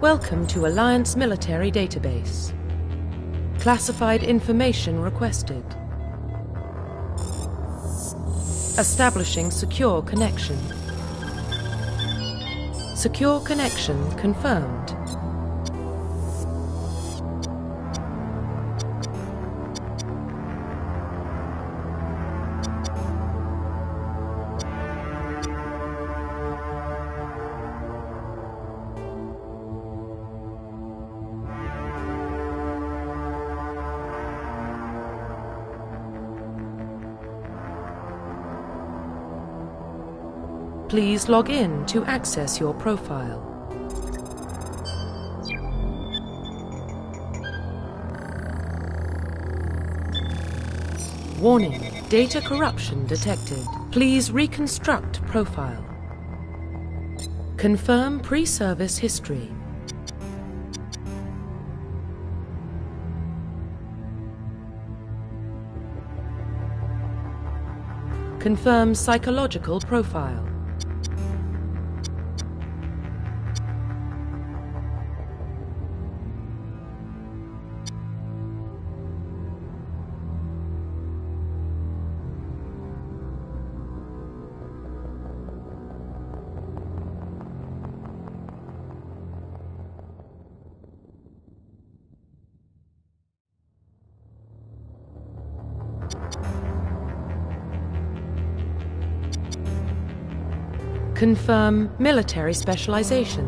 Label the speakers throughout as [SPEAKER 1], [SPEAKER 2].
[SPEAKER 1] Welcome to Alliance Military Database. Classified information requested. Establishing secure connection. Secure connection confirmed. Please log in to access your profile. Warning, data corruption detected. Please reconstruct profile. Confirm pre-service history. Confirm psychological profile. Confirm military specialization.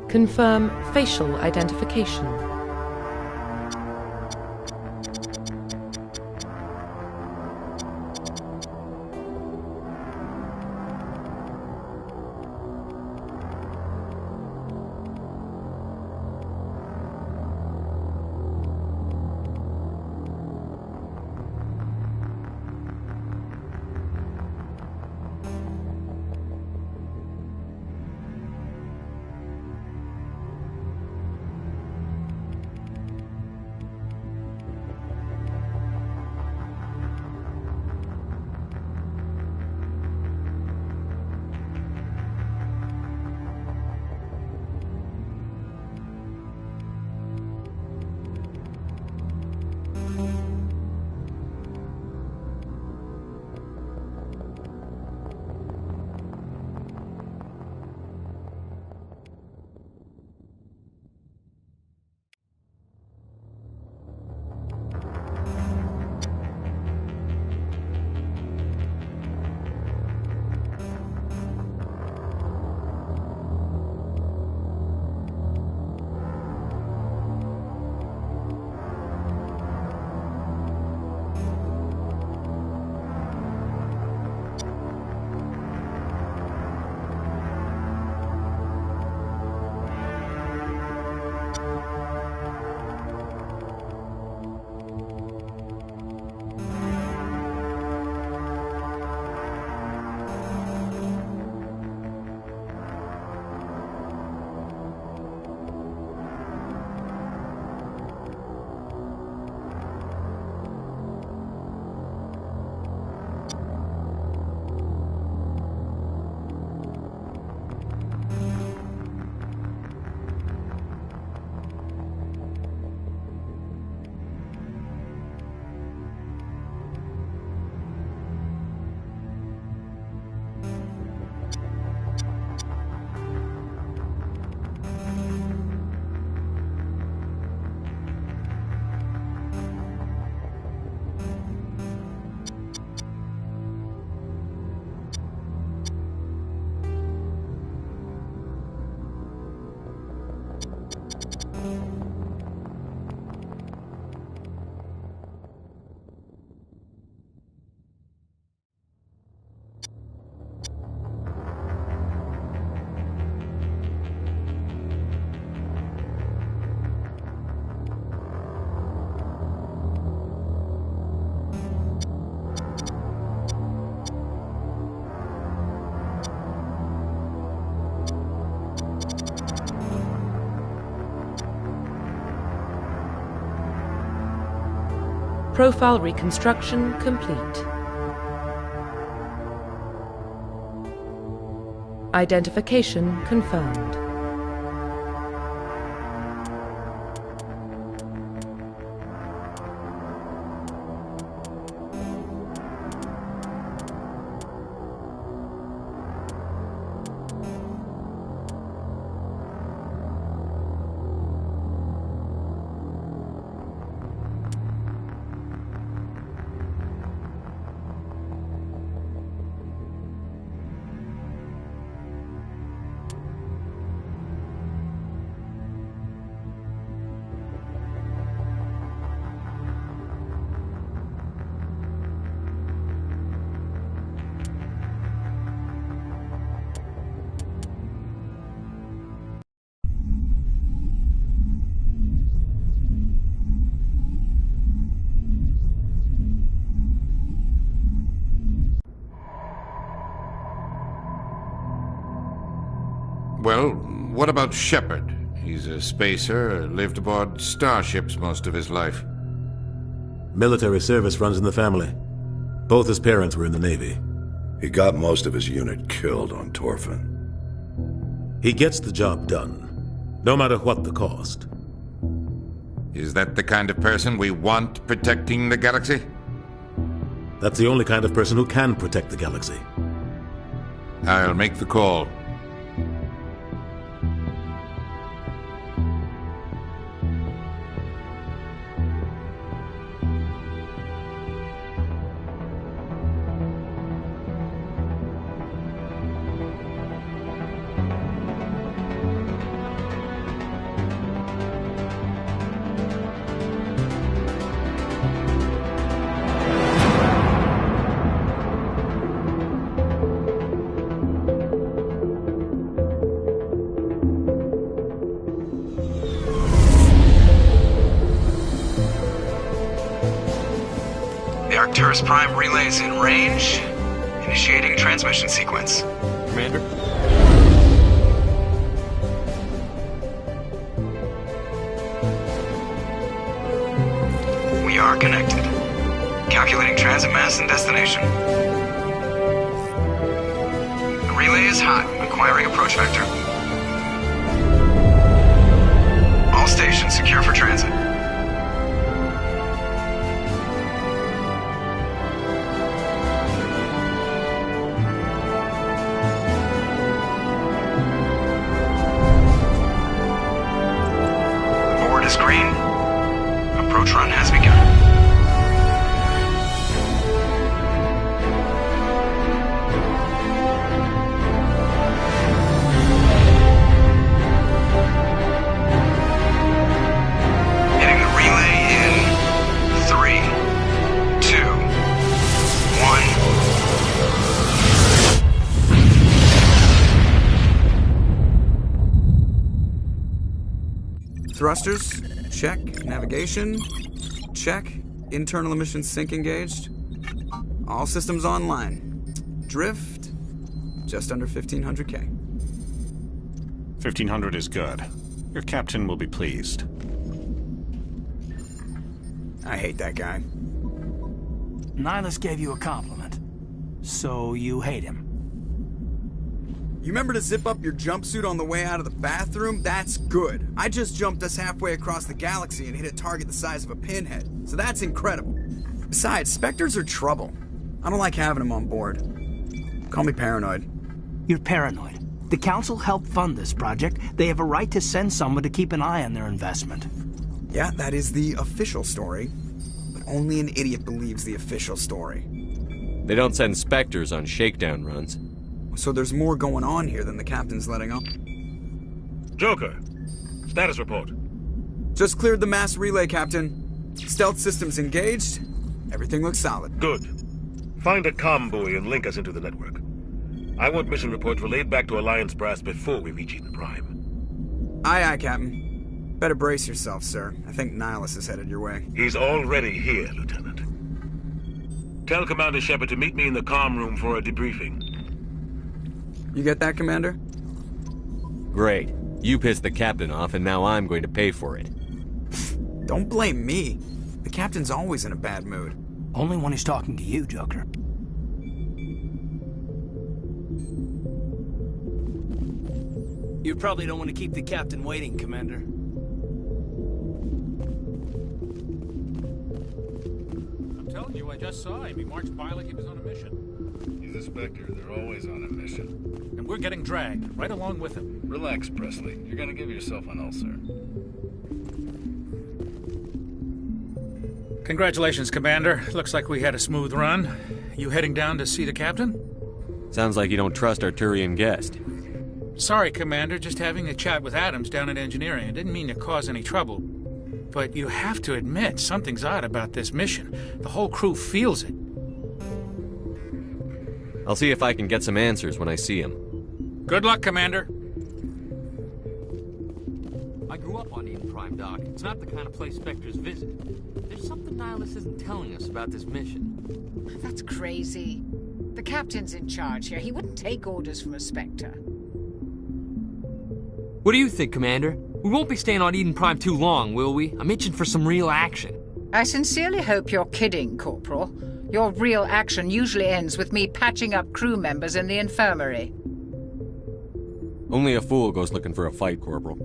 [SPEAKER 1] Confirm facial identification. Profile reconstruction complete. Identification confirmed.
[SPEAKER 2] Well, what about Shepard? He's a spacer, lived aboard starships most of his life.
[SPEAKER 3] Military service runs in the family. Both his parents were in the Navy.
[SPEAKER 4] He got most of his unit killed on Torfin.
[SPEAKER 3] He gets the job done, no matter what the cost.
[SPEAKER 2] Is that the kind of person we want protecting the galaxy?
[SPEAKER 3] That's the only kind of person who can protect the galaxy.
[SPEAKER 2] I'll make the call.
[SPEAKER 5] Arcturus Prime relays in range. Initiating transmission sequence.
[SPEAKER 6] Commander?
[SPEAKER 5] We are connected. Calculating transit mass and destination. The relay is hot, acquiring approach vector. All stations secure for transit. Is green. Approach run has begun. Hitting the relay in 3, 2, 1.
[SPEAKER 6] Thrusters, check. Navigation, check. Internal emissions sync engaged. All systems online. Drift, just under 1500K.
[SPEAKER 7] 1500 is good. Your captain will be pleased.
[SPEAKER 6] I hate that guy.
[SPEAKER 8] Nihilus gave you a compliment. So you hate him.
[SPEAKER 6] You remember to zip up your jumpsuit on the way out of the bathroom? That's good. I just jumped us halfway across the galaxy and hit a target the size of a pinhead. So that's incredible. Besides, Spectres are trouble. I don't like having them on board. Call me paranoid.
[SPEAKER 8] You're paranoid. The Council helped fund this project. They have a right to send someone to keep an eye on their investment.
[SPEAKER 6] Yeah, that is the official story. But only an idiot believes the official story.
[SPEAKER 9] They don't send Spectres on shakedown runs.
[SPEAKER 6] So there's more going on here than the captain's letting on.
[SPEAKER 10] Joker, status report.
[SPEAKER 6] Just cleared the mass relay, Captain. Stealth systems engaged. Everything looks solid.
[SPEAKER 10] Good. Find a comm buoy and link us into the network. I want mission reports relayed back to Alliance brass before we reach Eden Prime.
[SPEAKER 6] Aye, aye, Captain. Better brace yourself, sir. I think Nihilus is headed your way.
[SPEAKER 10] He's already here, Lieutenant. Tell Commander Shepard to meet me in the comm room for a debriefing.
[SPEAKER 6] You get that, Commander?
[SPEAKER 9] Great. You pissed the captain off, and now I'm going to pay for it.
[SPEAKER 6] Don't blame me. The captain's always in a bad mood.
[SPEAKER 8] Only when he's talking to you, Joker. You probably don't want to keep the captain waiting, Commander.
[SPEAKER 11] I'm telling you, I just saw him. He marched by like he was on a mission.
[SPEAKER 12] He's a Spectre. They're always on a mission.
[SPEAKER 11] And we're getting dragged, right along with him.
[SPEAKER 12] Relax, Presley. You're gonna give yourself an ulcer.
[SPEAKER 11] Congratulations, Commander. Looks like we had a smooth run. You heading down to see the captain?
[SPEAKER 9] Sounds like you don't trust our Turian guest.
[SPEAKER 11] Sorry, Commander. Just having a chat with Adams down at engineering. I didn't mean to cause any trouble. But you have to admit, something's odd about this mission. The whole crew feels it.
[SPEAKER 9] I'll see if I can get some answers when I see him.
[SPEAKER 11] Good luck, Commander.
[SPEAKER 13] I grew up on Eden Prime, Doc. It's not the kind of place Spectres visit. There's something Nihilus isn't telling us about this mission.
[SPEAKER 14] That's crazy. The captain's in charge here. He wouldn't take orders from a Spectre.
[SPEAKER 13] What do you think, Commander? We won't be staying on Eden Prime too long, will we? I'm itching for some real action.
[SPEAKER 14] I sincerely hope you're kidding, Corporal. Your real action usually ends with me patching up crew members in the infirmary.
[SPEAKER 9] Only a fool goes looking for a fight, Corporal.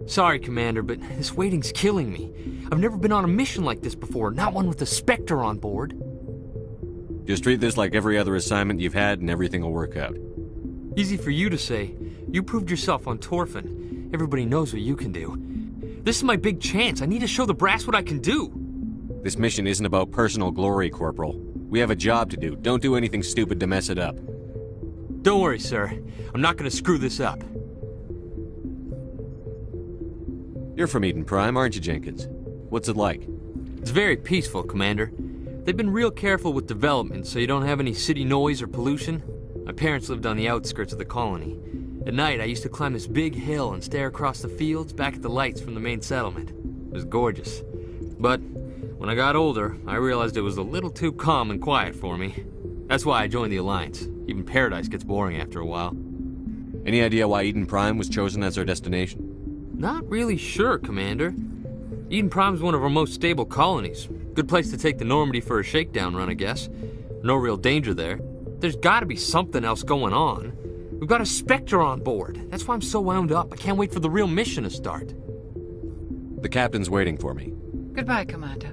[SPEAKER 13] Sorry, Commander, but this waiting's killing me. I've never been on a mission like this before, not one with a Spectre on board.
[SPEAKER 9] Just treat this like every other assignment you've had and everything will work out.
[SPEAKER 13] Easy for you to say. You proved yourself on Torfin. Everybody knows what you can do. This is my big chance. I need to show the brass what I can do.
[SPEAKER 9] This mission isn't about personal glory, Corporal. We have a job to do. Don't do anything stupid to mess it up.
[SPEAKER 13] Don't worry, sir. I'm not gonna screw this up.
[SPEAKER 9] You're from Eden Prime, aren't you, Jenkins? What's it like?
[SPEAKER 13] It's very peaceful, Commander. They've been real careful with development, so you don't have any city noise or pollution. My parents lived on the outskirts of the colony. At night, I used to climb this big hill and stare across the fields back at the lights from the main settlement. It was gorgeous. But when I got older, I realized it was a little too calm and quiet for me. That's why I joined the Alliance. Even Paradise gets boring after a while.
[SPEAKER 9] Any idea why Eden Prime was chosen as our destination?
[SPEAKER 13] Not really sure, Commander. Eden Prime's one of our most stable colonies. Good place to take the Normandy for a shakedown run, I guess. No real danger there. There's gotta be something else going on. We've got a Spectre on board. That's why I'm so wound up. I can't wait for the real mission to start.
[SPEAKER 9] The captain's waiting for me.
[SPEAKER 14] Goodbye, Commander.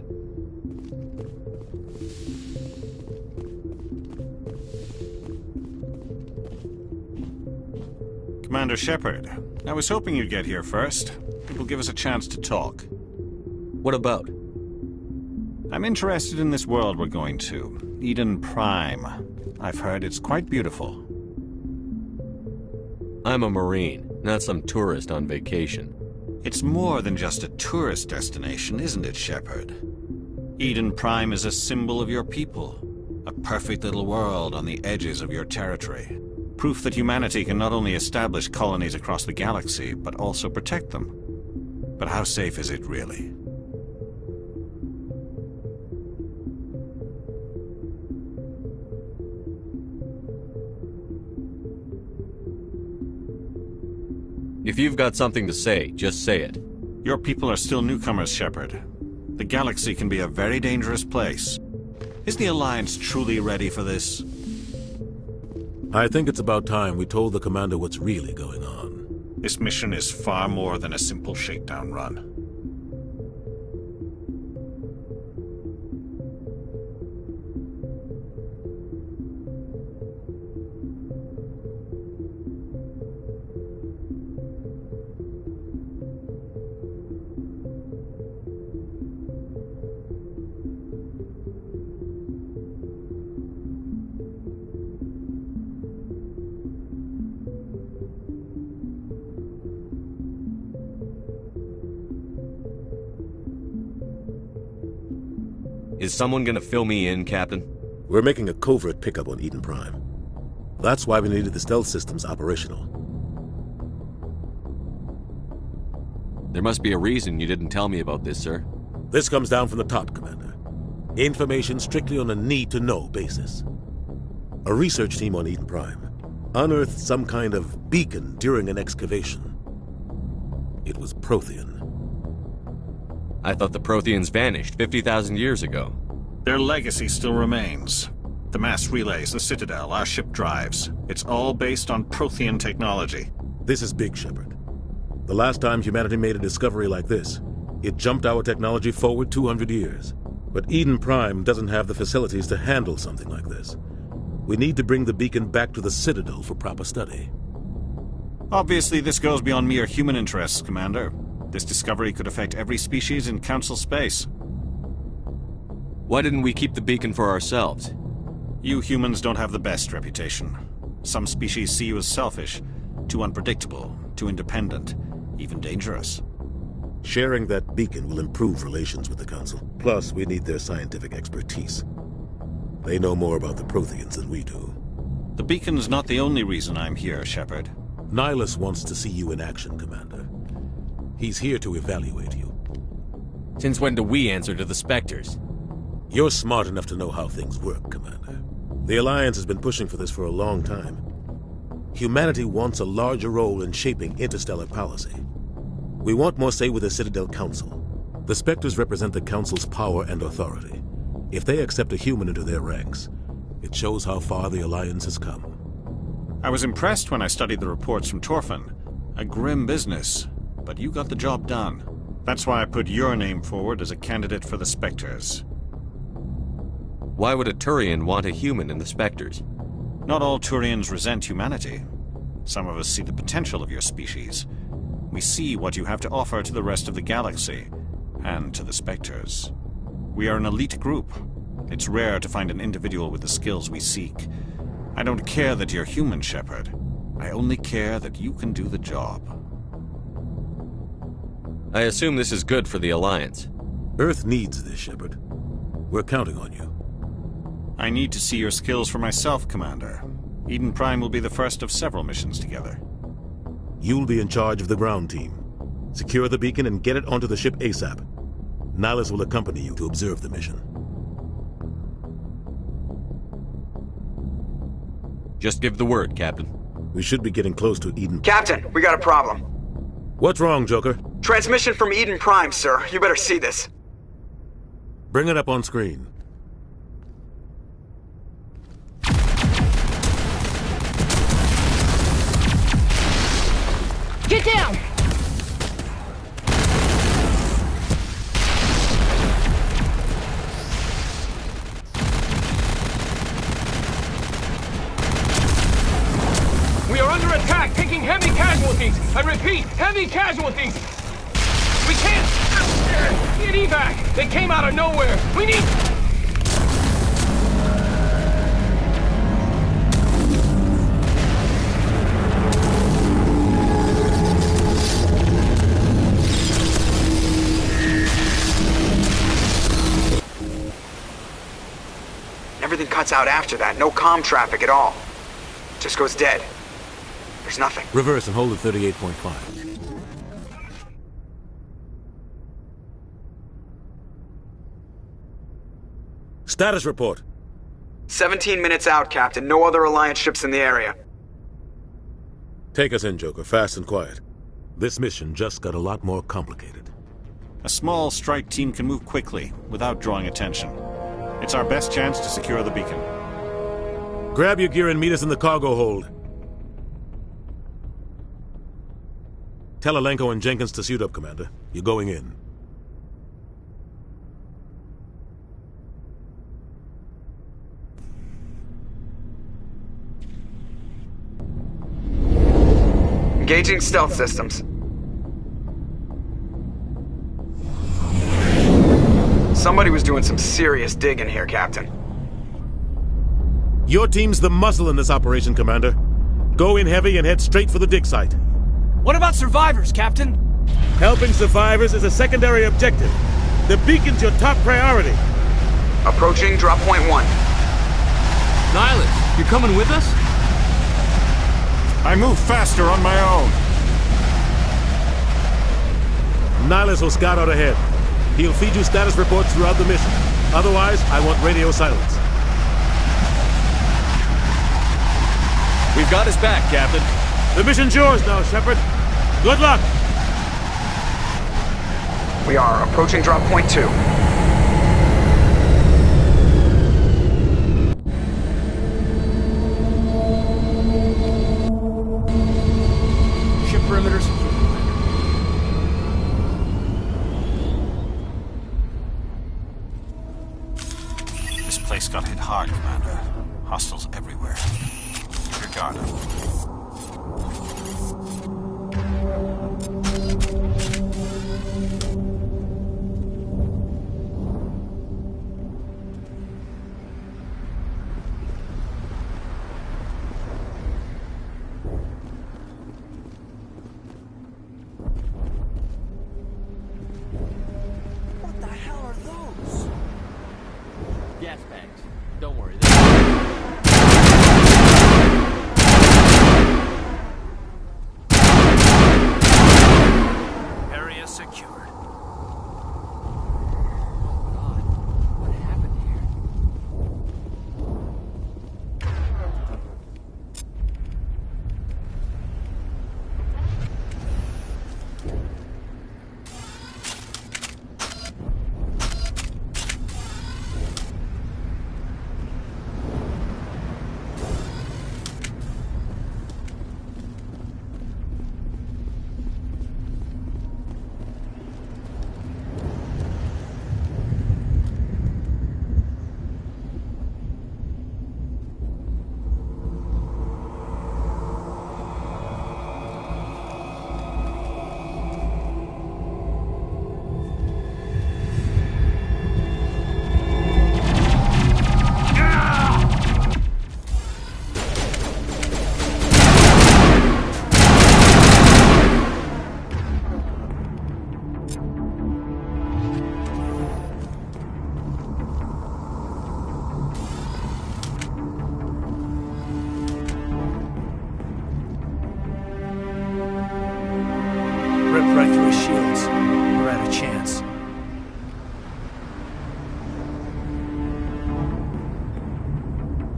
[SPEAKER 7] Commander Shepard, I was hoping you'd get here first. It will give us a chance to talk.
[SPEAKER 9] What about?
[SPEAKER 7] I'm interested in this world we're going to, Eden Prime. I've heard it's quite beautiful.
[SPEAKER 9] I'm a Marine, not some tourist on vacation.
[SPEAKER 7] It's more than just a tourist destination, isn't it, Shepard? Eden Prime is a symbol of your people. A perfect little world on the edges of your territory. Proof that humanity can not only establish colonies across the galaxy, but also protect them. But how safe is it really?
[SPEAKER 9] If you've got something to say, just say it.
[SPEAKER 7] Your people are still newcomers, Shepard. The galaxy can be a very dangerous place. Is the Alliance truly ready for this?
[SPEAKER 3] I think it's about time we told the commander what's really going on.
[SPEAKER 7] This mission is far more than a simple shakedown run.
[SPEAKER 9] Is someone gonna fill me in, Captain?
[SPEAKER 3] We're making a covert pickup on Eden Prime. That's why we needed the stealth systems operational.
[SPEAKER 9] There must be a reason you didn't tell me about this, sir.
[SPEAKER 3] This comes down from the top, Commander. Information strictly on a need-to-know basis. A research team on Eden Prime unearthed some kind of beacon during an excavation. It was Prothean.
[SPEAKER 9] I thought the Protheans vanished 50,000 years ago.
[SPEAKER 7] Their legacy still remains. The mass relays, the Citadel, our ship drives. It's all based on Prothean technology.
[SPEAKER 3] This is big, Shepard. The last time humanity made a discovery like this, it jumped our technology forward 200 years. But Eden Prime doesn't have the facilities to handle something like this. We need to bring the beacon back to the Citadel for proper study.
[SPEAKER 7] Obviously, this goes beyond mere human interests, Commander. This discovery could affect every species in Council space.
[SPEAKER 9] Why didn't we keep the beacon for ourselves?
[SPEAKER 7] You humans don't have the best reputation. Some species see you as selfish, too unpredictable, too independent, even dangerous.
[SPEAKER 3] Sharing that beacon will improve relations with the Council. Plus, we need their scientific expertise. They know more about the Protheans than we do.
[SPEAKER 7] The beacon's not the only reason I'm here, Shepard.
[SPEAKER 3] Nihilus wants to see you in action, Commander. He's here to evaluate you.
[SPEAKER 9] Since when do we answer to the Spectres?
[SPEAKER 3] You're smart enough to know how things work, Commander. The Alliance has been pushing for this for a long time. Humanity wants a larger role in shaping interstellar policy. We want more say with the Citadel Council. The Spectres represent the Council's power and authority. If they accept a human into their ranks, it shows how far the Alliance has come.
[SPEAKER 7] I was impressed when I studied the reports from Torfin. A grim business, but you got the job done. That's why I put your name forward as a candidate for the Spectres.
[SPEAKER 9] Why would a Turian want a human in the Spectres?
[SPEAKER 7] Not all Turians resent humanity. Some of us see the potential of your species. We see what you have to offer to the rest of the galaxy, and to the Spectres. We are an elite group. It's rare to find an individual with the skills we seek. I don't care that you're human, Shepard. I only care that you can do the job.
[SPEAKER 9] I assume this is good for the Alliance.
[SPEAKER 3] Earth needs this, Shepard. We're counting on you.
[SPEAKER 7] I need to see your skills for myself, Commander. Eden Prime will be the first of several missions together.
[SPEAKER 3] You'll be in charge of the ground team. Secure the beacon and get it onto the ship ASAP. Nihilus will accompany you to observe the mission.
[SPEAKER 9] Just give the word, Captain.
[SPEAKER 3] We should be getting close to Eden.
[SPEAKER 6] Captain, we got a problem.
[SPEAKER 3] What's wrong, Joker?
[SPEAKER 6] Transmission from Eden Prime, sir. You better see this.
[SPEAKER 3] Bring it up on screen.
[SPEAKER 15] Get down! We are under attack, taking heavy casualties. I repeat, heavy casualties. We can't get evac. They came out of nowhere. We need...
[SPEAKER 6] Everything cuts out after that. No comm traffic at all. Just goes dead. There's nothing.
[SPEAKER 3] Reverse and hold at 38.5. Status report.
[SPEAKER 6] 17 minutes out, Captain. No other Alliance ships in the area.
[SPEAKER 3] Take us in, Joker. Fast and quiet. This mission just got a lot more complicated.
[SPEAKER 7] A small strike team can move quickly, without drawing attention. It's our best chance to secure the beacon.
[SPEAKER 3] Grab your gear and meet us in the cargo hold. Tell Alenko and Jenkins to suit up, Commander. You're going in.
[SPEAKER 6] Engaging stealth systems. Somebody was doing some serious digging here, Captain.
[SPEAKER 3] Your team's the muscle in this operation, Commander. Go in heavy and head straight for the dig site.
[SPEAKER 15] What about survivors, Captain?
[SPEAKER 3] Helping survivors is a secondary objective. The beacon's your top priority.
[SPEAKER 6] Approaching drop point 1.
[SPEAKER 13] Nihilus, you're coming with us?
[SPEAKER 7] I move faster on my own.
[SPEAKER 3] Nihilus will scout out ahead. He'll feed you status reports throughout the mission. Otherwise, I want radio silence.
[SPEAKER 9] We've got his back, Captain.
[SPEAKER 3] The mission's yours now, Shepard. Good luck!
[SPEAKER 5] We are approaching drop point 2.
[SPEAKER 8] Ship perimeter secure.
[SPEAKER 7] This place got hit hard, Commander. Hostiles everywhere. Keep your guard up.
[SPEAKER 13] What the hell are those? Gas bags. Don't worry.
[SPEAKER 8] Area secured. Ripped right through his shields. We're at a chance.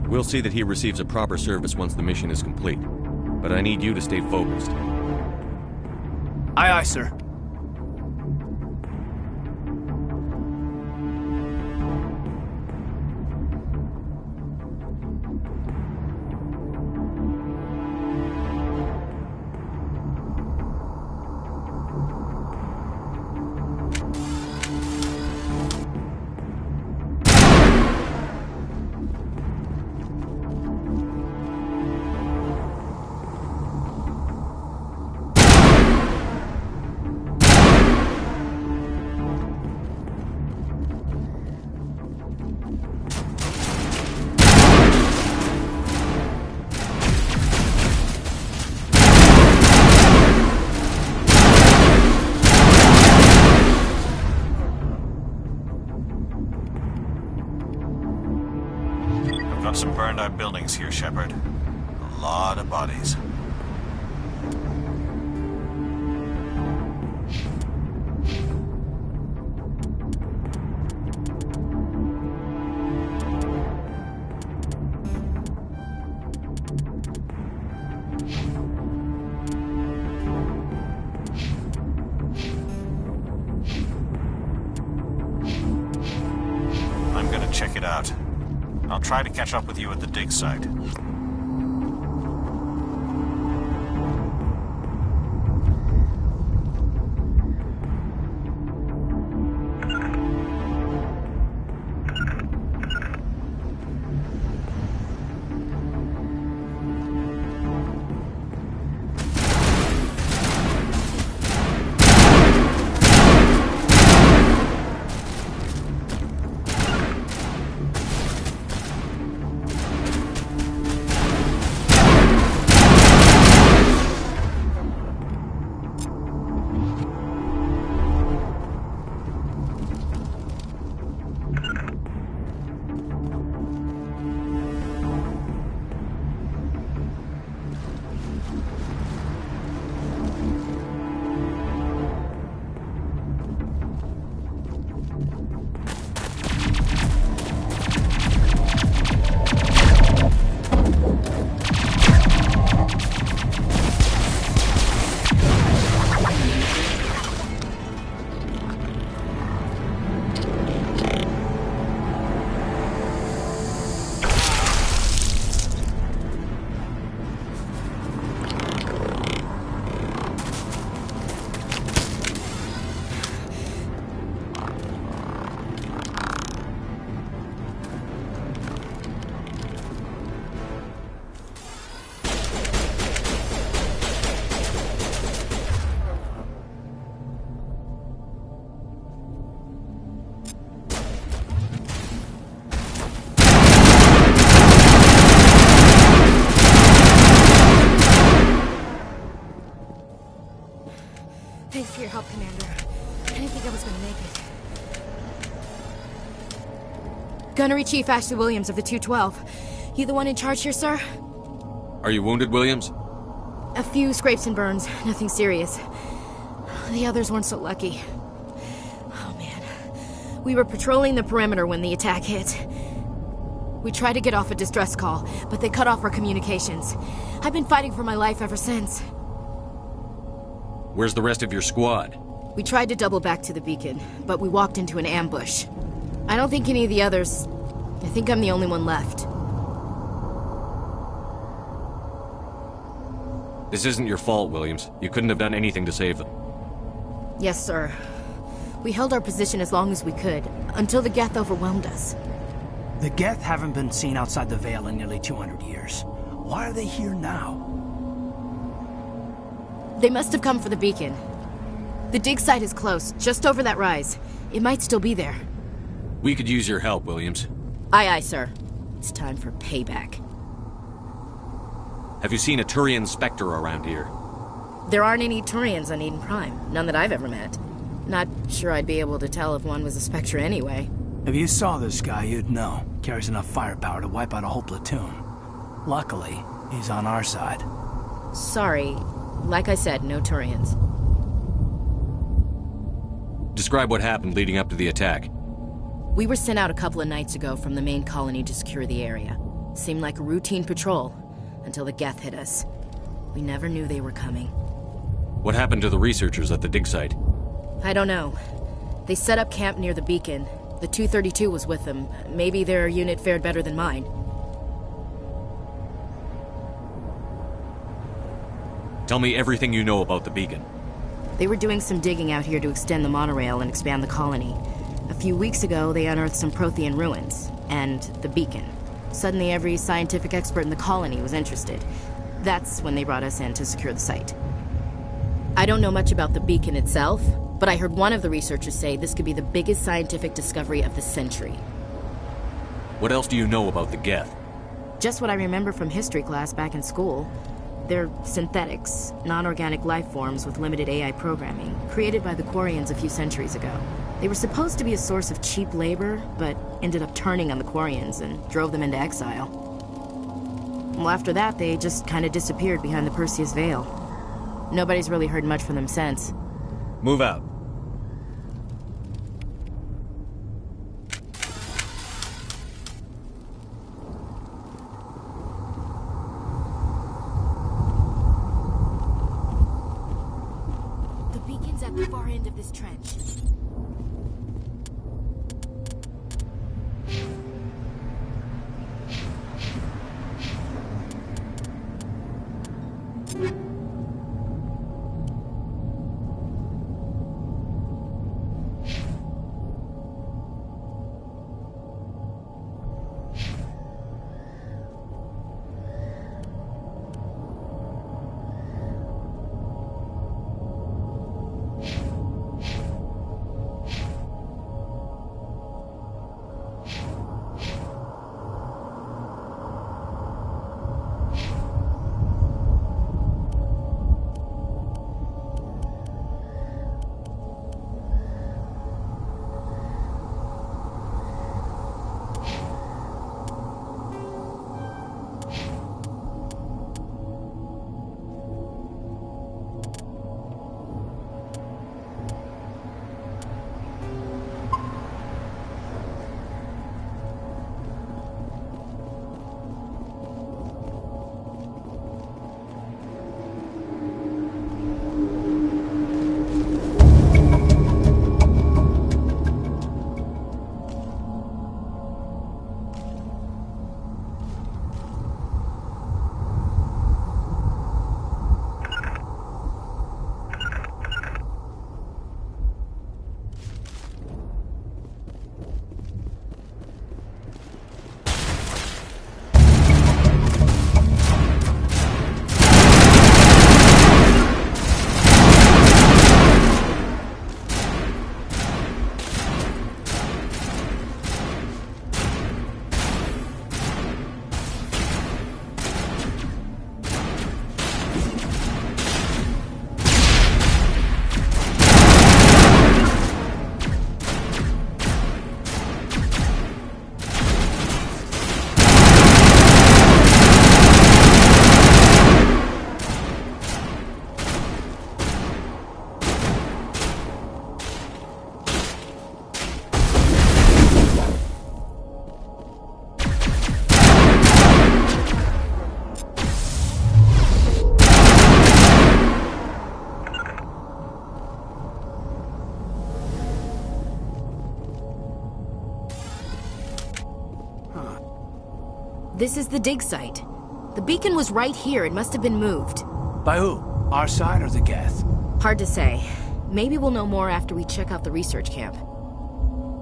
[SPEAKER 9] We'll see that he receives a proper service once the mission is complete. But I need you to stay focused.
[SPEAKER 8] Aye, aye, sir.
[SPEAKER 7] Got some burned out buildings here, Shepard. A lot of bodies. I'm gonna check it out. I'll try to catch up with you at the dig site.
[SPEAKER 16] for your help, Commander. I didn't think I was gonna make it. Gunnery Chief Ashley Williams of the 212. You the one in charge here, sir?
[SPEAKER 9] Are you wounded, Williams?
[SPEAKER 16] A few scrapes and burns, nothing serious. The others weren't so lucky. Oh man. We were patrolling the perimeter when the attack hit. We tried to get off a distress call, but they cut off our communications. I've been fighting for my life ever since.
[SPEAKER 9] Where's the rest of your squad?
[SPEAKER 16] We tried to double back to the beacon, but we walked into an ambush. I don't think any of the others... I think I'm the only one left.
[SPEAKER 9] This isn't your fault, Williams. You couldn't have done anything to save them.
[SPEAKER 16] Yes, sir. We held our position as long as we could, until the Geth overwhelmed us.
[SPEAKER 8] The Geth haven't been seen outside the Veil in nearly 200 years. Why are they here now?
[SPEAKER 16] They must have come for the beacon. The dig site is close, just over that rise. It might still be there.
[SPEAKER 9] We could use your help, Williams.
[SPEAKER 16] Aye, aye, sir. It's time for payback.
[SPEAKER 9] Have you seen a Turian Spectre around here?
[SPEAKER 16] There aren't any Turians on Eden Prime. None that I've ever met. Not sure I'd be able to tell if one was a Spectre anyway.
[SPEAKER 8] If you saw this guy, you'd know. Carries enough firepower to wipe out a whole platoon. Luckily, he's on our side.
[SPEAKER 16] Sorry. Like I said, no Turians.
[SPEAKER 9] Describe what happened leading up to the attack.
[SPEAKER 16] We were sent out a couple of nights ago from the main colony to secure the area. Seemed like a routine patrol, until the Geth hit us. We never knew they were coming.
[SPEAKER 9] What happened to the researchers at the dig site?
[SPEAKER 16] I don't know. They set up camp near the beacon. The 232 was with them. Maybe their unit fared better than mine.
[SPEAKER 9] Tell me everything you know about the beacon.
[SPEAKER 16] They were doing some digging out here to extend the monorail and expand the colony. A few weeks ago, they unearthed some Prothean ruins, and the beacon. Suddenly, every scientific expert in the colony was interested. That's when they brought us in to secure the site. I don't know much about the beacon itself, but I heard one of the researchers say this could be the biggest scientific discovery of the century.
[SPEAKER 9] What else do you know about the Geth?
[SPEAKER 16] Just what I remember from history class back in school. They're synthetics, non-organic life forms with limited AI programming, created by the Quarians a few centuries ago. They were supposed to be a source of cheap labor, but ended up turning on the Quarians and drove them into exile. Well, after that, they just kind of disappeared behind the Perseus Veil. Nobody's really heard much from them since.
[SPEAKER 9] Move out.
[SPEAKER 16] The beacon's at the far end of this trench. This is the dig site. The beacon was right here. It must have been moved.
[SPEAKER 8] By who? Our side or the Geth?
[SPEAKER 16] Hard to say. Maybe we'll know more after we check out the research camp.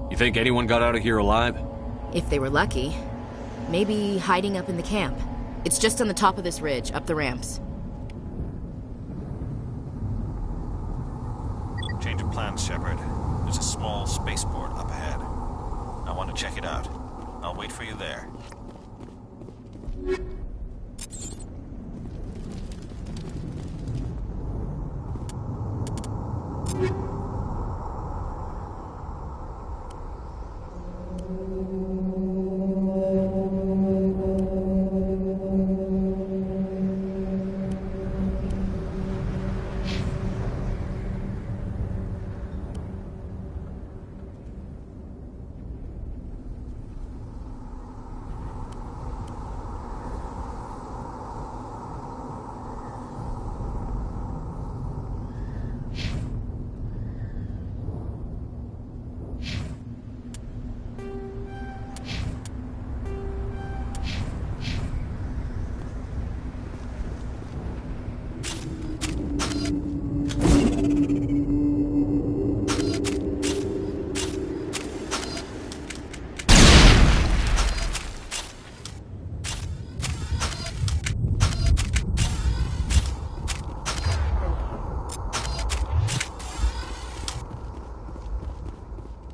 [SPEAKER 9] You think anyone got out of here alive?
[SPEAKER 16] If they were lucky. Maybe hiding up in the camp. It's just on the top of this ridge, up the ramps.
[SPEAKER 7] Change of plans, Shepard. There's a small spaceport up ahead. I want to check it out. I'll wait for you there.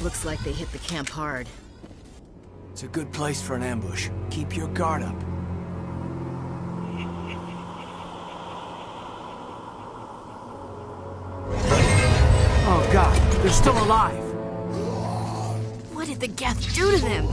[SPEAKER 16] Looks like they hit the camp hard.
[SPEAKER 8] It's a good place for an ambush. Keep your guard up. Oh God, they're still alive!
[SPEAKER 16] What did the Geth do to them?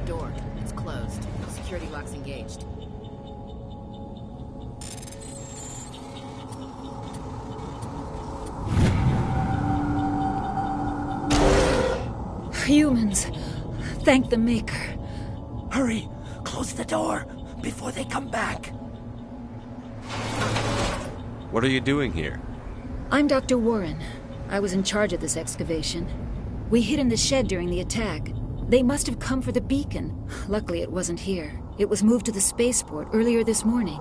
[SPEAKER 16] Door. It's closed. Security lock's engaged.
[SPEAKER 17] Humans. Thank the Maker.
[SPEAKER 8] Hurry! Close the door before they come back.
[SPEAKER 9] What are you doing here?
[SPEAKER 17] I'm Dr. Warren. I was in charge of this excavation. We hid in the shed during the attack. They must have come for the beacon. Luckily, it wasn't here. It was moved to the spaceport earlier this morning.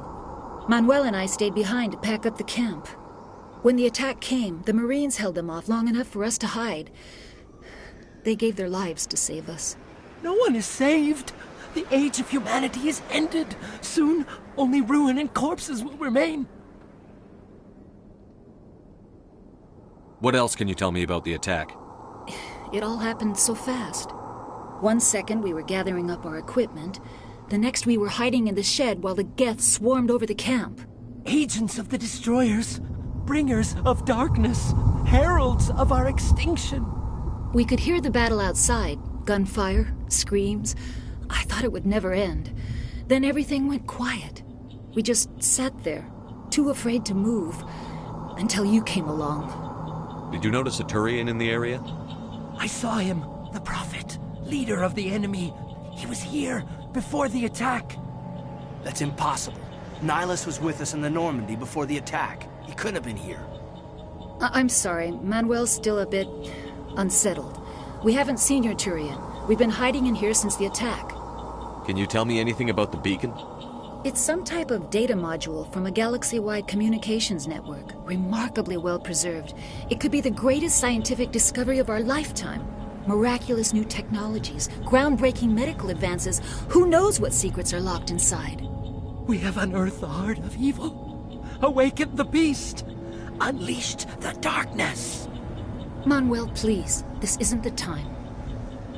[SPEAKER 17] Manuel and I stayed behind to pack up the camp. When the attack came, the Marines held them off long enough for us to hide. They gave their lives to save us.
[SPEAKER 8] No one is saved. The age of humanity is ended. Soon, only ruin and corpses will remain.
[SPEAKER 9] What else can you tell me about the attack?
[SPEAKER 17] It all happened so fast. 1 second we were gathering up our equipment. The next we were hiding in the shed while the Geth swarmed over the camp.
[SPEAKER 8] Agents of the Destroyers. Bringers of darkness. Heralds of our extinction.
[SPEAKER 17] We could hear the battle outside. Gunfire, screams. I thought it would never end. Then everything went quiet. We just sat there, too afraid to move, until you came along.
[SPEAKER 9] Did you notice a Turian in the area?
[SPEAKER 8] I saw him, the Prophet, leader of the enemy. He was here before the attack. That's impossible. Nihilus was with us in the Normandy before the attack. He couldn't have been here.
[SPEAKER 17] I'm sorry. Manuel's still a bit unsettled. We haven't seen your Turian. We've been hiding in here since the attack.
[SPEAKER 9] Can you tell me anything about the beacon?
[SPEAKER 17] It's some type of data module from a galaxy-wide communications network. Remarkably well preserved. It could be the greatest scientific discovery of our lifetime. Miraculous new technologies, groundbreaking medical advances. Who knows what secrets are locked inside?
[SPEAKER 8] We have unearthed the heart of evil, awakened the beast, unleashed the darkness.
[SPEAKER 17] Manuel, please. This isn't the time.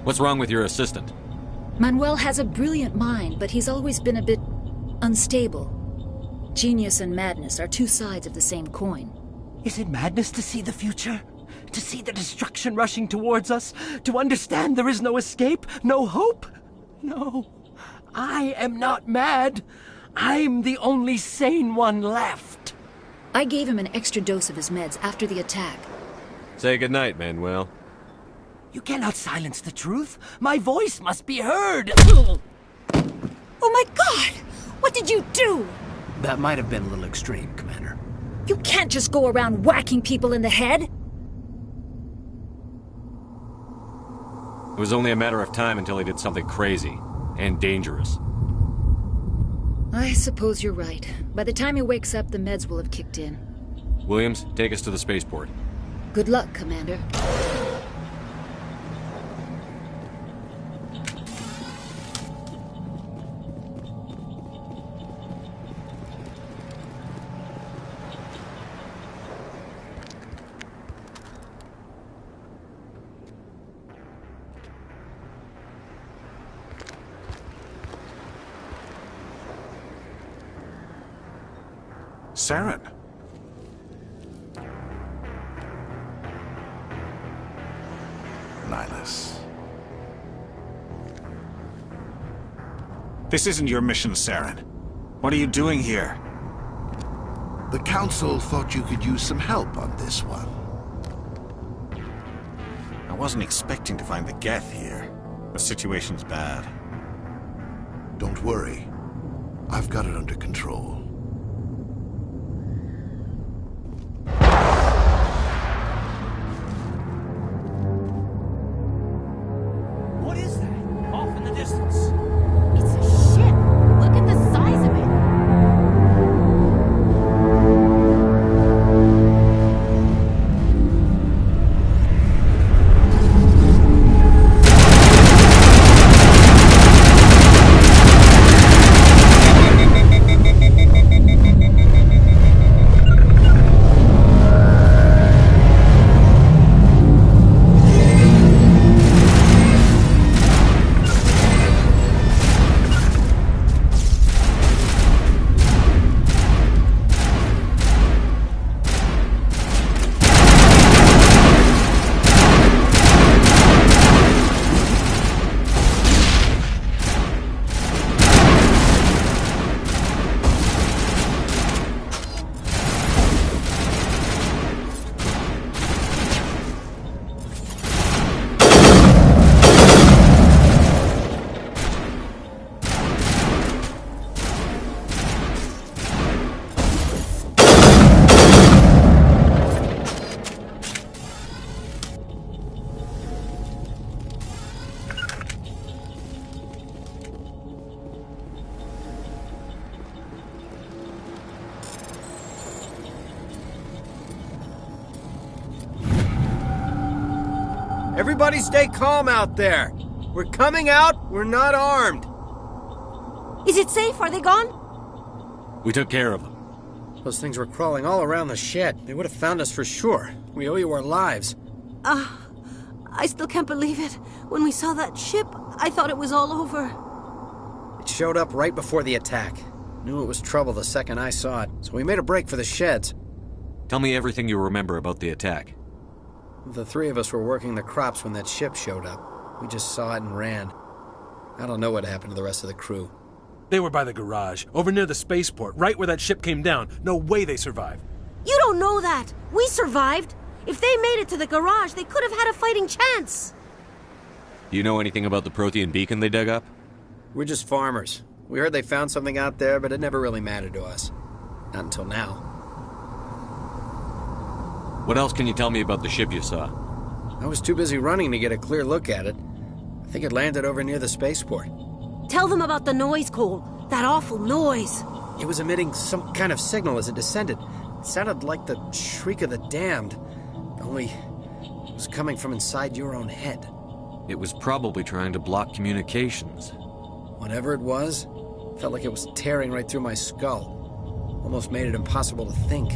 [SPEAKER 9] What's wrong with your assistant?
[SPEAKER 17] Manuel has a brilliant mind, but he's always been a bit unstable. Genius and madness are two sides of the same coin.
[SPEAKER 8] Is it madness to see the future? To see the destruction rushing towards us? To understand there is no escape? No hope? No. I am not mad. I'm the only sane one left.
[SPEAKER 17] I gave him an extra dose of his meds after the attack.
[SPEAKER 9] Say goodnight, Manuel.
[SPEAKER 8] You cannot silence the truth. My voice must be heard.
[SPEAKER 17] Oh my God! What did you do?
[SPEAKER 8] That might have been a little extreme, Commander.
[SPEAKER 17] You can't just go around whacking people in the head.
[SPEAKER 9] It was only a matter of time until he did something crazy and dangerous.
[SPEAKER 17] I suppose you're right. By the time he wakes up, the meds will have kicked in.
[SPEAKER 9] Williams, take us to the spaceport.
[SPEAKER 17] Good luck, Commander.
[SPEAKER 18] Saren. Nihilus.
[SPEAKER 5] This isn't your mission, Saren. What are you doing here?
[SPEAKER 18] The Council thought you could use some help on this one.
[SPEAKER 5] I wasn't expecting to find the Geth here. The situation's bad.
[SPEAKER 18] Don't worry. I've got it under control.
[SPEAKER 8] What is that? Off in the distance.
[SPEAKER 16] It's a ship. Look at the size of it.
[SPEAKER 19] Everybody stay calm out there. We're coming out. We're not armed.
[SPEAKER 20] Is it safe? Are they gone?
[SPEAKER 9] We took care of them.
[SPEAKER 19] Those things were crawling all around the shed. They would have found us for sure. We owe you our lives.
[SPEAKER 20] I still can't believe it. When we saw that ship, I thought it was all over.
[SPEAKER 19] It showed up right before the attack. Knew it was trouble the second I saw it, so we made a break for the sheds.
[SPEAKER 9] Tell me everything you remember about the attack.
[SPEAKER 19] The three of us were working the crops when that ship showed up. We just saw it and ran. I don't know what happened to the rest of the crew.
[SPEAKER 21] They were by the garage, over near the spaceport, right where that ship came down. No way they survived.
[SPEAKER 20] You don't know that. We survived. If they made it to the garage, they could have had a fighting chance.
[SPEAKER 9] Do you know anything about the Prothean beacon they dug up?
[SPEAKER 19] We're just farmers. We heard they found something out there, but it never really mattered to us. Not until now.
[SPEAKER 9] What else can you tell me about the ship you saw?
[SPEAKER 19] I was too busy running to get a clear look at it. I think it landed over near the spaceport.
[SPEAKER 20] Tell them about the noise, Cole. That awful noise.
[SPEAKER 19] It was emitting some kind of signal as it descended. It sounded like the shriek of the damned. Only it was coming from inside your own head.
[SPEAKER 9] It was probably trying to block communications.
[SPEAKER 19] Whatever it was, felt like it was tearing right through my skull. Almost made it impossible to think.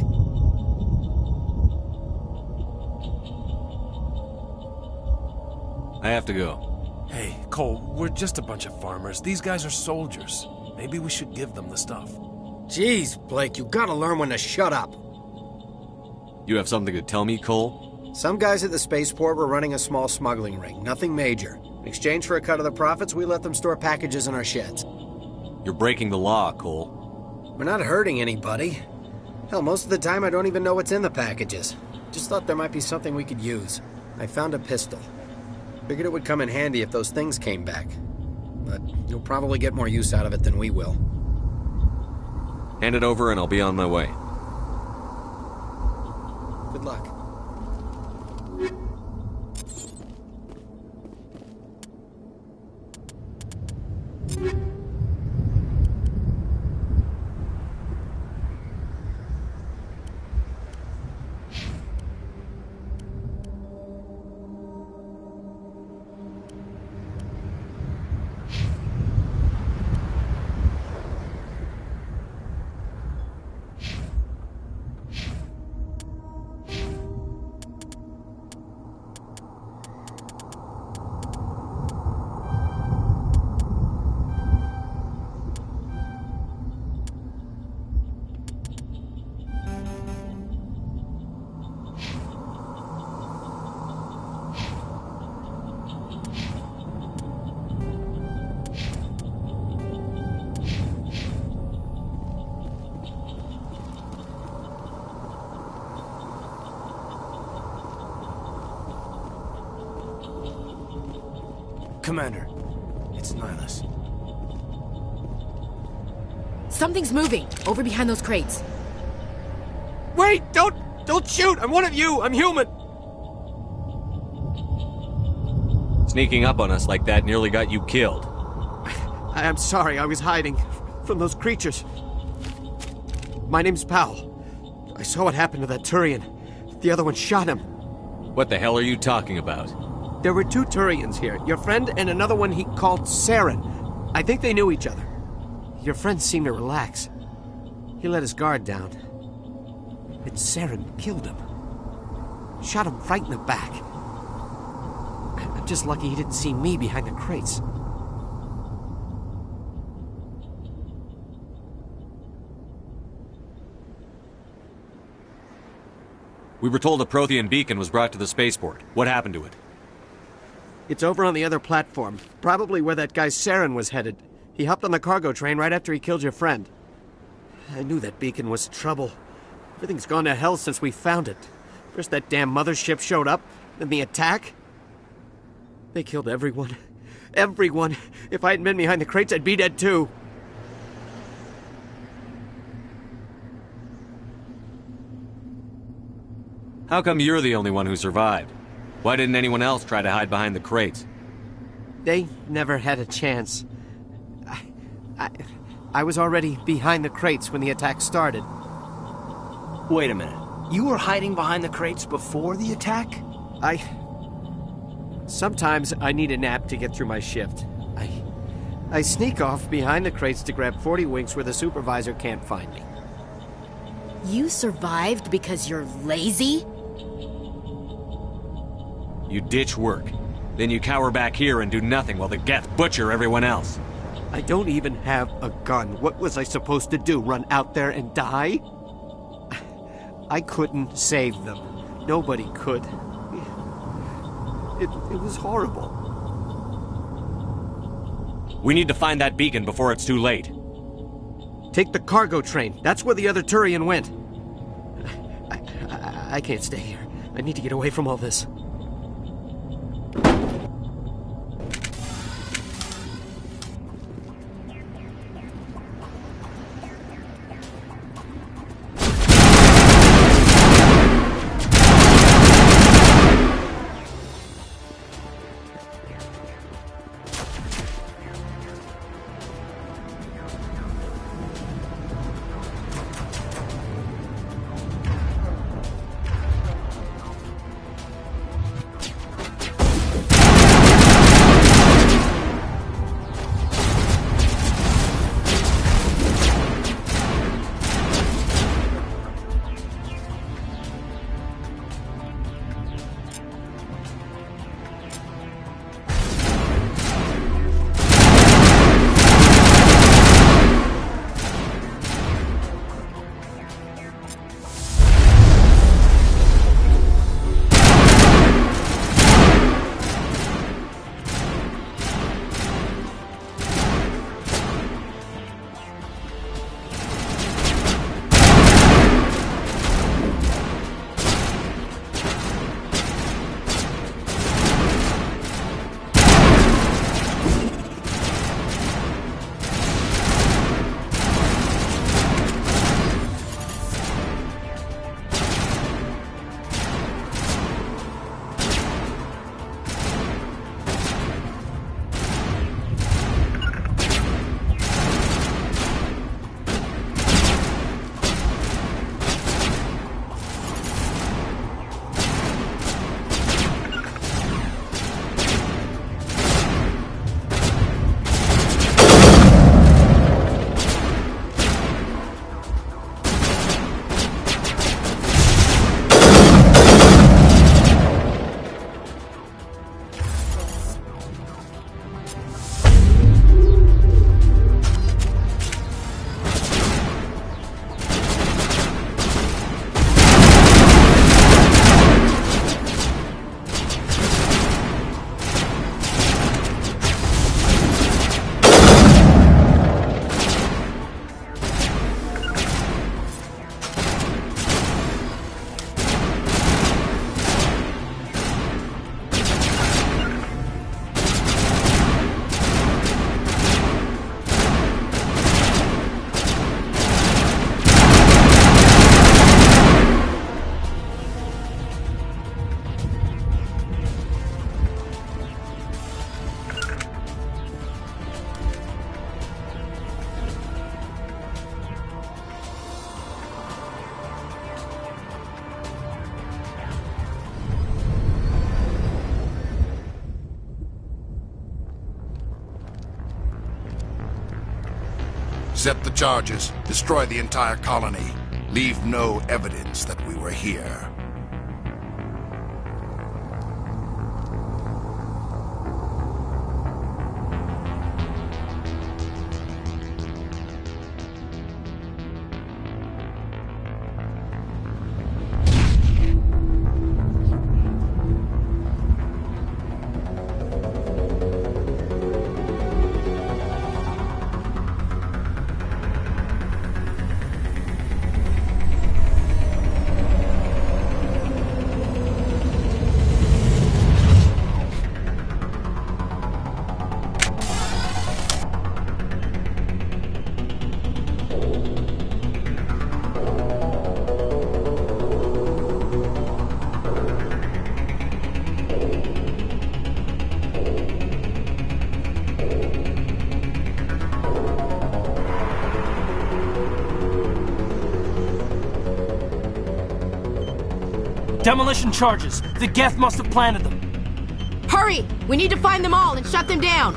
[SPEAKER 9] I have to go.
[SPEAKER 21] Hey, Cole, we're just a bunch of farmers. These guys are soldiers. Maybe we should give them the stuff.
[SPEAKER 19] Jeez, Blake, you gotta learn when to shut up.
[SPEAKER 9] You have something to tell me, Cole?
[SPEAKER 19] Some guys at the spaceport were running a small smuggling ring, nothing major. In exchange for a cut of the profits, we let them store packages in our sheds.
[SPEAKER 9] You're breaking the law, Cole.
[SPEAKER 19] We're not hurting anybody. Hell, most of the time I don't even know what's in the packages. Just thought there might be something we could use. I found a pistol. Figured it would come in handy if those things came back. But you'll probably get more use out of it than we will.
[SPEAKER 9] Hand it over and I'll be on my way.
[SPEAKER 19] Good luck.
[SPEAKER 8] Commander, it's Nihilus.
[SPEAKER 16] Something's moving, over behind those crates.
[SPEAKER 19] Wait! Don't shoot! I'm one of you! I'm human!
[SPEAKER 9] Sneaking up on us like that nearly got you killed.
[SPEAKER 19] I'm sorry, I was hiding from those creatures. My name's Powell. I saw what happened to that Turian. The other one shot him.
[SPEAKER 9] What the hell are you talking about?
[SPEAKER 19] There were 2 Turians here. Your friend and another one he called Saren. I think they knew each other. Your friend seemed to relax. He let his guard down. And Saren killed him. Shot him right in the back. I'm just lucky he didn't see me behind the crates.
[SPEAKER 9] We were told a Prothean beacon was brought to the spaceport. What happened to it?
[SPEAKER 19] It's over on the other platform. Probably where that guy Saren was headed. He hopped on the cargo train right after he killed your friend. I knew that beacon was trouble. Everything's gone to hell since we found it. First that damn mothership showed up, then the attack. They killed everyone. Everyone. If I hadn't been behind the crates, I'd be dead too.
[SPEAKER 9] How come you're the only one who survived? Why didn't anyone else try to hide behind the crates?
[SPEAKER 19] They never had a chance. I was already behind the crates when the attack started.
[SPEAKER 8] Wait a minute. You were hiding behind the crates before the attack?
[SPEAKER 19] Sometimes I need a nap to get through my shift. I sneak off behind the crates to grab 40 winks where the supervisor can't find me.
[SPEAKER 16] You survived because you're lazy?
[SPEAKER 9] You ditch work. Then you cower back here and do nothing while the Geth butcher everyone else.
[SPEAKER 19] I don't even have a gun. What was I supposed to do? Run out there and die? I couldn't save them. Nobody could. It was horrible.
[SPEAKER 9] We need to find that beacon before it's too late.
[SPEAKER 19] Take the cargo train. That's where the other Turian went. I can't stay here. I need to get away from all this.
[SPEAKER 18] Set the charges. Destroy the entire colony. Leave no evidence that we were here.
[SPEAKER 8] Demolition charges. The Geth must have planted them.
[SPEAKER 16] Hurry! We need to find them all and shut them down!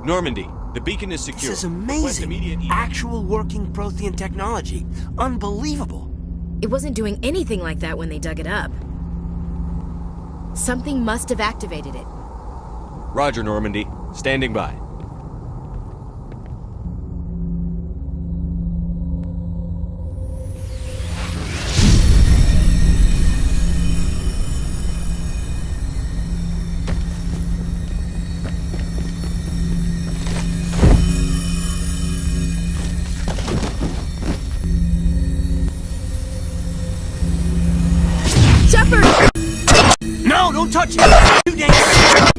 [SPEAKER 9] Normandy, the beacon is secure.
[SPEAKER 8] This is amazing. Actual working Prothean technology. Unbelievable.
[SPEAKER 16] It wasn't doing anything like that when they dug it up. Something must have activated it.
[SPEAKER 9] Roger, Normandy. Standing by.
[SPEAKER 8] No, don't touch it! Too dangerous!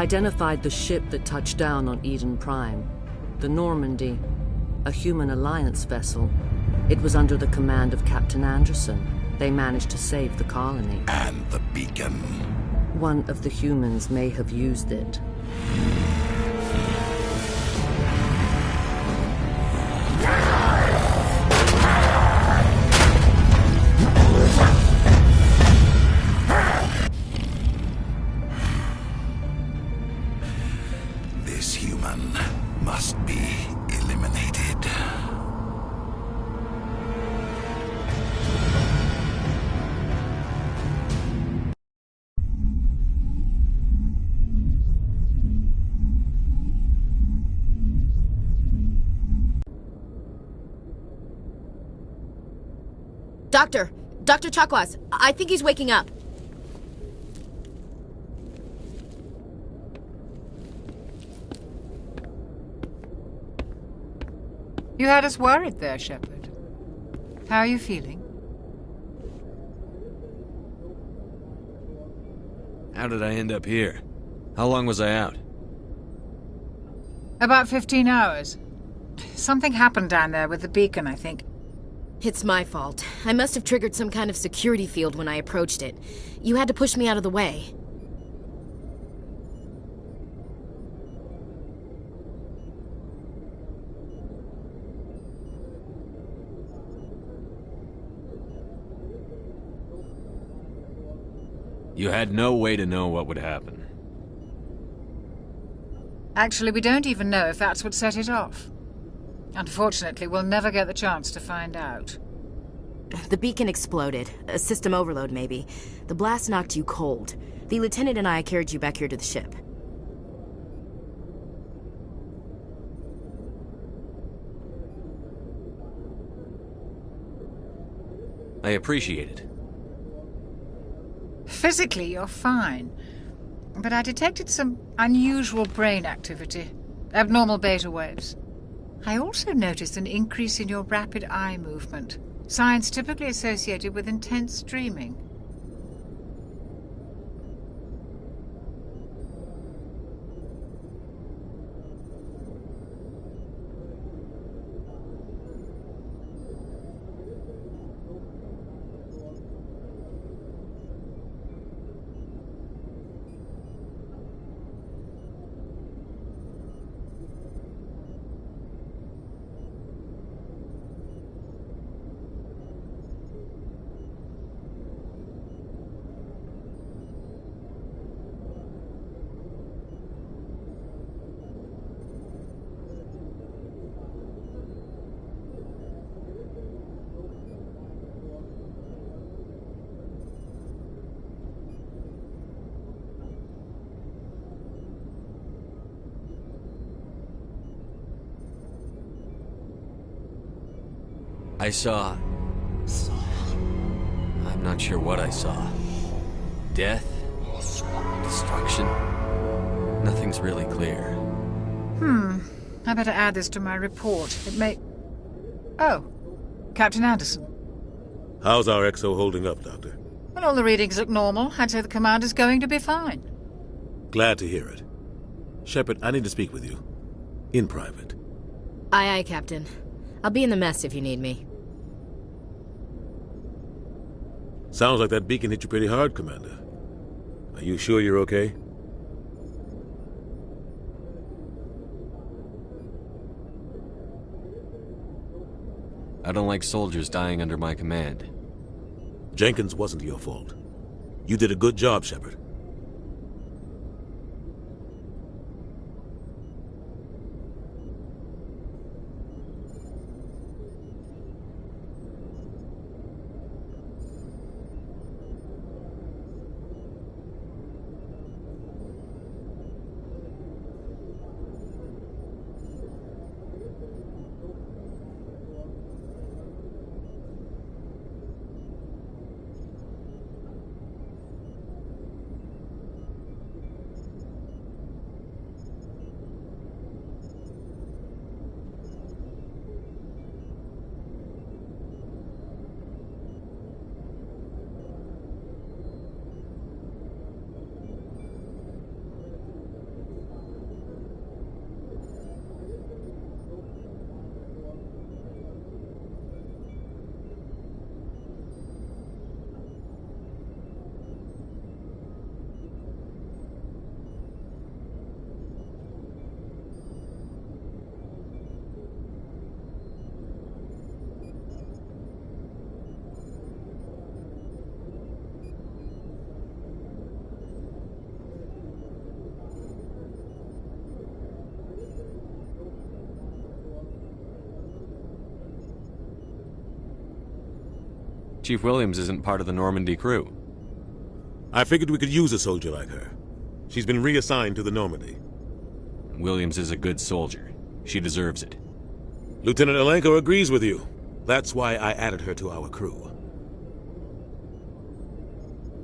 [SPEAKER 1] identified the ship that touched down on Eden Prime. The Normandy, a human alliance vessel. It was under the command of Captain Anderson. They managed to save the colony.
[SPEAKER 18] And the beacon.
[SPEAKER 1] One of the humans may have used it.
[SPEAKER 18] This human must be eliminated.
[SPEAKER 16] Dr. Chakwas, I think he's waking up.
[SPEAKER 14] You had us worried there, Shepard. How are you feeling?
[SPEAKER 9] How did I end up here? How long was I out?
[SPEAKER 14] About 15 hours. Something happened down there with the beacon, I think.
[SPEAKER 16] It's my fault. I must have triggered some kind of security field when I approached it. You had to push me out of the way.
[SPEAKER 9] You had no way to know what would happen.
[SPEAKER 14] Actually, we don't even know if that's what set it off. Unfortunately, we'll never get the chance to find out.
[SPEAKER 16] The beacon exploded. A system overload, maybe. The blast knocked you cold. The lieutenant and I carried you back here to the ship.
[SPEAKER 9] I appreciate it.
[SPEAKER 14] Physically, you're fine. But I detected some unusual brain activity. Abnormal beta waves. I also noticed an increase in your rapid eye movement. Signs typically associated with intense dreaming.
[SPEAKER 9] I saw... I'm not sure what I saw. Death? Destruction? Nothing's really clear.
[SPEAKER 14] I better add this to my report. It may... Oh, Captain Anderson.
[SPEAKER 3] How's our XO holding up, Doctor?
[SPEAKER 14] Well, all the readings look normal. I'd say the commander's going to be fine.
[SPEAKER 3] Glad to hear it. Shepard, I need to speak with you. In private.
[SPEAKER 16] Aye, aye, Captain. I'll be in the mess if you need me.
[SPEAKER 3] Sounds like that beacon hit you pretty hard, Commander. Are you sure you're okay?
[SPEAKER 9] I don't like soldiers dying under my command.
[SPEAKER 3] Jenkins wasn't your fault. You did a good job, Shepard.
[SPEAKER 9] Chief Williams isn't part of the Normandy crew.
[SPEAKER 3] I figured we could use a soldier like her. She's been reassigned to the Normandy.
[SPEAKER 9] Williams is a good soldier. She deserves it.
[SPEAKER 3] Lieutenant Alenko agrees with you. That's why I added her to our crew.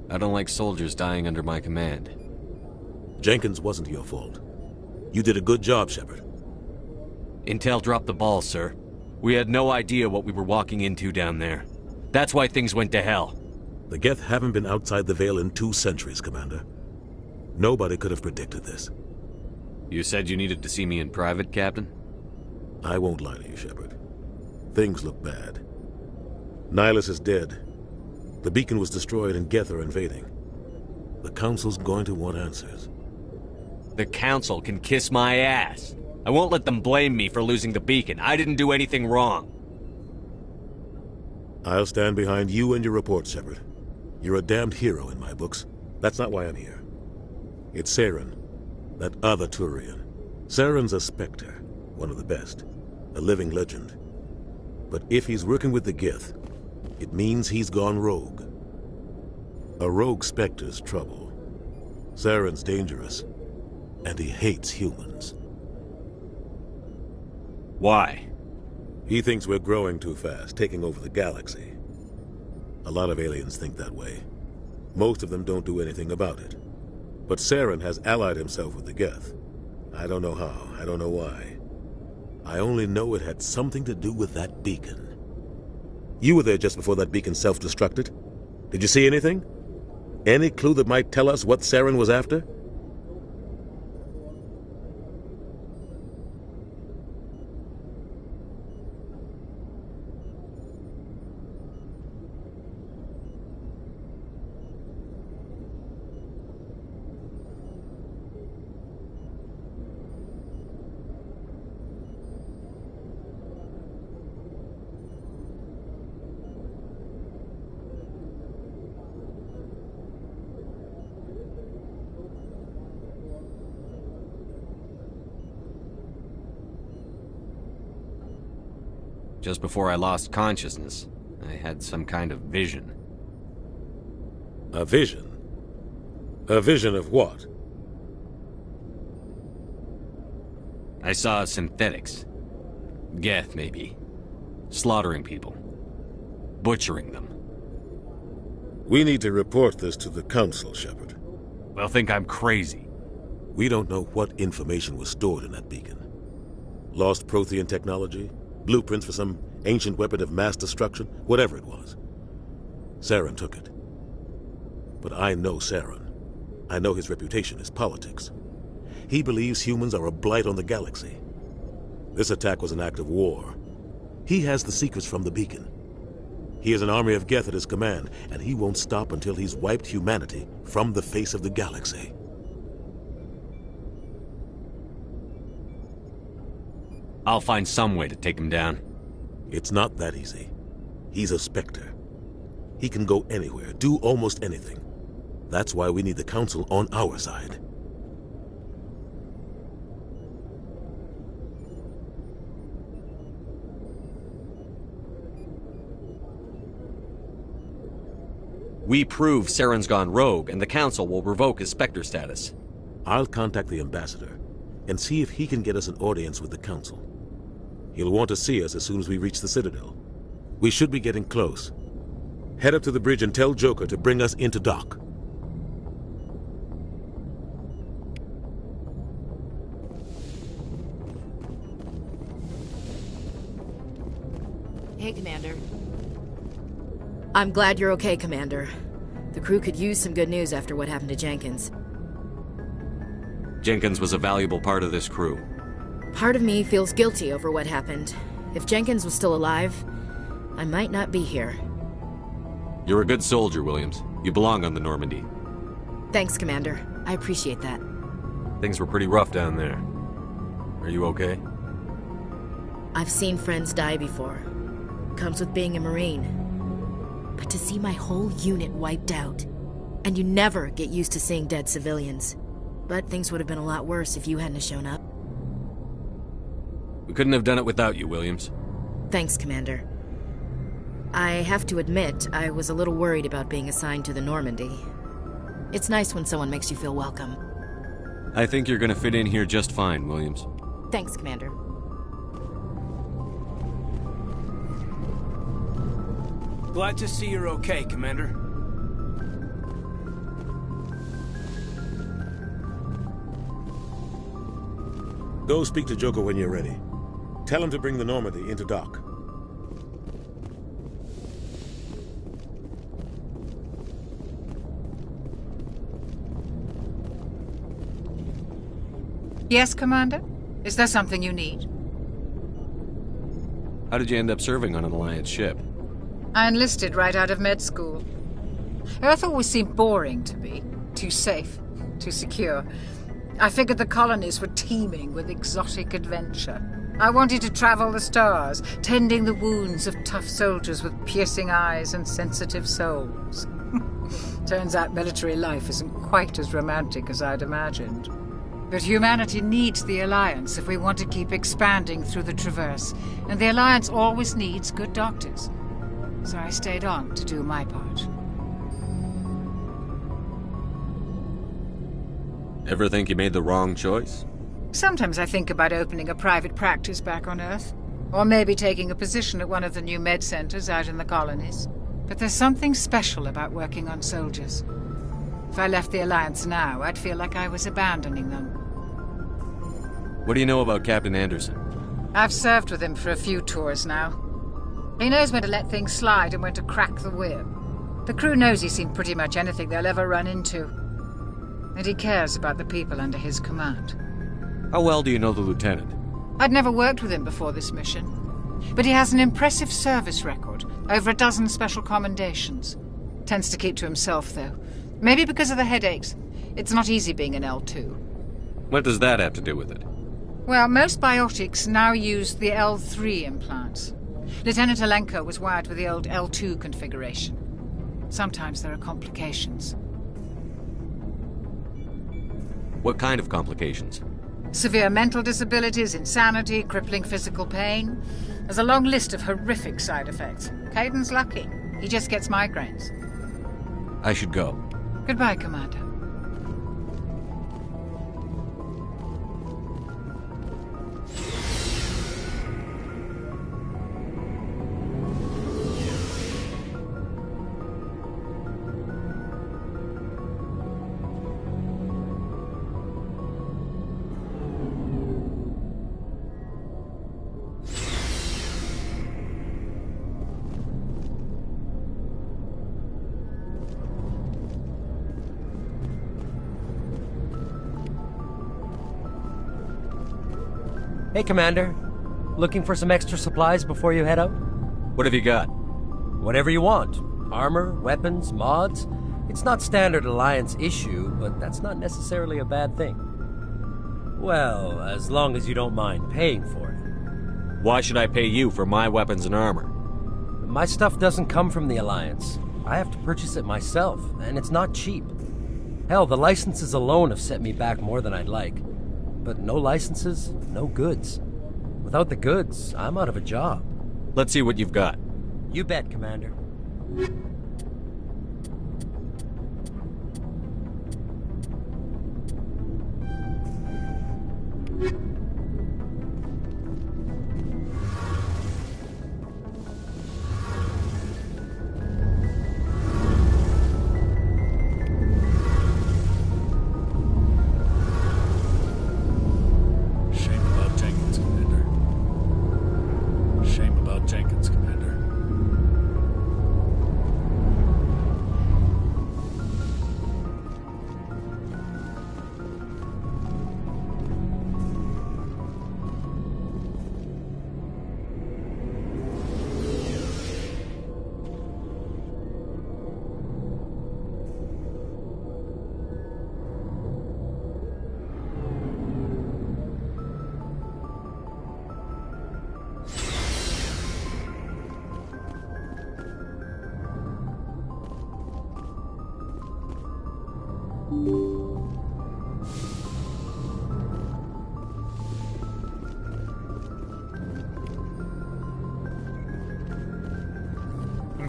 [SPEAKER 9] I don't like soldiers dying under my command.
[SPEAKER 3] Jenkins wasn't your fault. You did a good job, Shepard.
[SPEAKER 9] Intel dropped the ball, sir. We had no idea what we were walking into down there. That's why things went to hell.
[SPEAKER 3] The Geth haven't been outside the Veil in 2 centuries, Commander. Nobody could have predicted this.
[SPEAKER 9] You said you needed to see me in private, Captain?
[SPEAKER 3] I won't lie to you, Shepard. Things look bad. Nihilus is dead. The beacon was destroyed and Geth are invading. The Council's going to want answers.
[SPEAKER 9] The Council can kiss my ass. I won't let them blame me for losing the beacon. I didn't do anything wrong.
[SPEAKER 3] I'll stand behind you and your report, Shepard. You're a damned hero in my books. That's not why I'm here. It's Saren, that other Turian. Saren's a Spectre, one of the best, a living legend. But if he's working with the Geth, it means he's gone rogue. A rogue Spectre's trouble. Saren's dangerous, and he hates humans.
[SPEAKER 9] Why?
[SPEAKER 3] He thinks we're growing too fast, taking over the galaxy. A lot of aliens think that way. Most of them don't do anything about it. But Saren has allied himself with the Geth. I don't know how, I don't know why. I only know it had something to do with that beacon. You were there just before that beacon self-destructed. Did you see anything? Any clue that might tell us what Saren was after?
[SPEAKER 9] Just before I lost consciousness, I had some kind of vision.
[SPEAKER 3] A vision? A vision of what?
[SPEAKER 9] I saw synthetics. Geth, maybe. Slaughtering people. Butchering them.
[SPEAKER 3] We need to report this to the Council, Shepard.
[SPEAKER 9] They'll think I'm crazy.
[SPEAKER 3] We don't know what information was stored in that beacon. Lost Prothean technology? Blueprints for some ancient weapon of mass destruction? Whatever it was. Saren took it. But I know Saren. I know his reputation is politics. He believes humans are a blight on the galaxy. This attack was an act of war. He has the secrets from the beacon. He has an army of Geth at his command, and he won't stop until he's wiped humanity from the face of the galaxy.
[SPEAKER 9] I'll find some way to take him down.
[SPEAKER 3] It's not that easy. He's a Spectre. He can go anywhere, do almost anything. That's why we need the Council on our side.
[SPEAKER 9] We prove Saren's gone rogue, and the Council will revoke his Spectre status.
[SPEAKER 3] I'll contact the Ambassador and see if he can get us an audience with the Council. He'll want to see us as soon as we reach the Citadel. We should be getting close. Head up to the bridge and tell Joker to bring us into dock.
[SPEAKER 16] Hey, Commander. I'm glad you're okay, Commander. The crew could use some good news after what happened to Jenkins.
[SPEAKER 9] Jenkins was a valuable part of this crew.
[SPEAKER 16] Part of me feels guilty over what happened. If Jenkins was still alive, I might not be here.
[SPEAKER 9] You're a good soldier, Williams. You belong on the Normandy.
[SPEAKER 16] Thanks, Commander. I appreciate that.
[SPEAKER 9] Things were pretty rough down there. Are you okay?
[SPEAKER 16] I've seen friends die before. Comes with being a Marine. But to see my whole unit wiped out, and you never get used to seeing dead civilians. But things would have been a lot worse if you hadn't shown up.
[SPEAKER 9] We couldn't have done it without you, Williams.
[SPEAKER 16] Thanks, Commander. I have to admit, I was a little worried about being assigned to the Normandy. It's nice when someone makes you feel welcome.
[SPEAKER 9] I think you're gonna fit in here just fine, Williams.
[SPEAKER 16] Thanks, Commander.
[SPEAKER 8] Glad to see you're okay, Commander.
[SPEAKER 3] Go speak to Joker when you're ready. Tell him to bring the Normandy into dock.
[SPEAKER 14] Yes, Commander? Is there something you need?
[SPEAKER 9] How did you end up serving on an Alliance ship?
[SPEAKER 14] I enlisted right out of med school. Earth always seemed boring to me. Too safe, too secure. I figured the colonies were teeming with exotic adventure. I wanted to travel the stars, tending the wounds of tough soldiers with piercing eyes and sensitive souls. Turns out military life isn't quite as romantic as I'd imagined. But humanity needs the Alliance if we want to keep expanding through the Traverse, and the Alliance always needs good doctors. So I stayed on to do my part.
[SPEAKER 9] Ever think you made the wrong choice?
[SPEAKER 14] Sometimes I think about opening a private practice back on Earth, or maybe taking a position at one of the new med centers out in the colonies. But there's something special about working on soldiers. If I left the Alliance now, I'd feel like I was abandoning them.
[SPEAKER 9] What do you know about Captain Anderson?
[SPEAKER 14] I've served with him for a few tours now. He knows when to let things slide and when to crack the whip. The crew knows he's seen pretty much anything they'll ever run into. And he cares about the people under his command.
[SPEAKER 9] How well do you know the lieutenant?
[SPEAKER 14] I'd never worked with him before this mission. But he has an impressive service record, over a dozen special commendations. Tends to keep to himself, though. Maybe because of the headaches. It's not easy being an L2.
[SPEAKER 9] What does that have to do with it?
[SPEAKER 14] Well, most biotics now use the L3 implants. Lieutenant Alenko was wired with the old L2 configuration. Sometimes there are complications.
[SPEAKER 9] What kind of complications?
[SPEAKER 14] Severe mental disabilities, insanity, crippling physical pain. There's a long list of horrific side effects. Caden's lucky. He just gets migraines.
[SPEAKER 9] I should go.
[SPEAKER 14] Goodbye, Commander.
[SPEAKER 4] Hey, Commander. Looking for some extra supplies before you head out?
[SPEAKER 9] What have you got?
[SPEAKER 4] Whatever you want. Armor, weapons, mods. It's not standard Alliance issue, but that's not necessarily a bad thing. Well, as long as you don't mind paying for it.
[SPEAKER 9] Why should I pay you for my weapons and armor?
[SPEAKER 4] My stuff doesn't come from the Alliance. I have to purchase it myself, and it's not cheap. Hell, the licenses alone have set me back more than I'd like. But no licenses, no goods. Without the goods, I'm out of a job.
[SPEAKER 9] Let's see what you've got.
[SPEAKER 4] You bet, Commander.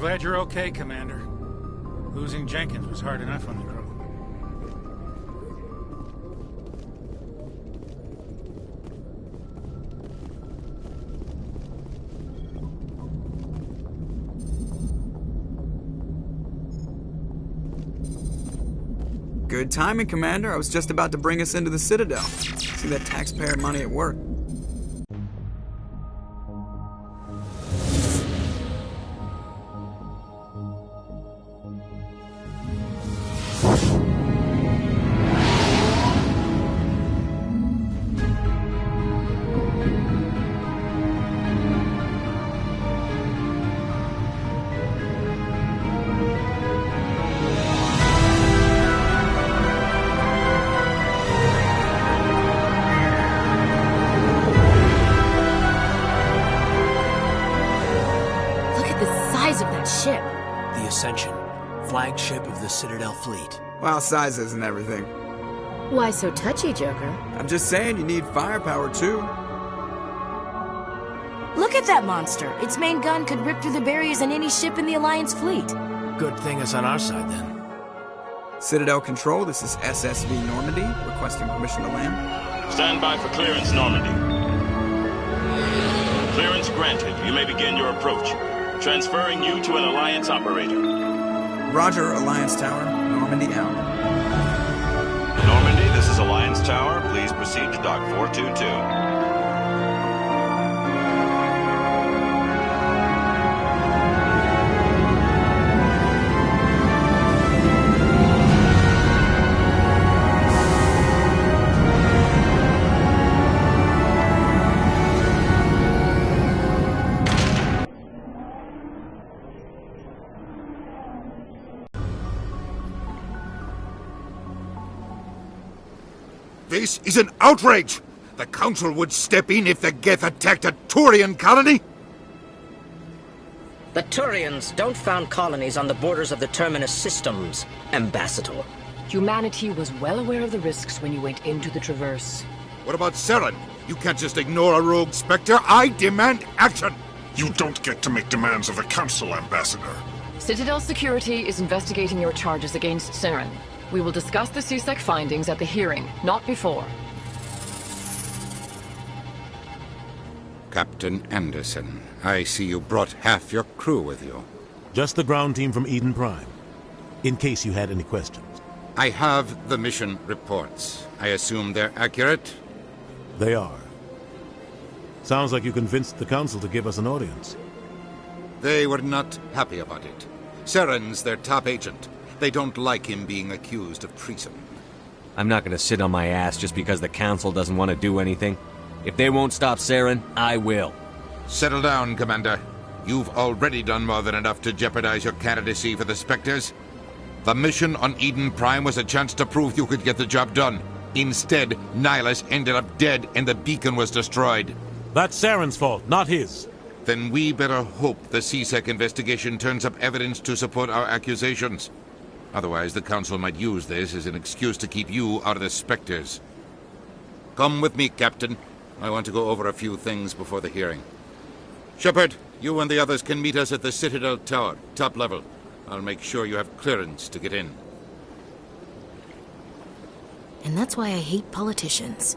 [SPEAKER 11] glad you're okay, Commander. Losing Jenkins was hard enough on the crew.
[SPEAKER 6] Good timing, Commander. I was just about to bring us into the Citadel. See that taxpayer money at work.
[SPEAKER 16] Ship.
[SPEAKER 8] The Ascension, flagship of the Citadel fleet.
[SPEAKER 6] Well, size isn't everything.
[SPEAKER 16] Why so touchy, Joker?
[SPEAKER 6] I'm just saying you need firepower, too.
[SPEAKER 16] Look at that monster. Its main gun could rip through the barriers in any ship in the Alliance fleet.
[SPEAKER 8] Good thing it's on our side, then.
[SPEAKER 6] Citadel Control, this is SSV Normandy, requesting permission to land.
[SPEAKER 2] Stand by for clearance, Normandy. Clearance granted. You may begin your approach. Transferring you to an Alliance operator.
[SPEAKER 6] Roger, Alliance Tower. Normandy out.
[SPEAKER 2] Normandy, this is Alliance Tower. Please proceed to Dock 422.
[SPEAKER 18] This is an outrage! The Council would step in if the Geth attacked a Turian colony?
[SPEAKER 22] The Turians don't found colonies on the borders of the Terminus systems, Ambassador.
[SPEAKER 23] Humanity was well aware of the risks when you went into the Traverse.
[SPEAKER 18] What about Saren? You can't just ignore a rogue Spectre. I demand action!
[SPEAKER 24] You don't get to make demands of the Council, Ambassador.
[SPEAKER 23] Citadel Security is investigating your charges against Saren. We will discuss the CSEC findings at the hearing, not before.
[SPEAKER 18] Captain Anderson, I see you brought half your crew with you.
[SPEAKER 3] Just the ground team from Eden Prime, in case you had any questions.
[SPEAKER 18] I have the mission reports. I assume they're accurate?
[SPEAKER 3] They are. Sounds like you convinced the Council to give us an audience.
[SPEAKER 18] They were not happy about it. Saren's their top agent. They don't like him being accused of treason.
[SPEAKER 25] I'm not gonna sit on my ass just because the Council doesn't want to do anything. If they won't stop Saren, I will.
[SPEAKER 18] Settle down, Commander. You've already done more than enough to jeopardize your candidacy for the Spectres. The mission on Eden Prime was a chance to prove you could get the job done. Instead, Nihilus ended up dead and the beacon was destroyed.
[SPEAKER 3] That's Saren's fault, not his.
[SPEAKER 18] Then we better hope the CSEC investigation turns up evidence to support our accusations. Otherwise, the Council might use this as an excuse to keep you out of the Spectres. Come with me, Captain. I want to go over a few things before the hearing. Shepard, you and the others can meet us at the Citadel Tower, top level. I'll make sure you have clearance to get in.
[SPEAKER 16] And that's why I hate politicians.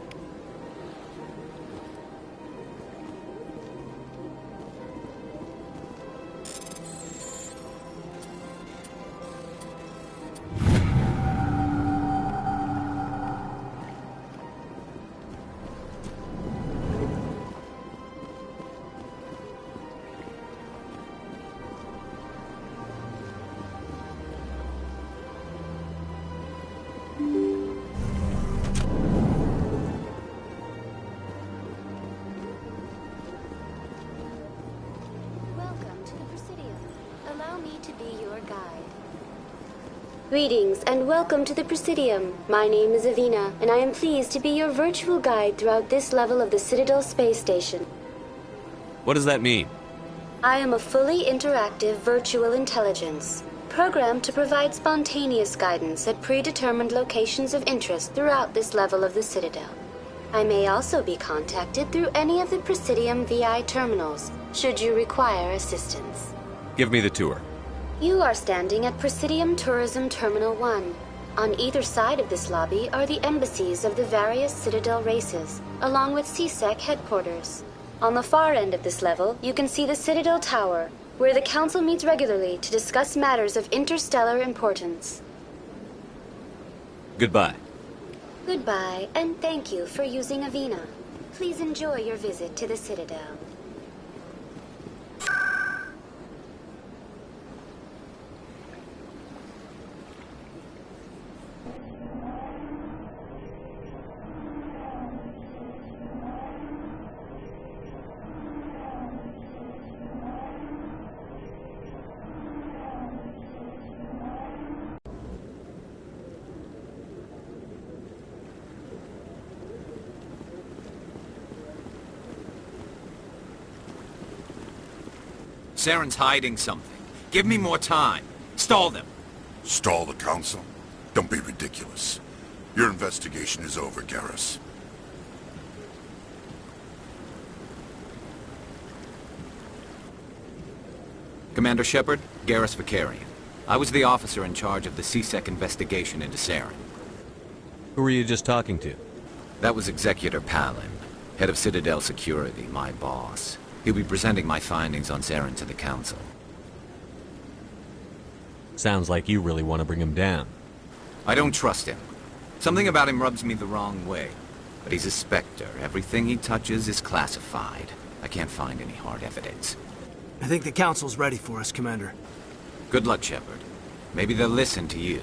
[SPEAKER 26] Greetings and welcome to the Presidium. My name is Avina, and I am pleased to be your virtual guide throughout this level of the Citadel Space Station.
[SPEAKER 25] What does that mean?
[SPEAKER 26] I am a fully interactive virtual intelligence, programmed to provide spontaneous guidance at predetermined locations of interest throughout this level of the Citadel. I may also be contacted through any of the Presidium VI terminals, should you require assistance.
[SPEAKER 25] Give me the tour.
[SPEAKER 26] You are standing at Presidium Tourism Terminal 1. On either side of this lobby are the embassies of the various Citadel races, along with CSEC headquarters. On the far end of this level, you can see the Citadel Tower, where the Council meets regularly to discuss matters of interstellar importance.
[SPEAKER 25] Goodbye.
[SPEAKER 26] Goodbye, and thank you for using Avina. Please enjoy your visit to the Citadel.
[SPEAKER 7] Saren's hiding something. Give me more time. Stall them.
[SPEAKER 24] Stall the Council? Don't be ridiculous. Your investigation is over, Garrus.
[SPEAKER 7] Commander Shepard, Garrus Vicarian. I was the officer in charge of the CSEC investigation into Saren.
[SPEAKER 25] Who were you just talking to?
[SPEAKER 7] That was Executor Palin, head of Citadel Security, my boss. He'll be presenting my findings on Saren to the Council.
[SPEAKER 25] Sounds like you really want to bring him down.
[SPEAKER 7] I don't trust him. Something about him rubs me the wrong way. But he's a Spectre. Everything he touches is classified. I can't find any hard evidence.
[SPEAKER 8] I think the Council's ready for us, Commander.
[SPEAKER 7] Good luck, Shepard. Maybe they'll listen to you.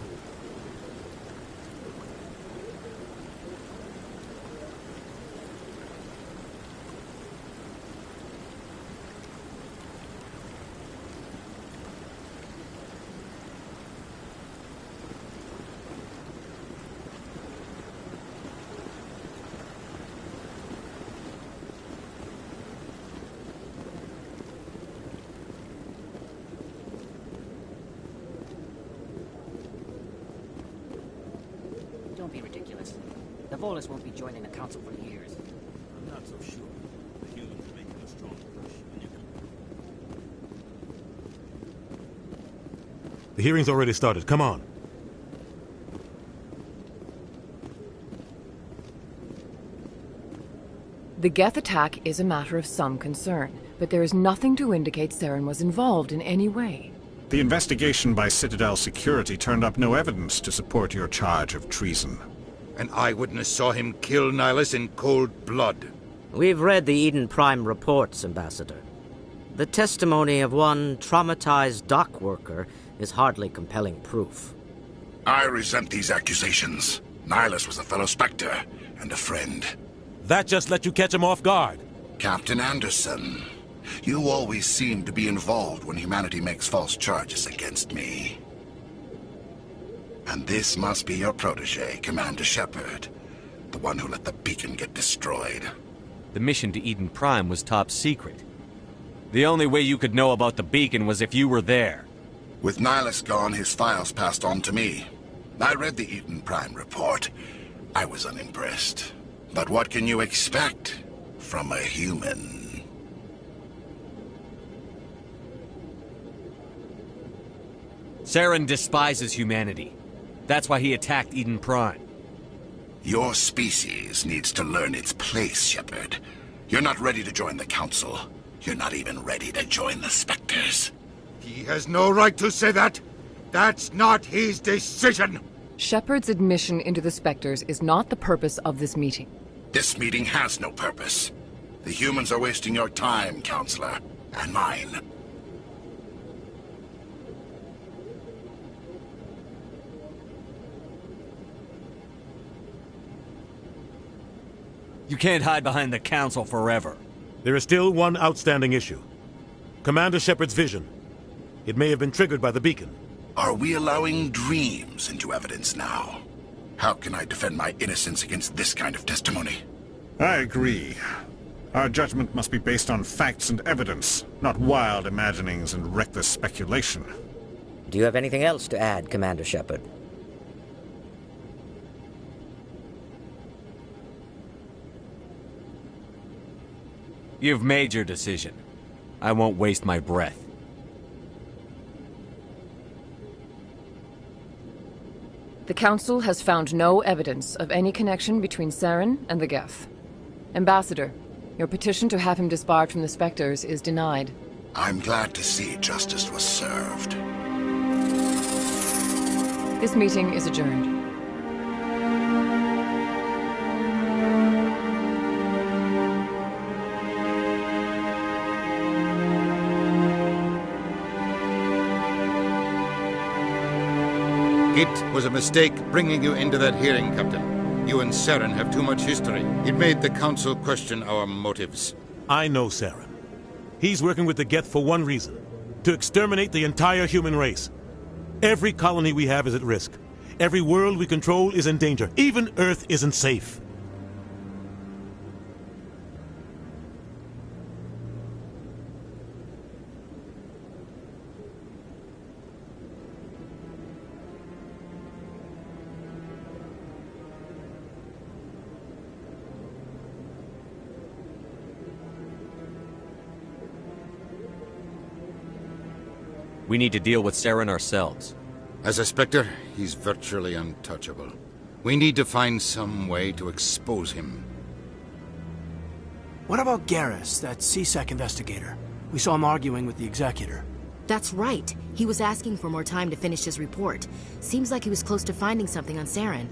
[SPEAKER 10] Don't be ridiculous. The Volus won't be joining the Council for years.
[SPEAKER 3] I'm not so sure. The humans are making a strong push. The hearing's already started. Come on.
[SPEAKER 23] The Geth attack is a matter of some concern, but there is nothing to indicate Saren was involved in any way.
[SPEAKER 12] The investigation by Citadel Security turned up no evidence to support your charge of treason.
[SPEAKER 18] An eyewitness saw him kill Nihilus in cold blood.
[SPEAKER 22] We've read the Eden Prime reports, Ambassador. The testimony of one traumatized dock worker is hardly compelling proof.
[SPEAKER 24] I resent these accusations. Nihilus was a fellow Spectre and a friend.
[SPEAKER 3] That just let you catch him off guard.
[SPEAKER 24] Captain Anderson, you always seem to be involved when humanity makes false charges against me. And this must be your protege, Commander Shepard. The one who let the beacon get destroyed.
[SPEAKER 25] The mission to Eden Prime was top secret. The only way you could know about the beacon was if you were there.
[SPEAKER 24] With Nihilus gone, his files passed on to me. I read the Eden Prime report. I was unimpressed. But what can you expect from a human?
[SPEAKER 25] Saren despises humanity. That's why he attacked Eden Prime.
[SPEAKER 24] Your species needs to learn its place, Shepard. You're not ready to join the Council. You're not even ready to join the Spectres.
[SPEAKER 18] He has no right to say that. That's not his decision.
[SPEAKER 23] Shepard's admission into the Spectres is not the purpose of this meeting.
[SPEAKER 24] This meeting has no purpose. The humans are wasting your time, Counselor, and mine.
[SPEAKER 25] You can't hide behind the Council forever.
[SPEAKER 3] There is still one outstanding issue. Commander Shepard's vision. It may have been triggered by the beacon.
[SPEAKER 24] Are we allowing dreams into evidence now? How can I defend my innocence against this kind of testimony?
[SPEAKER 12] I agree. Our judgment must be based on facts and evidence, not wild imaginings and reckless speculation.
[SPEAKER 22] Do you have anything else to add, Commander Shepard?
[SPEAKER 25] You've made your decision. I won't waste my breath.
[SPEAKER 23] The Council has found no evidence of any connection between Saren and the Geth. Ambassador, your petition to have him disbarred from the Spectres is denied.
[SPEAKER 24] I'm glad to see justice was served.
[SPEAKER 23] This meeting is adjourned.
[SPEAKER 18] It was a mistake bringing you into that hearing, Captain. You and Saren have too much history. It made the Council question our motives.
[SPEAKER 3] I know Saren. He's working with the Geth for one reason: to exterminate the entire human race. Every colony we have is at risk. Every world we control is in danger. Even Earth isn't safe.
[SPEAKER 25] We need to deal with Saren ourselves.
[SPEAKER 18] As a Spectre, he's virtually untouchable. We need to find some way to expose him.
[SPEAKER 8] What about Garrus, that CSEC investigator? We saw him arguing with the Executor.
[SPEAKER 16] That's right. He was asking for more time to finish his report. Seems like he was close to finding something on Saren.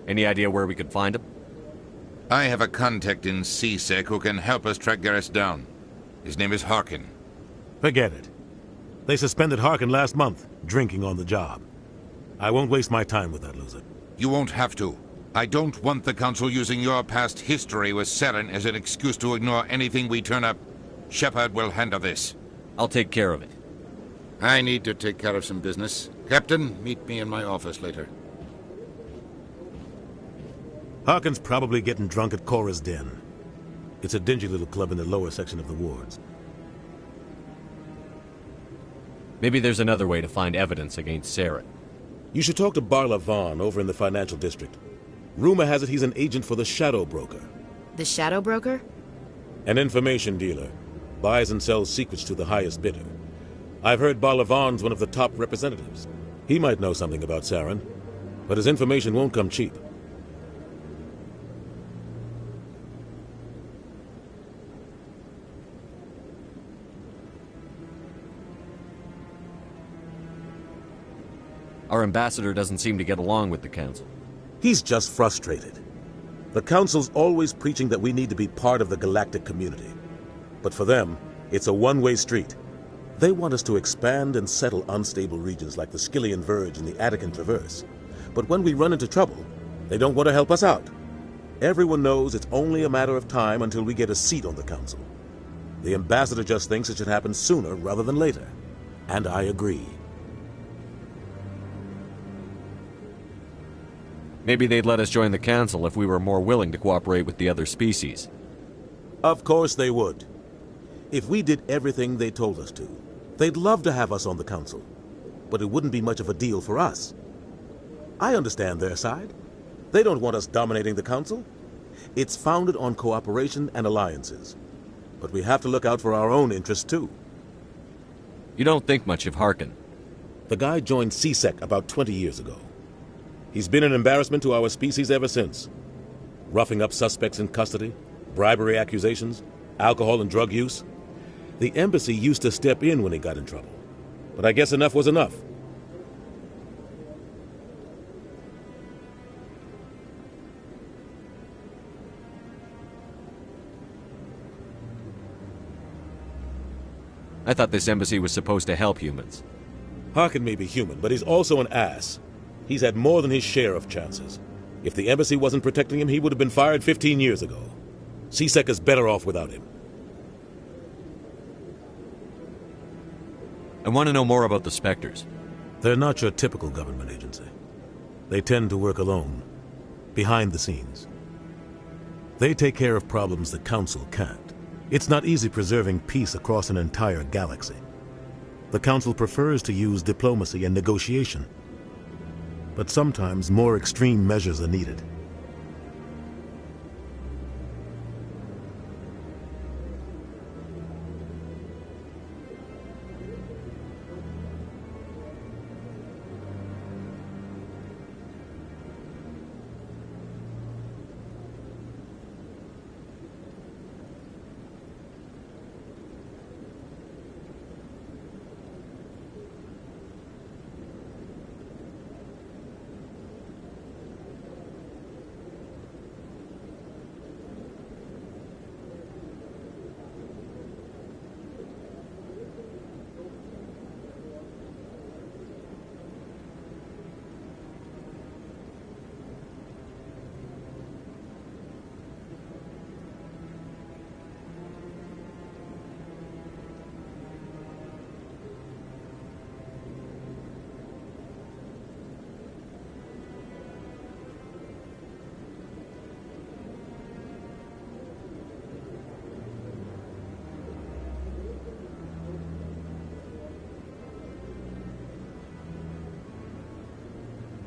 [SPEAKER 25] Any idea where we could find him?
[SPEAKER 18] I have a contact in CSEC who can help us track Garrus down. His name is Harkin.
[SPEAKER 3] Forget it. They suspended Harkin last month, drinking on the job. I won't waste my time with that loser.
[SPEAKER 18] You won't have to. I don't want the Council using your past history with Saren as an excuse to ignore anything we turn up. Shepard will handle this.
[SPEAKER 25] I'll take care of it.
[SPEAKER 18] I need to take care of some business. Captain, meet me in my office later.
[SPEAKER 3] Harkin's probably getting drunk at Cora's Den. It's a dingy little club in the lower section of the wards.
[SPEAKER 25] Maybe there's another way to find evidence against Saren.
[SPEAKER 3] You should talk to Barla Vaughn over in the financial district. Rumor has it he's an agent for the Shadow Broker.
[SPEAKER 16] The Shadow Broker?
[SPEAKER 3] An information dealer. Buys and sells secrets to the highest bidder. I've heard Barla Vaughn's one of the top representatives. He might know something about Saren, but his information won't come cheap.
[SPEAKER 25] Our ambassador doesn't seem to get along with the Council.
[SPEAKER 3] He's just frustrated. The Council's always preaching that we need to be part of the galactic community. But for them, it's a one-way street. They want us to expand and settle unstable regions like the Skillian Verge and the Attican Traverse. But when we run into trouble, they don't want to help us out. Everyone knows it's only a matter of time until we get a seat on the Council. The ambassador just thinks it should happen sooner rather than later. And I agree.
[SPEAKER 25] Maybe they'd let us join the Council if we were more willing to cooperate with the other species.
[SPEAKER 3] Of course they would. If we did everything they told us to, they'd love to have us on the Council. But it wouldn't be much of a deal for us. I understand their side. They don't want us dominating the Council. It's founded on cooperation and alliances. But we have to look out for our own interests, too.
[SPEAKER 25] You don't think much of Harkin.
[SPEAKER 3] The guy joined CSEC about 20 years ago. He's been an embarrassment to our species ever since. Roughing up suspects in custody, bribery accusations, alcohol and drug use. The embassy used to step in when he got in trouble. But I guess enough was enough.
[SPEAKER 25] I thought this embassy was supposed to help humans.
[SPEAKER 3] Harkin may be human, but he's also an ass. He's had more than his share of chances. If the embassy wasn't protecting him, he would have been fired 15 years ago. CSEC is better off without him.
[SPEAKER 25] I want to know more about the Spectres.
[SPEAKER 3] They're not your typical government agency. They tend to work alone, behind the scenes. They take care of problems the Council can't. It's not easy preserving peace across an entire galaxy. The Council prefers to use diplomacy and negotiation. But sometimes more extreme measures are needed.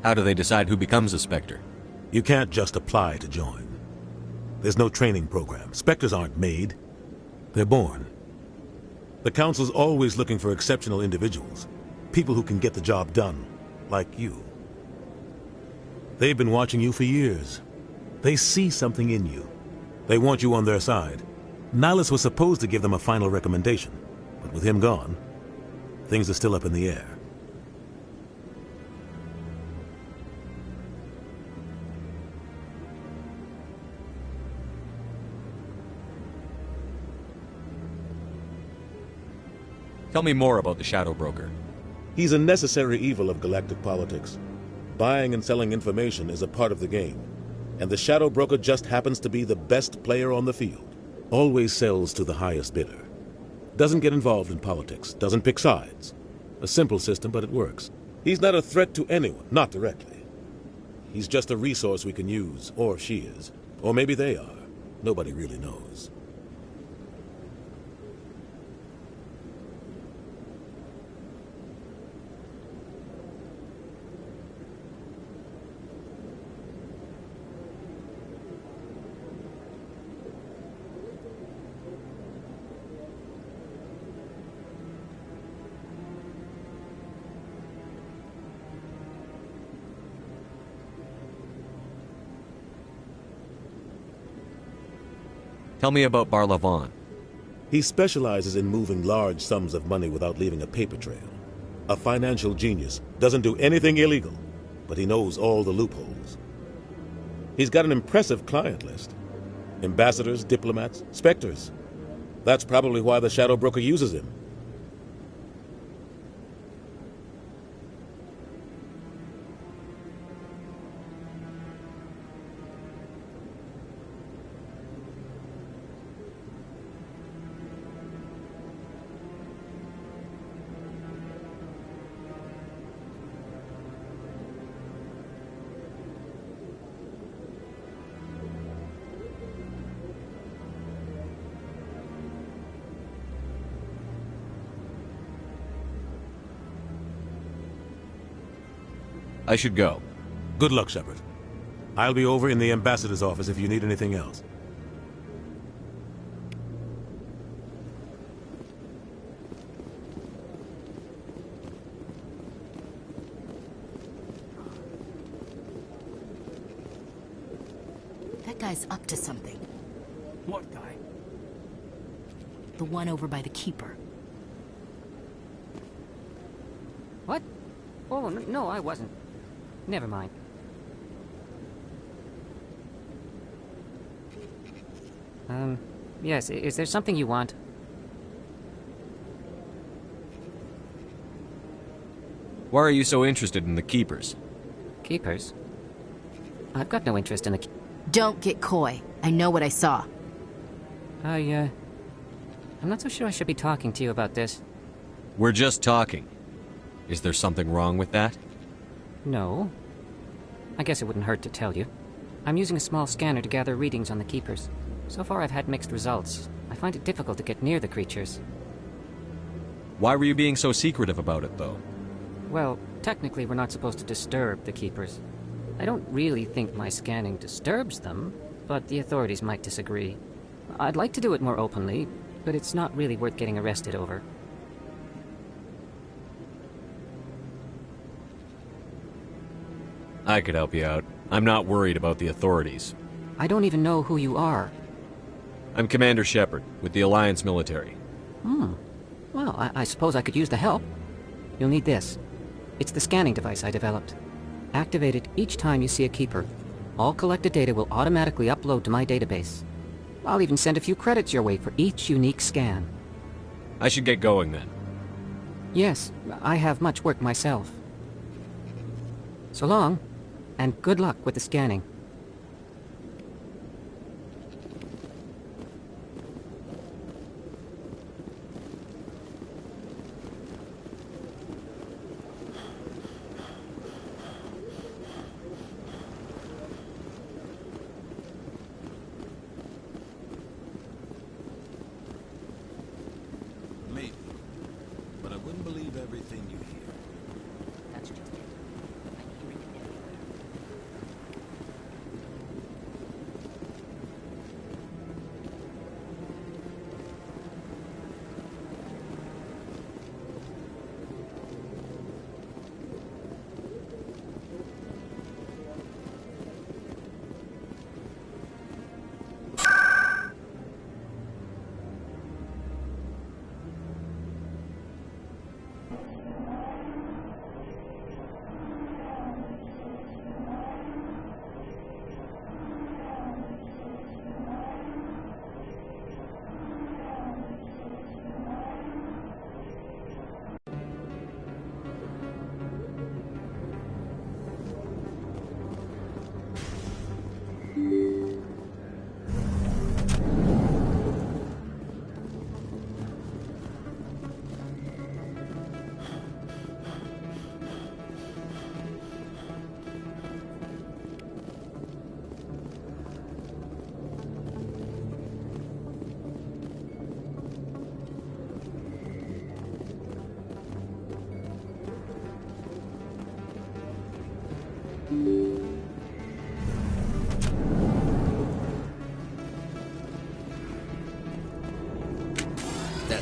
[SPEAKER 25] How do they decide who becomes a Spectre?
[SPEAKER 3] You can't just apply to join. There's no training program. Spectres aren't made. They're born. The Council's always looking for exceptional individuals. People who can get the job done. Like you. They've been watching you for years. They see something in you. They want you on their side. Nihilus was supposed to give them a final recommendation, but with him gone, things are still up in the air.
[SPEAKER 25] Tell me more about the Shadow Broker.
[SPEAKER 3] He's a necessary evil of galactic politics. Buying and selling information is a part of the game, and the Shadow Broker just happens to be the best player on the field. Always sells to the highest bidder. Doesn't get involved in politics, doesn't pick sides. A simple system, but it works. He's not a threat to anyone, not directly. He's just a resource we can use, or she is. Or maybe they are. Nobody really knows.
[SPEAKER 25] Tell me about Barlavon.
[SPEAKER 3] He specializes in moving large sums of money without leaving a paper trail. A financial genius, doesn't do anything illegal, but he knows all the loopholes. He's got an impressive client list. Ambassadors, diplomats, specters. That's probably why the Shadow Broker uses him.
[SPEAKER 25] I should go.
[SPEAKER 3] Good luck, Shepard. I'll be over in the ambassador's office if you need anything else.
[SPEAKER 16] That guy's up to something.
[SPEAKER 8] What guy?
[SPEAKER 16] The one over by the Keeper.
[SPEAKER 10] What? Oh, no, I wasn't. Never mind. Yes, is there something you want?
[SPEAKER 25] Why are you so interested in the Keepers?
[SPEAKER 10] Keepers? I've got no interest in the...
[SPEAKER 16] Don't get coy. I know what I saw.
[SPEAKER 10] I'm not so sure I should be talking to you about this.
[SPEAKER 25] We're just talking. Is there something wrong with that?
[SPEAKER 10] No. I guess it wouldn't hurt to tell you. I'm using a small scanner to gather readings on the Keepers. So far I've had mixed results. I find it difficult to get near the creatures.
[SPEAKER 25] Why were you being so secretive about it, though?
[SPEAKER 10] Well, technically we're not supposed to disturb the Keepers. I don't really think my scanning disturbs them, but the authorities might disagree. I'd like to do it more openly, but it's not really worth getting arrested over.
[SPEAKER 25] I could help you out. I'm not worried about the authorities.
[SPEAKER 10] I don't even know who you are.
[SPEAKER 25] I'm Commander Shepard, with the Alliance military.
[SPEAKER 10] Well, I suppose I could use the help. You'll need this. It's the scanning device I developed. Activate it each time you see a Keeper. All collected data will automatically upload to my database. I'll even send a few credits your way for each unique scan.
[SPEAKER 25] I should get going then.
[SPEAKER 10] Yes, I have much work myself. So long, and good luck with the scanning.
[SPEAKER 3] Maybe, but I wouldn't believe everything you hear.
[SPEAKER 10] That's just it. I'm hearing everything.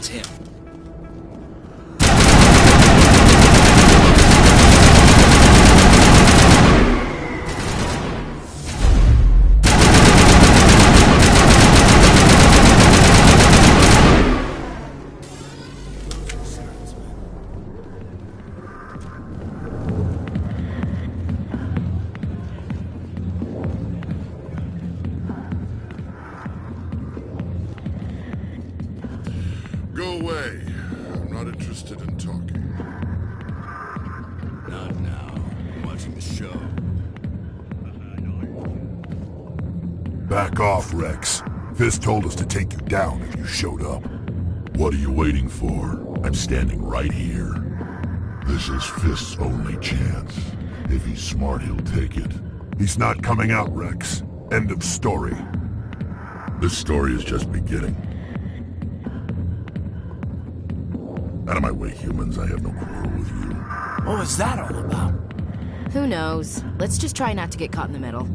[SPEAKER 8] That's him.
[SPEAKER 24] Go away. I'm not interested in talking.
[SPEAKER 8] Not now. I'm watching the show.
[SPEAKER 24] Back off, Rex. Fist told us to take you down if you showed up. What are you waiting for? I'm standing right here. This is Fist's only chance. If he's smart, he'll take it. He's not coming out, Rex. End of story. This story is just beginning. Out of my way, humans. I have no quarrel with you.
[SPEAKER 8] What was that all about?
[SPEAKER 16] Who knows? Let's just try not to get caught in the middle.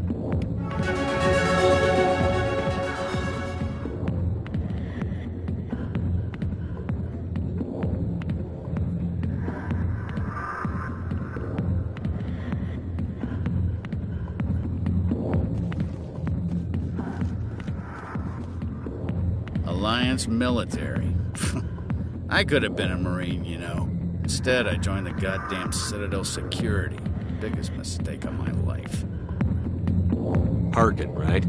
[SPEAKER 5] Alliance military. I could have been a Marine, you know. Instead, I joined the goddamn Citadel security. Biggest mistake of my life.
[SPEAKER 25] Harkin, right?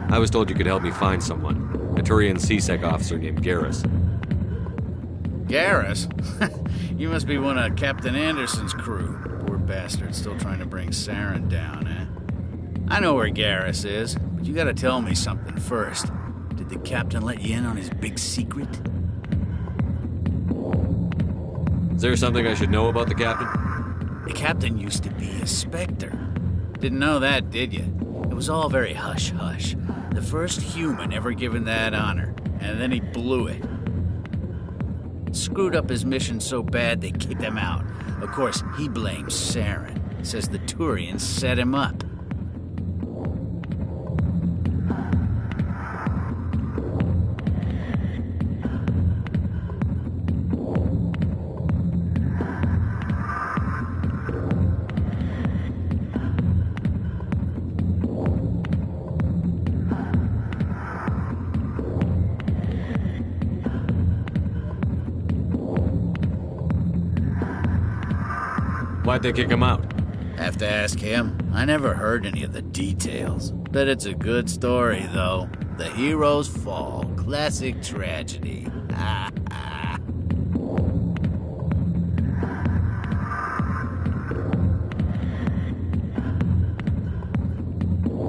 [SPEAKER 25] I was told you could help me find someone. A Turian CSEC officer named Garrus.
[SPEAKER 5] Garrus? You must be one of Captain Anderson's crew. Poor bastard, still trying to bring Saren down, eh? I know where Garrus is, but you gotta tell me something first. Did the captain let you in on his big secret?
[SPEAKER 25] Is there something I should know about the captain?
[SPEAKER 5] The captain used to be a Spectre. Didn't know that, did you? It was all very hush-hush. The first human ever given that honor, and then he blew it. Screwed up his mission so bad they kicked him out. Of course, he blames Saren. Says the Turians set him up.
[SPEAKER 25] Why'd they kick him out?
[SPEAKER 5] Have to ask him. I never heard any of the details. Bet it's a good story, though. The hero's fall. Classic tragedy.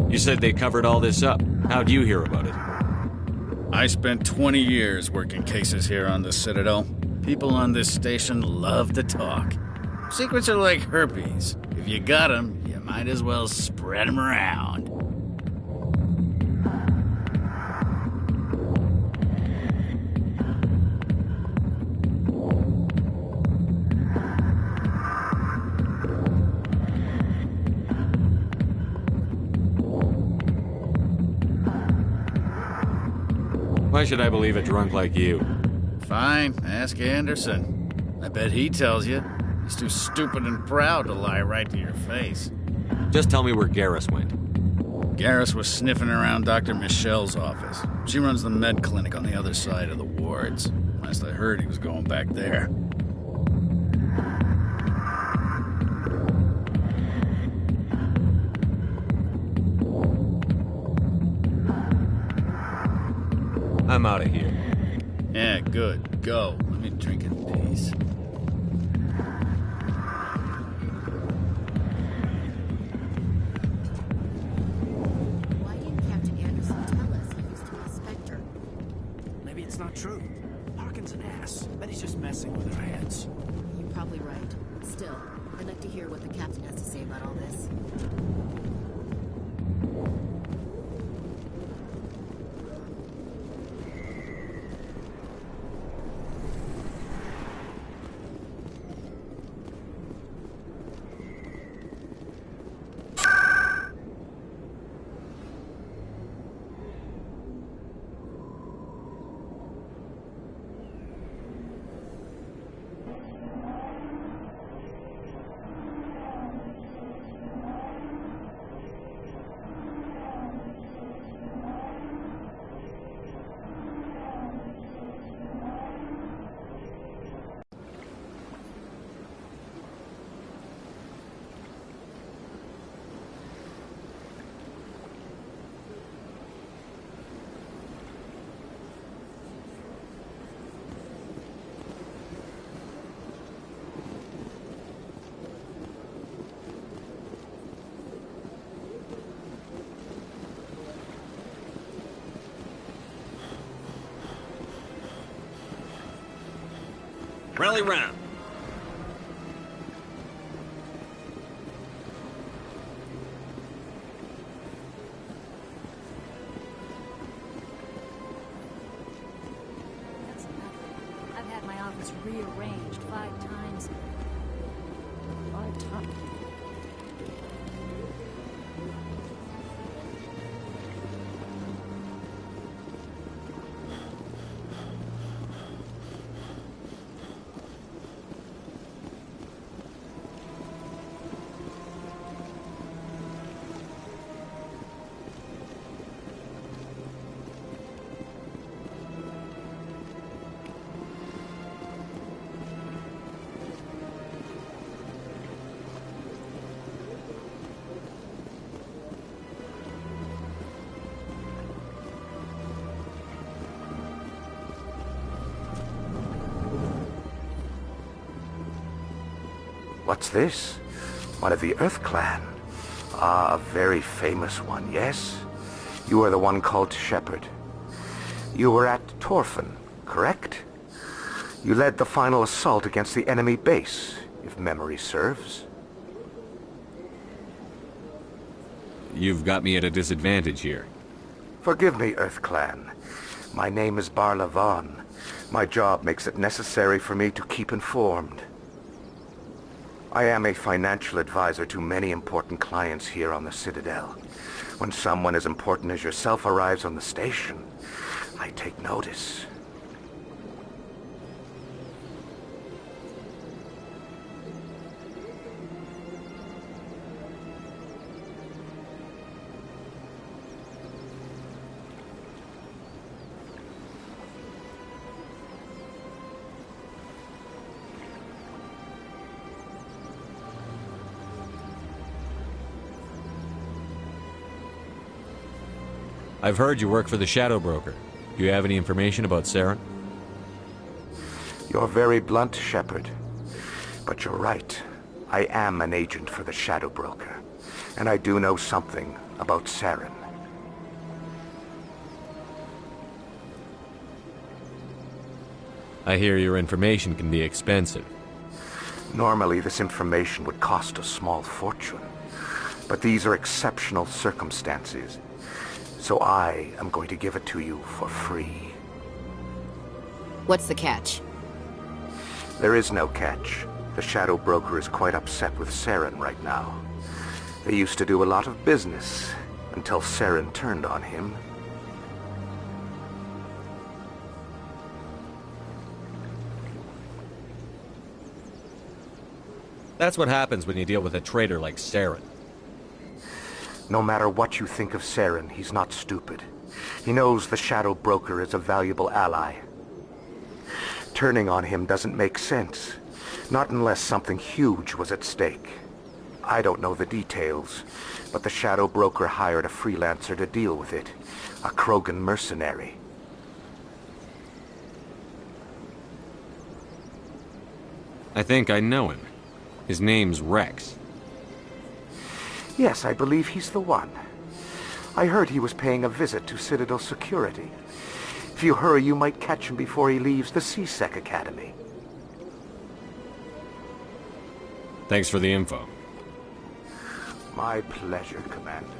[SPEAKER 25] You said they covered all this up. How'd you hear about it?
[SPEAKER 5] I spent 20 years working cases here on the Citadel. People on this station love to talk. Secrets are like herpes. If you got them, you might as well spread them around.
[SPEAKER 25] Why should I believe a drunk like you?
[SPEAKER 5] Fine, ask Anderson. I bet he tells you. He's too stupid and proud to lie right to your face.
[SPEAKER 25] Just tell me where Garrus went.
[SPEAKER 5] Garrus was sniffing around Dr. Michelle's office. She runs the med clinic on the other side of the wards. Last I heard, he was going back there.
[SPEAKER 25] I'm out of here.
[SPEAKER 5] Yeah, good. Go. Let me drink in peace.
[SPEAKER 16] Why didn't Captain Anderson tell us he used to be a Spectre?
[SPEAKER 8] Maybe it's not true. Harkin's an ass. Bet he's just messing with our heads.
[SPEAKER 16] You're probably right. Still, I'd like to hear what the captain has to say about all this.
[SPEAKER 25] Rally round.
[SPEAKER 13] I've had my office rearranged 5 times. 5 times?
[SPEAKER 15] What's this? One of the Earth Clan. Ah, a very famous one, yes? You are the one called Shepard. You were at Torfan, correct? You led the final assault against the enemy base, if memory serves.
[SPEAKER 25] You've got me at a disadvantage here.
[SPEAKER 15] Forgive me, Earth Clan. My name is Barla Vaughn. My job makes it necessary for me to keep informed. I am a financial advisor to many important clients here on the Citadel. When someone as important as yourself arrives on the station, I take notice.
[SPEAKER 25] I've heard you work for the Shadow Broker. Do you have any information about Saren?
[SPEAKER 15] You're very blunt, Shepard. But you're right. I am an agent for the Shadow Broker. And I do know something about Saren.
[SPEAKER 25] I hear your information can be expensive.
[SPEAKER 15] Normally, this information would cost a small fortune. But these are exceptional circumstances. So I am going to give it to you for free.
[SPEAKER 16] What's the catch?
[SPEAKER 15] There is no catch. The Shadow Broker is quite upset with Saren right now. They used to do a lot of business until Saren turned on him.
[SPEAKER 25] That's what happens when you deal with a traitor like Saren.
[SPEAKER 15] No matter what you think of Saren, he's not stupid. He knows the Shadow Broker is a valuable ally. Turning on him doesn't make sense. Not unless something huge was at stake. I don't know the details, but the Shadow Broker hired a freelancer to deal with it. A Krogan mercenary.
[SPEAKER 25] I think I know him. His name's Rex.
[SPEAKER 15] Yes, I believe he's the one. I heard he was paying a visit to Citadel security. If you hurry, you might catch him before he leaves the C-Sec Academy.
[SPEAKER 25] Thanks for the info.
[SPEAKER 15] My pleasure, Commander.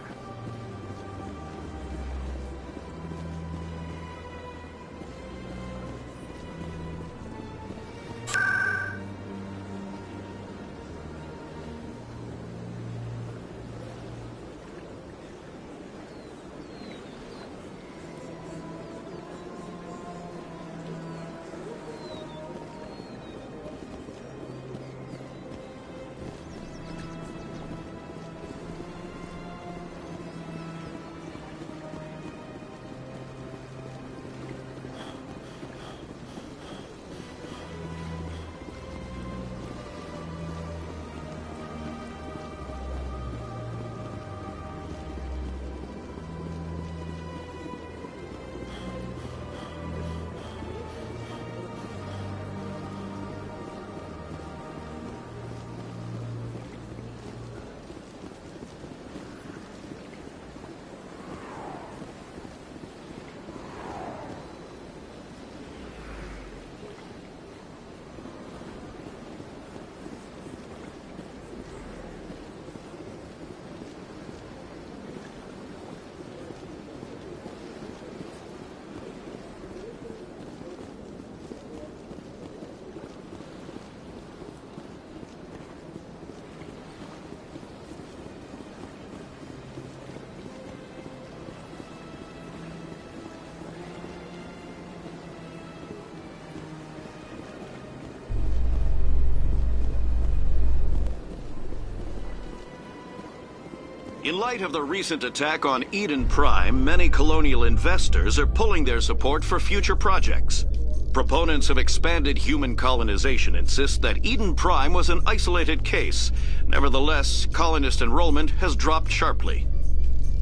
[SPEAKER 1] In light of the recent attack on Eden Prime, many colonial investors are pulling their support for future projects. Proponents of expanded human colonization insist that Eden Prime was an isolated case. Nevertheless, colonist enrollment has dropped sharply.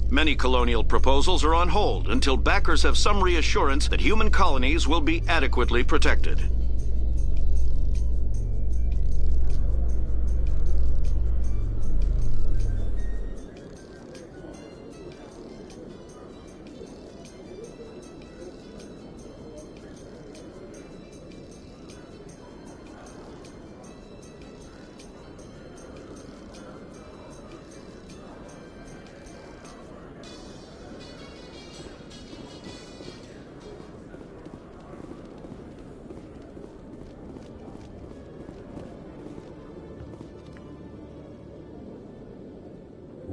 [SPEAKER 1] Many colonial proposals are on hold until backers have some reassurance that human colonies will be adequately protected.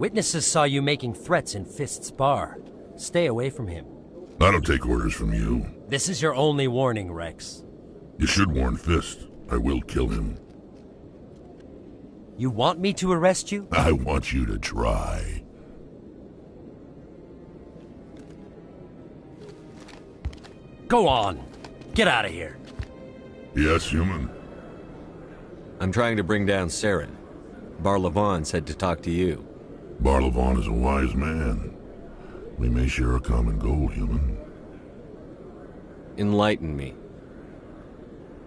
[SPEAKER 4] Witnesses saw you making threats in Fist's bar. Stay away from him.
[SPEAKER 24] I don't take orders from you.
[SPEAKER 4] This is your only warning, Rex.
[SPEAKER 24] You should warn Fist. I will kill him.
[SPEAKER 4] You want me to arrest you?
[SPEAKER 24] I want you to try.
[SPEAKER 4] Go on. Get out of here.
[SPEAKER 24] Yes, human.
[SPEAKER 25] I'm trying to bring down Saren. Barlavon said to talk to you.
[SPEAKER 24] Barlavon is a wise man. We may share a common goal, human.
[SPEAKER 25] Enlighten me.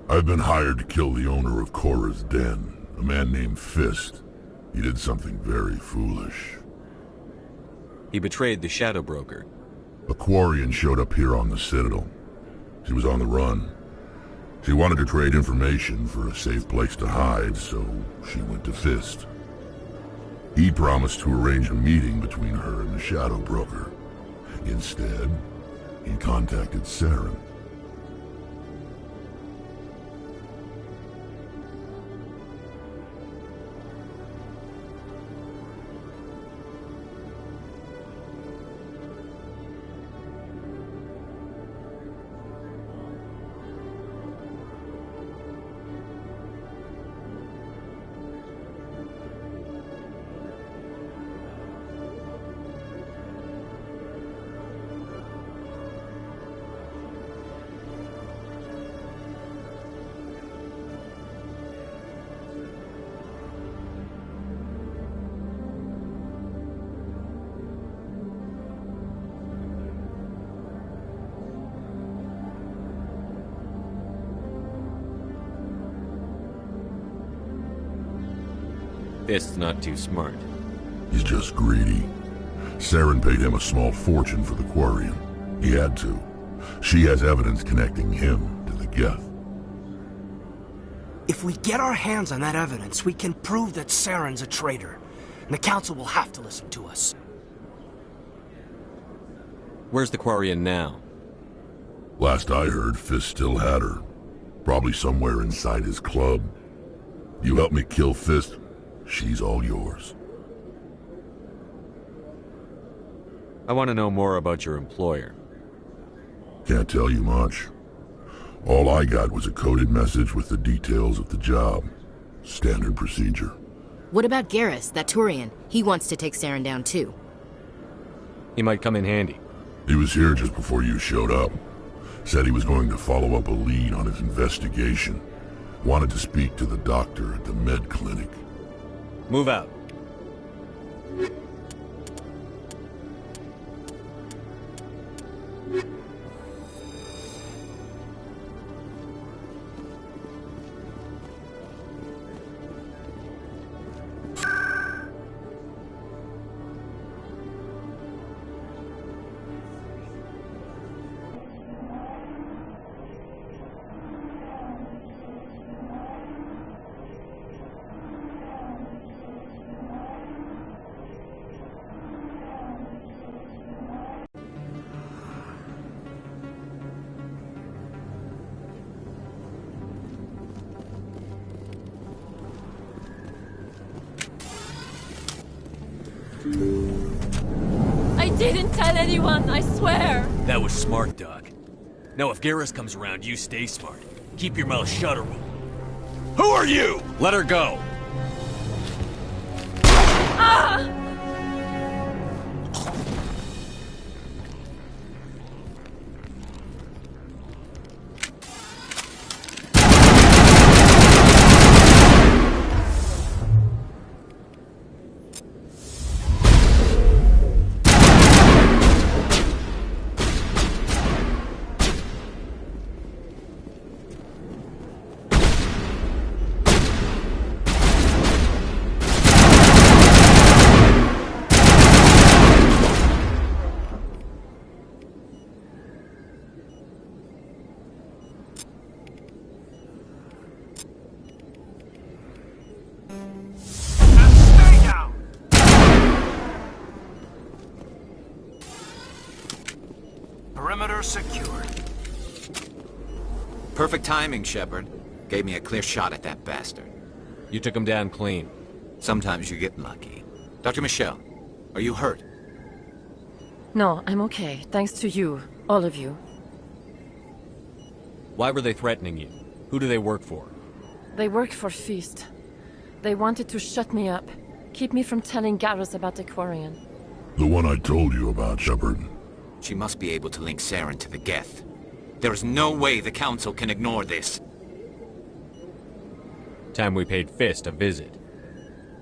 [SPEAKER 24] I've been hired to kill the owner of Korra's Den, a man named Fist. He did something very foolish.
[SPEAKER 25] He betrayed the Shadow Broker.
[SPEAKER 24] A Quarian showed up here on the Citadel. She was on the run. She wanted to trade information for a safe place to hide, so she went to Fist. He promised to arrange a meeting between her and the Shadow Broker. Instead, he contacted Saren.
[SPEAKER 25] Fist's not too smart.
[SPEAKER 24] He's just greedy. Saren paid him a small fortune for the Quarian. He had to. She has evidence connecting him to the Geth.
[SPEAKER 8] If we get our hands on that evidence, we can prove that Saren's a traitor. And the Council will have to listen to us.
[SPEAKER 25] Where's the Quarian now?
[SPEAKER 24] Last I heard, Fist still had her. Probably somewhere inside his club. You help me kill Fist, she's all yours.
[SPEAKER 25] I want to know more about your employer.
[SPEAKER 24] Can't tell you much. All I got was a coded message with the details of the job. Standard procedure.
[SPEAKER 16] What about Garrus, that Turian? He wants to take Saren down too.
[SPEAKER 25] He might come in handy.
[SPEAKER 24] He was here just before you showed up. Said he was going to follow up a lead on his investigation. Wanted to speak to the doctor at the med clinic.
[SPEAKER 25] Move out.
[SPEAKER 23] I didn't tell anyone, I swear!
[SPEAKER 25] That was smart, Doc. Now if Garrus comes around, you stay smart. Keep your mouth shut or we'll... Who are you? Let her go!
[SPEAKER 23] Ah!
[SPEAKER 9] Perimeter secured.
[SPEAKER 7] Perfect timing, Shepard. Gave me a clear shot at that bastard.
[SPEAKER 25] You took him down clean.
[SPEAKER 7] Sometimes you get lucky. Dr. Michelle, are you hurt?
[SPEAKER 23] No, I'm okay. Thanks to you. All of you.
[SPEAKER 25] Why were they threatening you? Who do they work for?
[SPEAKER 23] They work for Feast. They wanted to shut me up. Keep me from telling Garrus about the Quarian.
[SPEAKER 24] The one I told you about, Shepard.
[SPEAKER 7] She must be able to link Saren to the Geth. There is no way the Council can ignore this.
[SPEAKER 25] Time we paid Fist a visit.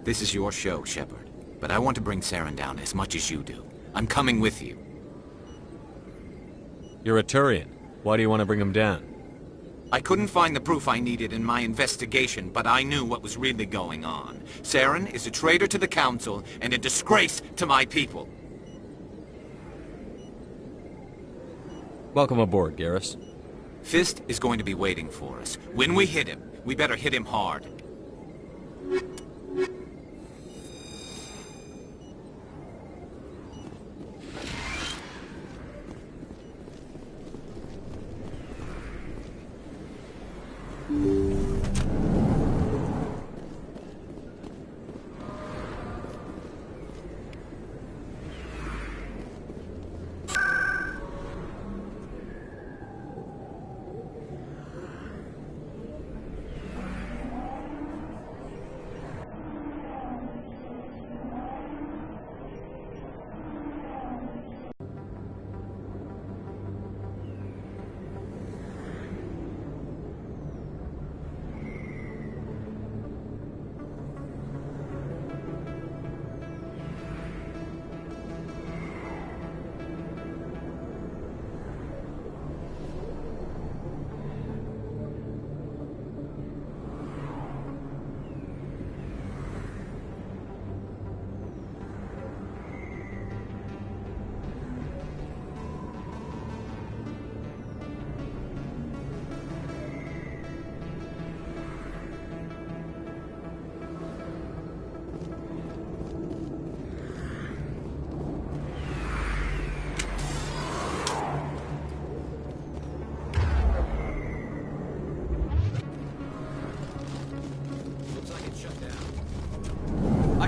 [SPEAKER 7] This is your show, Shepard. But I want to bring Saren down as much as you do. I'm coming with you.
[SPEAKER 25] You're a Turian. Why do you want to bring him down?
[SPEAKER 7] I couldn't find the proof I needed in my investigation, but I knew what was really going on. Saren is a traitor to the Council and a disgrace to my people.
[SPEAKER 25] Welcome aboard, Garrus.
[SPEAKER 7] Fist is going to be waiting for us. When we hit him, we better hit him hard.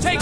[SPEAKER 9] Take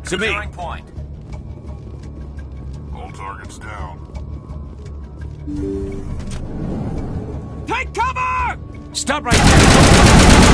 [SPEAKER 25] To me.
[SPEAKER 9] Securing point.
[SPEAKER 24] All targets down.
[SPEAKER 9] Take cover!
[SPEAKER 25] Stop right there!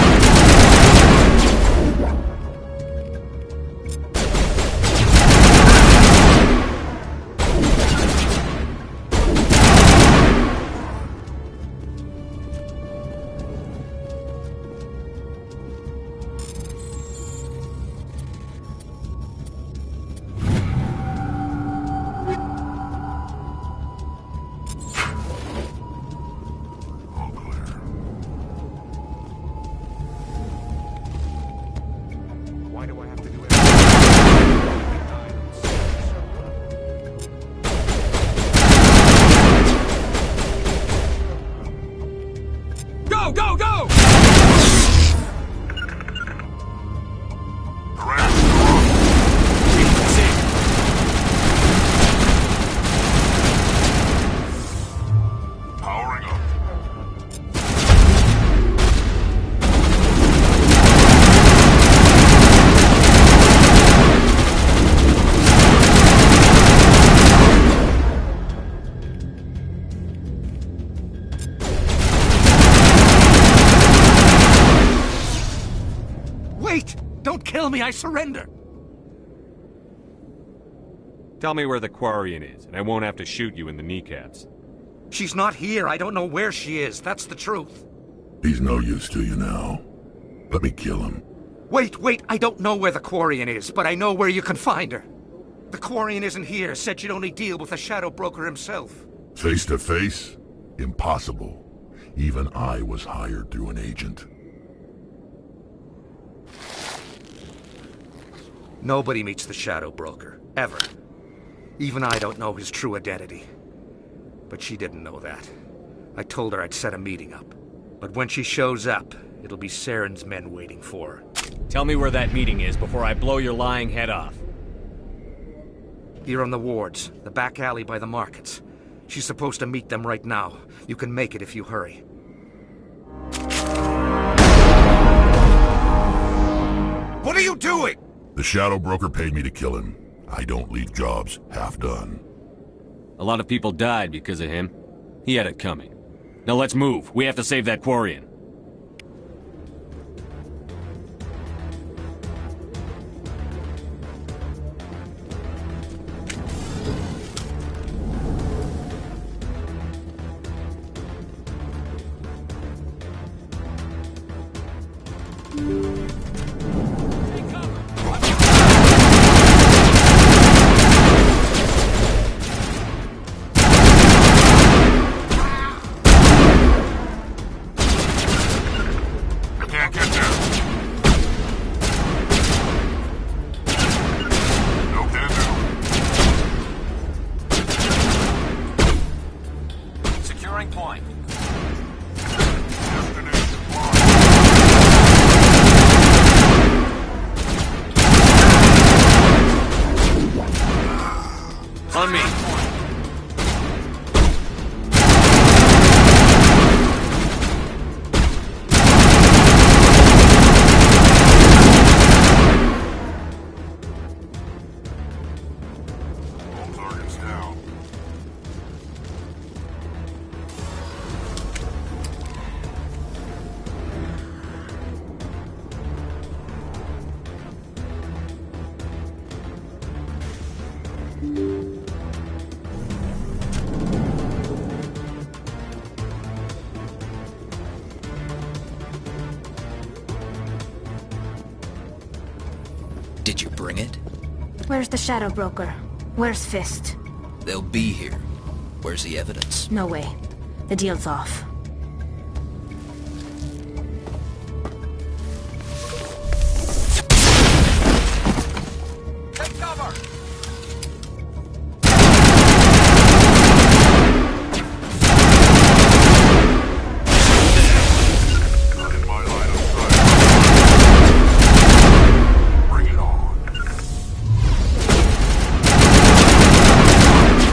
[SPEAKER 8] Don't kill me, I surrender!
[SPEAKER 25] Tell me where the Quarian is, and I won't have to shoot you in the kneecaps.
[SPEAKER 15] She's not here. I don't know where she is. That's the truth.
[SPEAKER 24] He's no use to you now. Let me kill him.
[SPEAKER 15] Wait. I don't know where the Quarian is, but I know where you can find her. The Quarian isn't here. Said you'd only deal with the Shadow Broker himself.
[SPEAKER 24] Face to face? Impossible. Even I was hired through an agent.
[SPEAKER 15] Nobody meets the Shadow Broker. Ever. Even I don't know his true identity. But she didn't know that. I told her I'd set a meeting up. But when she shows up, it'll be Saren's men waiting for her.
[SPEAKER 25] Tell me where that meeting is before I blow your lying head off.
[SPEAKER 15] Here on the wards, the back alley by the markets. She's supposed to meet them right now. You can make it if you hurry.
[SPEAKER 24] What are you doing? The Shadow Broker paid me to kill him. I don't leave jobs half done.
[SPEAKER 25] A lot of people died because of him. He had it coming. Now let's move. We have to save that Quarian. On me.
[SPEAKER 24] All targets down.
[SPEAKER 11] Did you bring it?
[SPEAKER 14] Where's the Shadow Broker? Where's Fist?
[SPEAKER 11] They'll be here. Where's the evidence?
[SPEAKER 14] No way. The deal's off.
[SPEAKER 9] Take cover!
[SPEAKER 24] Not in my line of sight. Bring it on.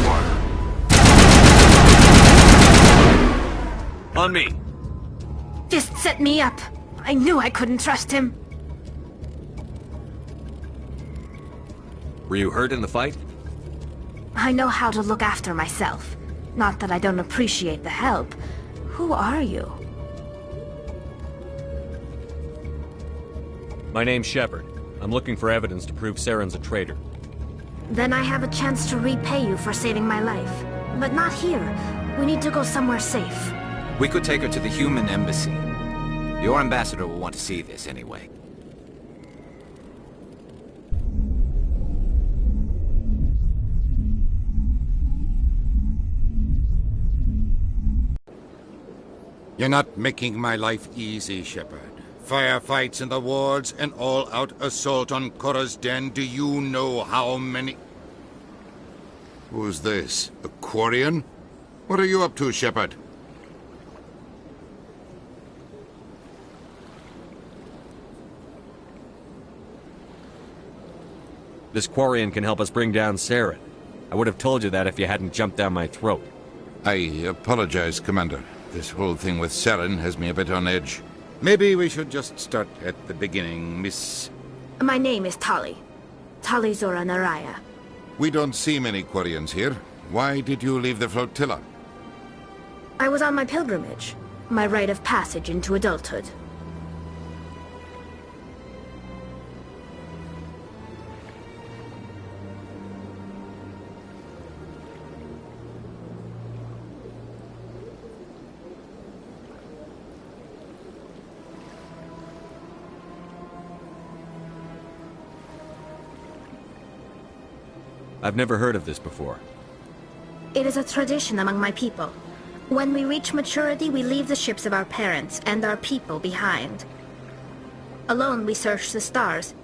[SPEAKER 24] Fire.
[SPEAKER 25] On me.
[SPEAKER 14] Fist set me up. I knew I couldn't trust him.
[SPEAKER 25] Were you hurt in the fight?
[SPEAKER 14] I know how to look after myself. Not that I don't appreciate the help. Who are you?
[SPEAKER 25] My name's Shepard. I'm looking for evidence to prove Saren's a traitor.
[SPEAKER 14] Then I have a chance to repay you for saving my life. But not here. We need to go somewhere safe.
[SPEAKER 7] We could take her to the human embassy. Your ambassador will want to see this anyway.
[SPEAKER 18] You're not making my life easy, Shepard. Firefights in the wards, an all-out assault on Korra's den. Do you know how many... Who's this? A Quarian? What are you up to, Shepard?
[SPEAKER 25] This Quarian can help us bring down Saren. I would have told you that if you hadn't jumped down my throat.
[SPEAKER 18] I apologize, Commander. This whole thing with Saren has me a bit on edge. Maybe we should just start at the beginning, Miss...
[SPEAKER 14] My name is Tali. Tali Zora Naraya.
[SPEAKER 18] We don't see many Quarians here. Why did you leave the flotilla?
[SPEAKER 14] I was on my pilgrimage. My rite of passage into adulthood.
[SPEAKER 25] I've never heard of this before.
[SPEAKER 14] It is a tradition among my people. When we reach maturity, we leave the ships of our parents and our people behind. Alone, we search the stars,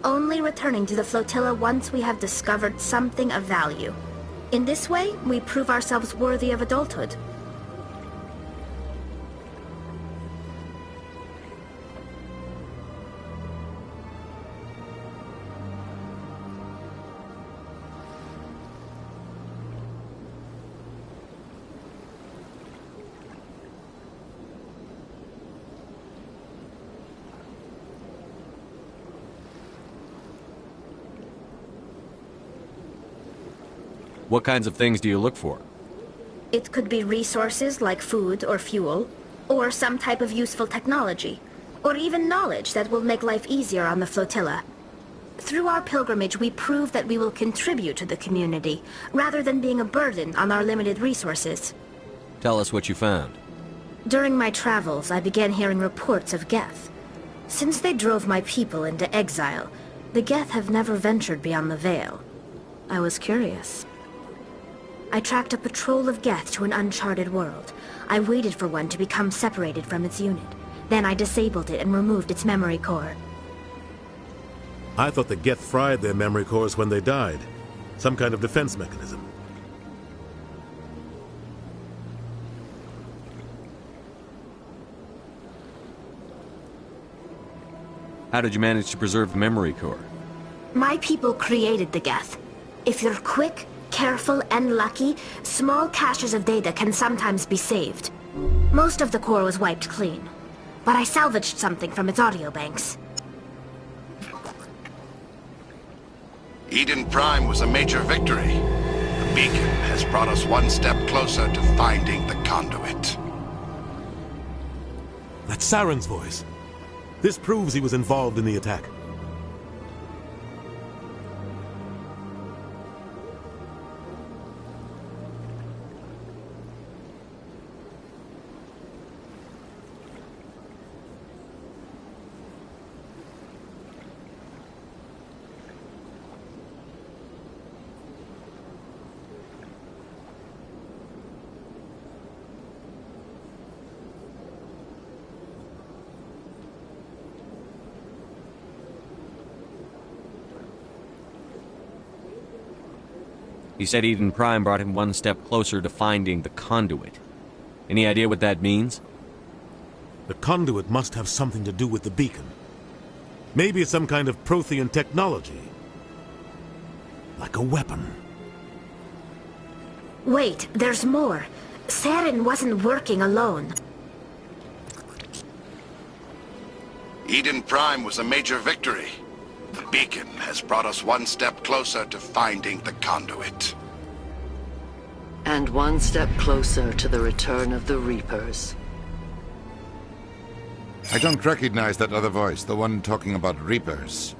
[SPEAKER 14] only returning to the flotilla once we have discovered something of value. In this way, we prove ourselves worthy of adulthood.
[SPEAKER 25] What kinds of things do you look for?
[SPEAKER 14] It could be resources like food or fuel, or some type of useful technology, or even knowledge that will make life easier on the flotilla. Through our pilgrimage, we prove that we will contribute to the community, rather than being a burden on our limited resources.
[SPEAKER 25] Tell us what you found.
[SPEAKER 14] During my travels, I began hearing reports of Geth. Since they drove my people into exile, the Geth have never ventured beyond the Veil. I was curious. I tracked a patrol of Geth to an uncharted world. I waited for one to become separated from its unit. Then I disabled it and removed its memory core.
[SPEAKER 3] I thought the Geth fried their memory cores when they died. Some kind of defense mechanism.
[SPEAKER 25] How did you manage to preserve the memory core?
[SPEAKER 14] My people created the Geth. If you're quick, careful, and lucky, small caches of data can sometimes be saved. Most of the core was wiped clean, but I salvaged something from its audio banks.
[SPEAKER 2] Eden Prime was a major victory. The beacon has brought us one step closer to finding the conduit.
[SPEAKER 3] That's Saren's voice. This proves he was involved in the attack.
[SPEAKER 25] He said Eden Prime brought him one step closer to finding the conduit. Any idea what that means?
[SPEAKER 3] The conduit must have something to do with the beacon. Maybe it's some kind of Prothean technology. Like a weapon.
[SPEAKER 14] Wait, there's more. Saren wasn't working alone.
[SPEAKER 2] Eden Prime was a major victory. The beacon has brought us one step closer to finding the conduit.
[SPEAKER 6] And one step closer to the return of the Reapers.
[SPEAKER 18] I don't recognize that other voice, the one talking about Reapers.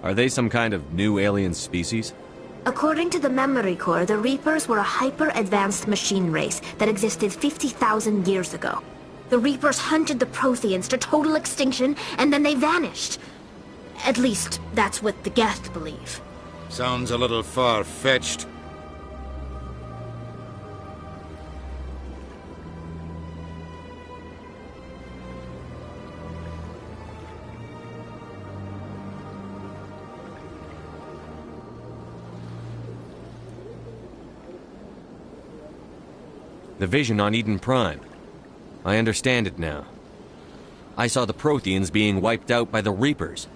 [SPEAKER 25] Are they some kind of new alien species?
[SPEAKER 14] According to the memory core, the Reapers were a hyper-advanced machine race that existed 50,000 years ago. The Reapers hunted the Protheans to total extinction, and then they vanished. At least, that's what the Geth believe.
[SPEAKER 18] Sounds a little far-fetched.
[SPEAKER 25] The vision on Eden Prime. I understand it now. I saw the Protheans being wiped out by the Reapers.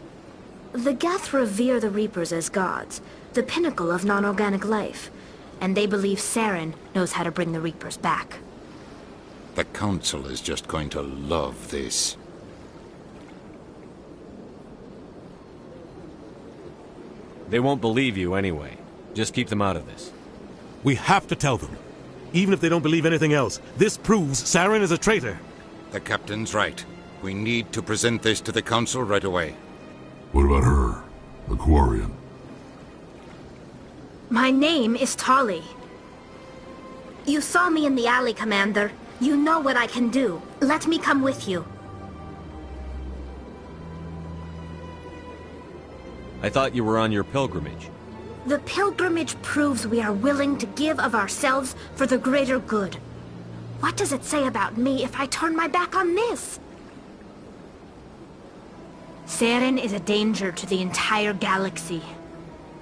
[SPEAKER 14] The Geth revere the Reapers as gods, the pinnacle of non-organic life. And they believe Saren knows how to bring the Reapers back.
[SPEAKER 18] The Council is just going to love this.
[SPEAKER 25] They won't believe you anyway. Just keep them out of this.
[SPEAKER 3] We have to tell them. Even if they don't believe anything else, this proves Saren is a traitor.
[SPEAKER 18] The Captain's right. We need to present this to the Council right away.
[SPEAKER 24] What about her? The Quarian?
[SPEAKER 14] My name is Tali. You saw me in the alley, Commander. You know what I can do. Let me come with you.
[SPEAKER 25] I thought you were on your pilgrimage.
[SPEAKER 14] The pilgrimage proves we are willing to give of ourselves for the greater good. What does it say about me if I turn my back on this? Saren is a danger to the entire galaxy.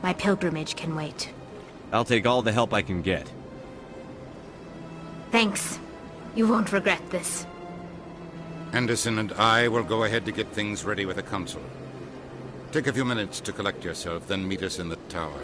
[SPEAKER 14] My pilgrimage can wait.
[SPEAKER 25] I'll take all the help I can get.
[SPEAKER 14] Thanks. You won't regret this.
[SPEAKER 18] Anderson and I will go ahead to get things ready with the Council. Take a few minutes to collect yourself, then meet us in the tower.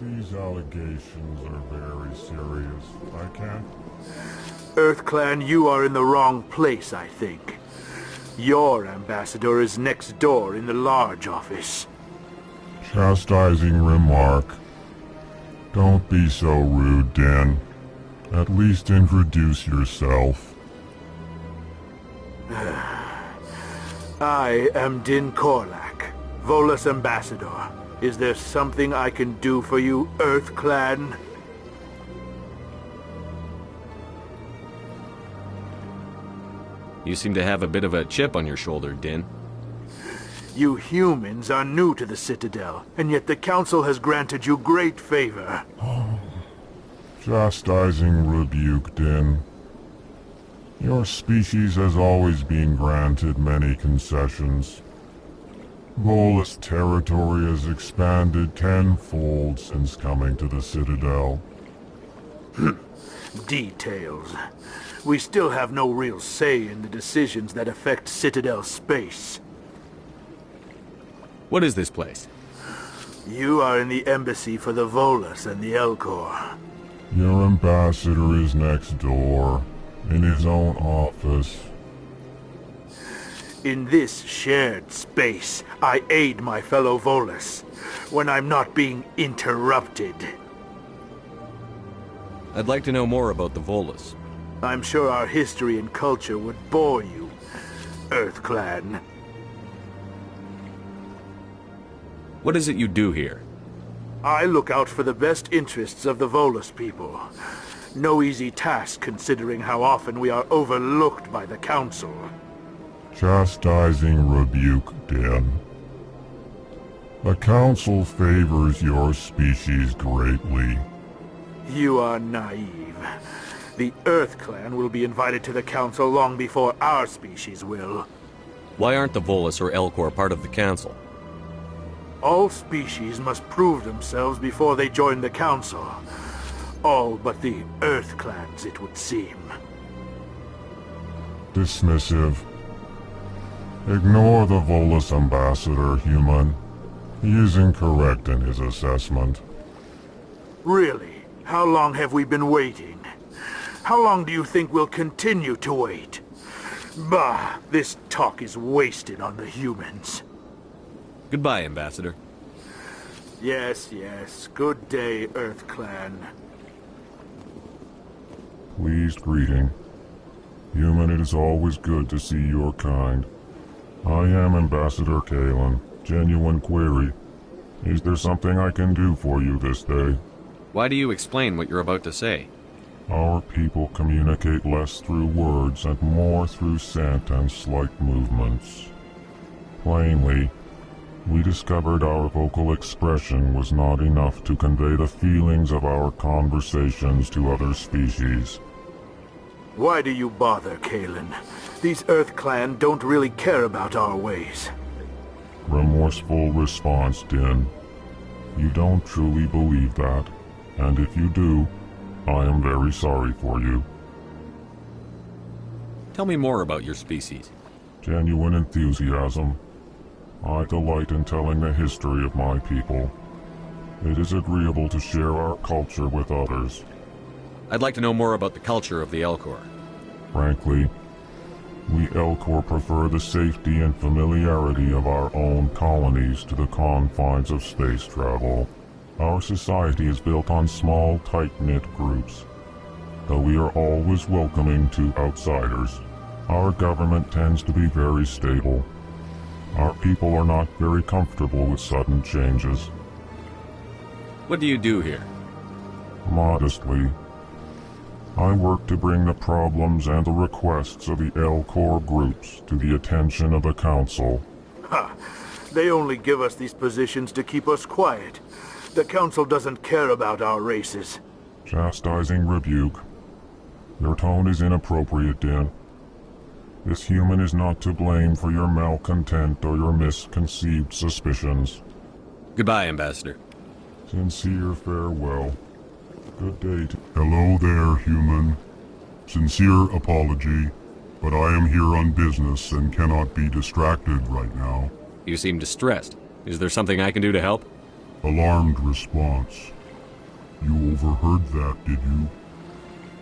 [SPEAKER 24] These allegations are very serious. I can't...
[SPEAKER 12] EarthClan, you are in the wrong place, I think. Your ambassador is next door in the large office.
[SPEAKER 24] Chastising remark. Don't be so rude, Din. At least introduce yourself.
[SPEAKER 12] I am Din Korlak, Volus ambassador. Is there something I can do for you, EarthClan?
[SPEAKER 25] You seem to have a bit of a chip on your shoulder, Din.
[SPEAKER 12] You humans are new to the Citadel, and yet the Council has granted you great favor.
[SPEAKER 24] Chastising rebuke, Din. Your species has always been granted many concessions. Volus territory has expanded tenfold since coming to the Citadel.
[SPEAKER 12] Details. We still have no real say in the decisions that affect Citadel space.
[SPEAKER 25] What is this place?
[SPEAKER 12] You are in the embassy for the Volus and the Elcor.
[SPEAKER 24] Your ambassador is next door, in his own office.
[SPEAKER 12] In this shared space, I aid my fellow Volus when I'm not being interrupted.
[SPEAKER 25] I'd like to know more about the Volus.
[SPEAKER 12] I'm sure our history and culture would bore you, EarthClan.
[SPEAKER 25] What is it you do here?
[SPEAKER 12] I look out for the best interests of the Volus people. No easy task considering how often we are overlooked by the Council.
[SPEAKER 24] Chastising rebuke, Den. The Council favors your species greatly.
[SPEAKER 12] You are naive. The EarthClan will be invited to the Council long before our species will.
[SPEAKER 25] Why aren't the Volus or Elcor part of the Council?
[SPEAKER 12] All species must prove themselves before they join the Council. All but the EarthClans, it would seem.
[SPEAKER 24] Dismissive. Ignore the Volus ambassador, human. He is incorrect in his assessment.
[SPEAKER 12] Really? How long have we been waiting? How long do you think we'll continue to wait? Bah, this talk is wasted on the humans.
[SPEAKER 25] Goodbye, Ambassador.
[SPEAKER 12] Yes, yes. Good day, EarthClan.
[SPEAKER 24] Pleased greeting. Human, it is always good to see your kind. I am Ambassador Kalen. Genuine query. Is there something I can do for you this day?
[SPEAKER 25] Why do you explain what you're about to say?
[SPEAKER 24] Our people communicate less through words and more through scent and slight movements. Plainly, we discovered our vocal expression was not enough to convey the feelings of our conversations to other species.
[SPEAKER 12] Why do you bother, Kalen? These EarthClan don't really care about our ways.
[SPEAKER 24] Remorseful response, Din. You don't truly believe that, and if you do, I am very sorry for you.
[SPEAKER 25] Tell me more about your species.
[SPEAKER 24] Genuine enthusiasm. I delight in telling the history of my people. It is agreeable to share our culture with others.
[SPEAKER 25] I'd like to know more about the culture of the Elcor.
[SPEAKER 24] Frankly, we Elcor prefer the safety and familiarity of our own colonies to the confines of space travel. Our society is built on small, tight-knit groups. Though we are always welcoming to outsiders, our government tends to be very stable. Our people are not very comfortable with sudden changes.
[SPEAKER 25] What do you do here?
[SPEAKER 24] Modestly, I work to bring the problems and the requests of the Elcor groups to the attention of the Council.
[SPEAKER 12] Ha! They only give us these positions to keep us quiet. The Council doesn't care about our races.
[SPEAKER 24] Chastising rebuke. Your tone is inappropriate, Din. This human is not to blame for your malcontent or your misconceived suspicions.
[SPEAKER 25] Goodbye, Ambassador.
[SPEAKER 24] Sincere farewell. Good day to... Hello there, human. Sincere apology, but I am here on business and cannot be distracted right now.
[SPEAKER 25] You seem distressed. Is there something I can do to help?
[SPEAKER 24] Alarmed response. You overheard that, did you?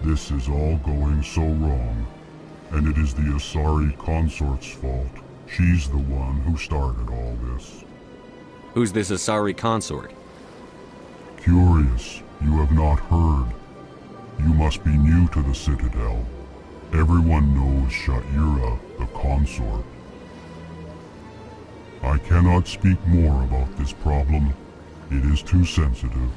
[SPEAKER 24] This is all going so wrong, and it is the Asari consort's fault. She's the one who started all this.
[SPEAKER 25] Who's this Asari consort?
[SPEAKER 24] Curious, you have not heard. You must be new to the Citadel. Everyone knows Sha'ira, the consort. I cannot speak more about this problem. It is too sensitive.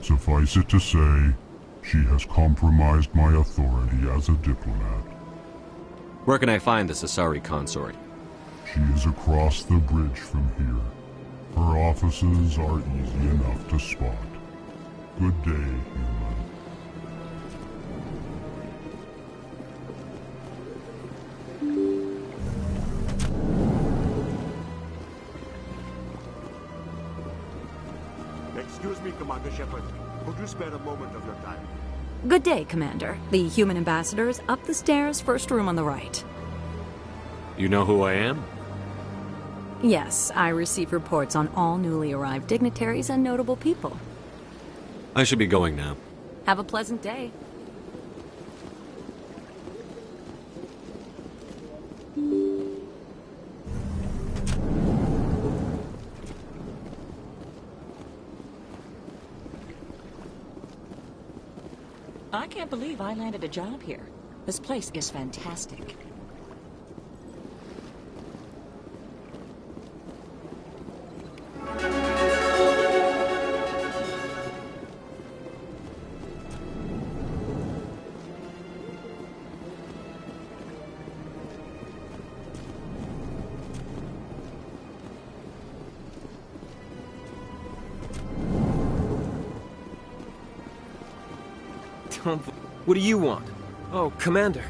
[SPEAKER 24] Suffice it to say, she has compromised my authority as a diplomat.
[SPEAKER 25] Where can I find this Asari consort?
[SPEAKER 24] She is across the bridge from here. Her offices are easy enough to spot. Good day, human.
[SPEAKER 17] Commander Shepard. Could you spare a moment of your time?
[SPEAKER 19] Good day, Commander. The human ambassador's up the stairs, first room on the right.
[SPEAKER 25] You know who I am?
[SPEAKER 19] Yes, I receive reports on all newly arrived dignitaries and notable people.
[SPEAKER 25] I should be going now.
[SPEAKER 19] Have a pleasant day.
[SPEAKER 20] I can't believe I landed a job here. This place is fantastic.
[SPEAKER 21] What do you want? Oh, Commander.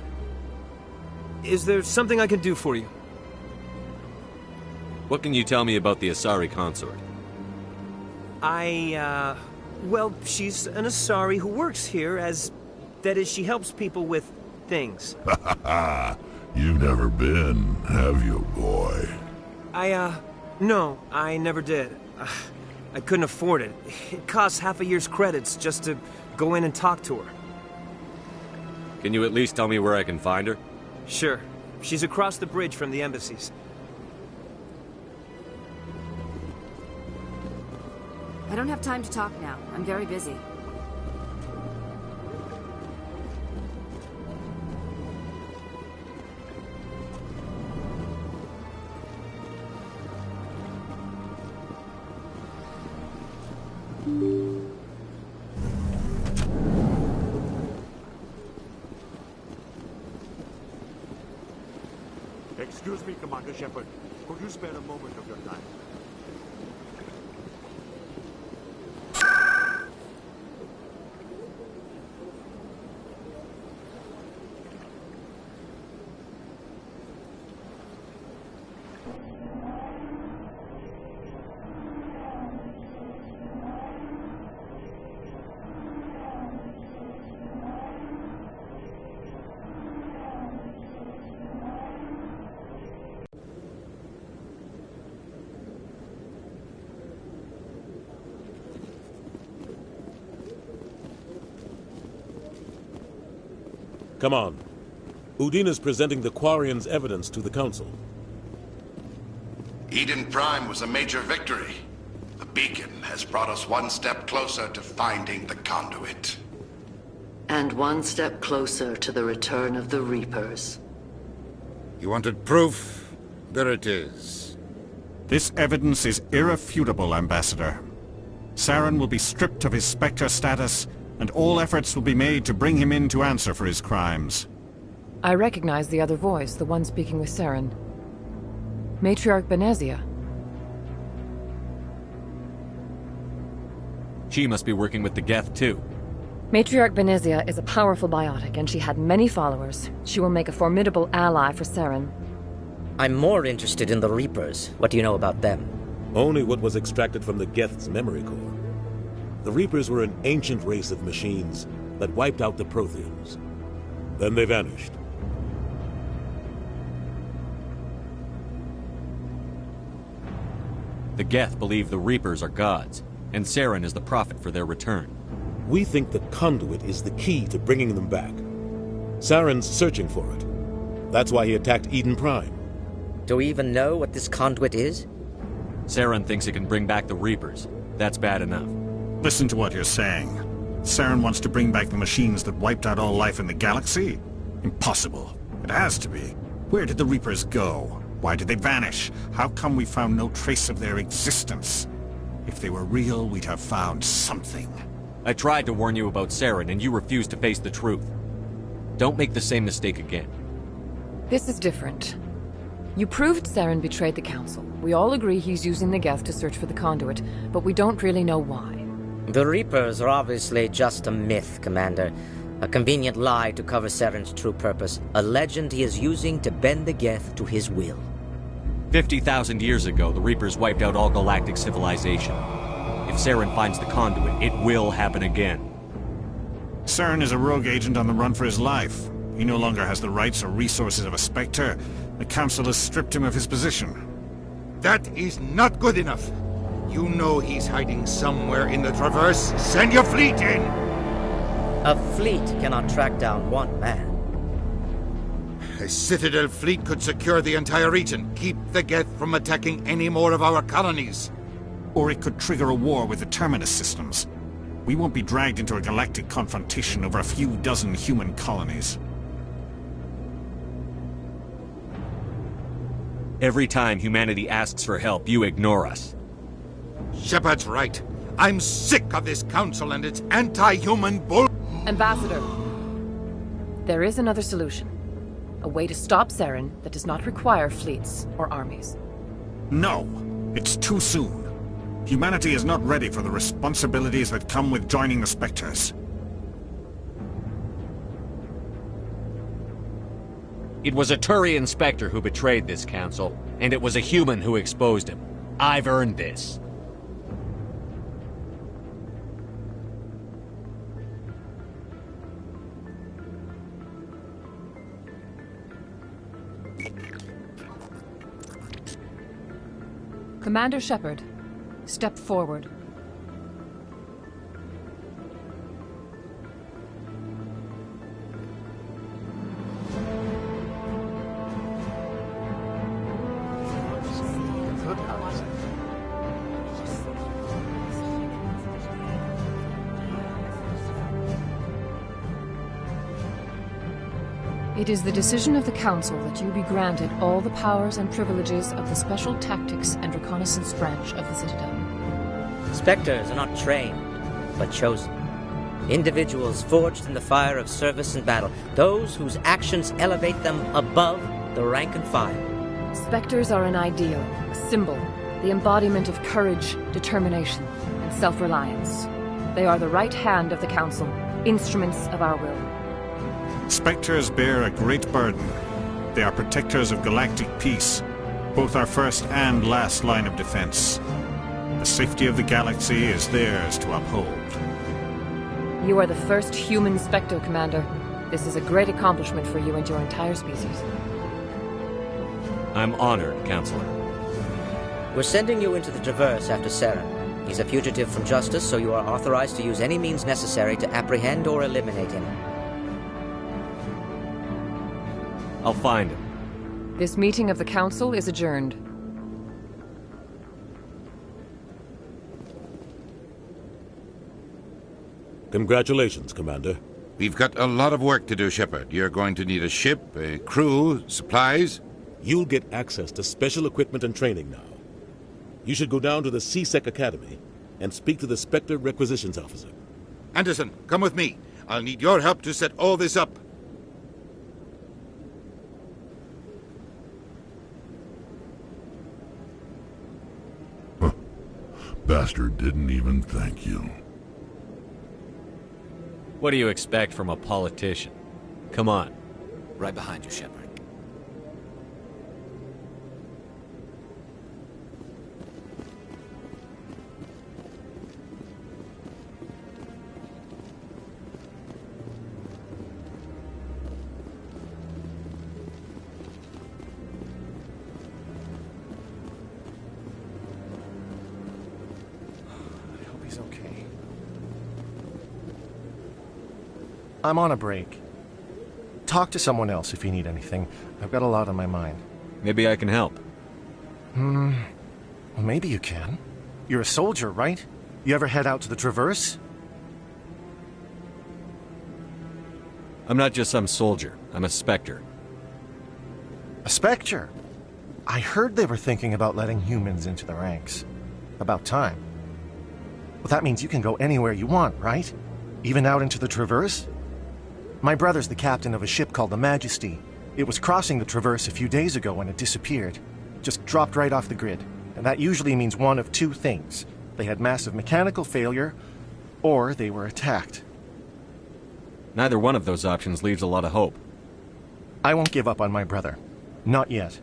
[SPEAKER 21] Is there something I can do for you?
[SPEAKER 25] What can you tell me about the Asari consort?
[SPEAKER 21] Well, she's an Asari who works here as... That is, she helps people with things.
[SPEAKER 24] You've never been, have you, boy?
[SPEAKER 21] No, I never did. I couldn't afford it. It costs half a year's credits just to go in and talk to her.
[SPEAKER 25] Can you at least tell me where I can find her?
[SPEAKER 21] Sure. She's across the bridge from the embassies.
[SPEAKER 16] I don't have time to talk now. I'm very busy.
[SPEAKER 17] Excuse me, Commander Shepard. Could you spare a moment of your time?
[SPEAKER 3] Come on. Udina's presenting the Quarians' evidence to the Council.
[SPEAKER 2] Eden Prime was a major victory. The beacon has brought us one step closer to finding the conduit.
[SPEAKER 6] And one step closer to the return of the Reapers.
[SPEAKER 18] You wanted proof? There it is.
[SPEAKER 22] This evidence is irrefutable, Ambassador. Saren will be stripped of his Spectre status, and all efforts will be made to bring him in to answer for his crimes.
[SPEAKER 23] I recognize the other voice, the one speaking with Saren. Matriarch Benezia.
[SPEAKER 25] She must be working with the Geth, too.
[SPEAKER 23] Matriarch Benezia is a powerful biotic, and she had many followers. She will make a formidable ally for Saren.
[SPEAKER 26] I'm more interested in the Reapers. What do you know about them?
[SPEAKER 3] Only what was extracted from the Geth's memory core. The Reapers were an ancient race of machines that wiped out the Protheans. Then they vanished.
[SPEAKER 25] The Geth believe the Reapers are gods, and Saren is the prophet for their return.
[SPEAKER 3] We think the conduit is the key to bringing them back. Saren's searching for it. That's why he attacked Eden Prime.
[SPEAKER 26] Do we even know what this conduit is?
[SPEAKER 25] Saren thinks it can bring back the Reapers. That's bad enough.
[SPEAKER 22] Listen to what you're saying. Saren wants to bring back the machines that wiped out all life in the galaxy? Impossible. It has to be. Where did the Reapers go? Why did they vanish? How come we found no trace of their existence? If they were real, we'd have found something.
[SPEAKER 25] I tried to warn you about Saren, and you refused to face the truth. Don't make the same mistake again.
[SPEAKER 23] This is different. You proved Saren betrayed the Council. We all agree he's using the Geth to search for the conduit, but we don't really know why.
[SPEAKER 26] The Reapers are obviously just a myth, Commander. A convenient lie to cover Saren's true purpose. A legend he is using to bend the Geth to his will.
[SPEAKER 25] 50,000 years ago, the Reapers wiped out all galactic civilization. If Saren finds the conduit, it will happen again.
[SPEAKER 22] Saren is a rogue agent on the run for his life. He no longer has the rights or resources of a Spectre. The Council has stripped him of his position.
[SPEAKER 18] That is not good enough. You know he's hiding somewhere in the Traverse. Send your fleet in!
[SPEAKER 26] A fleet cannot track down one man.
[SPEAKER 18] A Citadel fleet could secure the entire region, keep the Geth from attacking any more of our colonies.
[SPEAKER 22] Or it could trigger a war with the Terminus systems. We won't be dragged into a galactic confrontation over a few dozen human colonies.
[SPEAKER 25] Every time humanity asks for help, you ignore us.
[SPEAKER 18] Shepard's right. I'm sick of this council and its anti-human bull...
[SPEAKER 23] Ambassador, there is another solution. A way to stop Saren that does not require fleets or armies.
[SPEAKER 22] No, it's too soon. Humanity is not ready for the responsibilities that come with joining the Spectres.
[SPEAKER 25] It was a Turian Spectre who betrayed this council, and it was a human who exposed him. I've earned this.
[SPEAKER 23] Commander Shepard, step forward. It is the decision of the Council that you be granted all the powers and privileges of the Special Tactics and Reconnaissance Branch of the Citadel.
[SPEAKER 26] Spectres are not trained, but chosen. Individuals forged in the fire of service and battle. Those whose actions elevate them above the rank and file.
[SPEAKER 23] Spectres are an ideal, a symbol, the embodiment of courage, determination, and self-reliance. They are the right hand of the Council, instruments of our will.
[SPEAKER 22] Spectres bear a great burden. They are protectors of galactic peace, both our first and last line of defense. The safety of the galaxy is theirs to uphold.
[SPEAKER 23] You are the first human Spectre, Commander. This is a great accomplishment for you and your entire species.
[SPEAKER 25] I'm honored, Counselor.
[SPEAKER 26] We're sending you into the Traverse after Saren. He's a fugitive from justice, so you are authorized to use any means necessary to apprehend or eliminate him.
[SPEAKER 25] I'll find him.
[SPEAKER 23] This meeting of the Council is adjourned.
[SPEAKER 3] Congratulations, Commander.
[SPEAKER 18] We've got a lot of work to do, Shepard. You're going to need a ship, a crew, supplies.
[SPEAKER 3] You'll get access to special equipment and training now. You should go down to the CSEC Academy and speak to the Spectre Requisitions Officer.
[SPEAKER 18] Anderson, come with me. I'll need your help to set all this up.
[SPEAKER 24] Bastard didn't even thank you.
[SPEAKER 25] What do you expect from a politician? Come on.
[SPEAKER 11] Right behind you, Shepard.
[SPEAKER 1] I'm on a break. Talk to someone else if you need anything. I've got a lot on my mind.
[SPEAKER 25] Maybe I can help.
[SPEAKER 1] Well, maybe you can. You're a soldier, right? You ever head out to the Traverse?
[SPEAKER 25] I'm not just some soldier. I'm a Spectre.
[SPEAKER 1] A Spectre? I heard they were thinking about letting humans into the ranks. About time. Well, that means you can go anywhere you want, right? Even out into the Traverse? My brother's the captain of a ship called the Majesty. It was crossing the Traverse a few days ago when it disappeared. Just dropped right off the grid. And that usually means one of two things. They had massive mechanical failure, or they were attacked.
[SPEAKER 25] Neither one of those options leaves a lot of hope.
[SPEAKER 1] I won't give up on my brother. Not yet.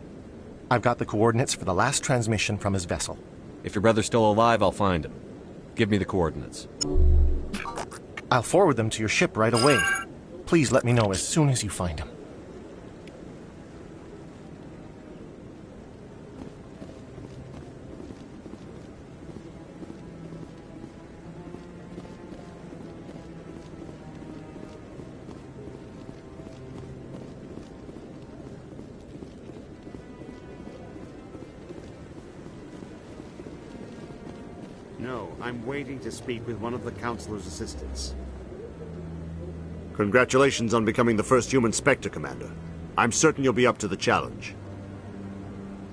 [SPEAKER 1] I've got the coordinates for the last transmission from his vessel.
[SPEAKER 25] If your brother's still alive, I'll find him. Give me the coordinates.
[SPEAKER 1] I'll forward them to your ship right away. Please let me know as soon as you find them.
[SPEAKER 17] No, I'm waiting to speak with one of the Councilor's assistants. Congratulations on becoming the first human Spectre, Commander. I'm certain you'll be up to the challenge.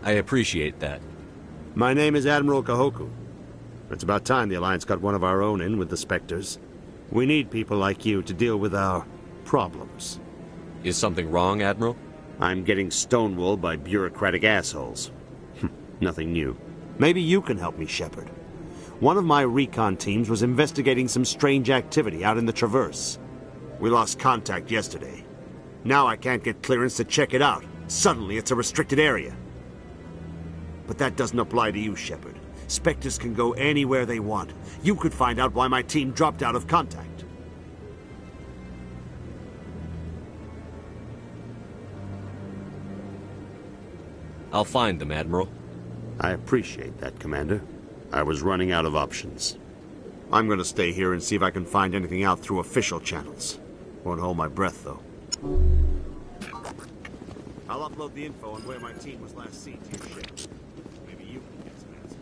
[SPEAKER 25] I appreciate that.
[SPEAKER 17] My name is Admiral Kahoku. It's about time the Alliance got one of our own in with the Spectres. We need people like you to deal with our problems.
[SPEAKER 25] Is something wrong, Admiral?
[SPEAKER 17] I'm getting stonewalled by bureaucratic assholes. Nothing new. Maybe you can help me, Shepard. One of my recon teams was investigating some strange activity out in the Traverse. We lost contact yesterday. Now I can't get clearance to check it out. Suddenly it's a restricted area. But that doesn't apply to you, Shepard. Spectres can go anywhere they want. You could find out why my team dropped out of contact.
[SPEAKER 25] I'll find them, Admiral.
[SPEAKER 17] I appreciate that, Commander. I was running out of options. I'm going to stay here and see if I can find anything out through official channels. Won't hold my breath, though. I'll upload the info on where my team was last seen to your ship. Maybe you can get some answers.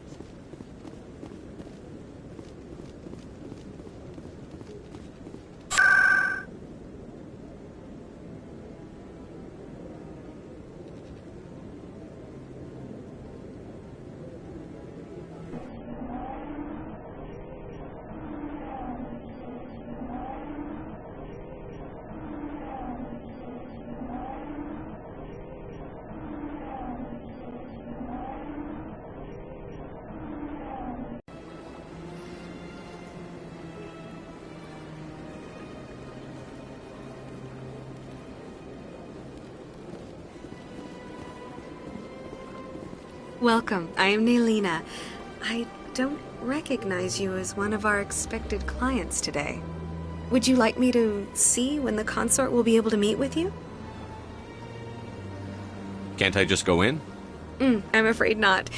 [SPEAKER 4] Welcome. I am Nelina. I don't recognize you as one of our expected clients today. Would you like me to see when the consort will be able to meet with you?
[SPEAKER 25] Can't I just go in?
[SPEAKER 4] I'm afraid not.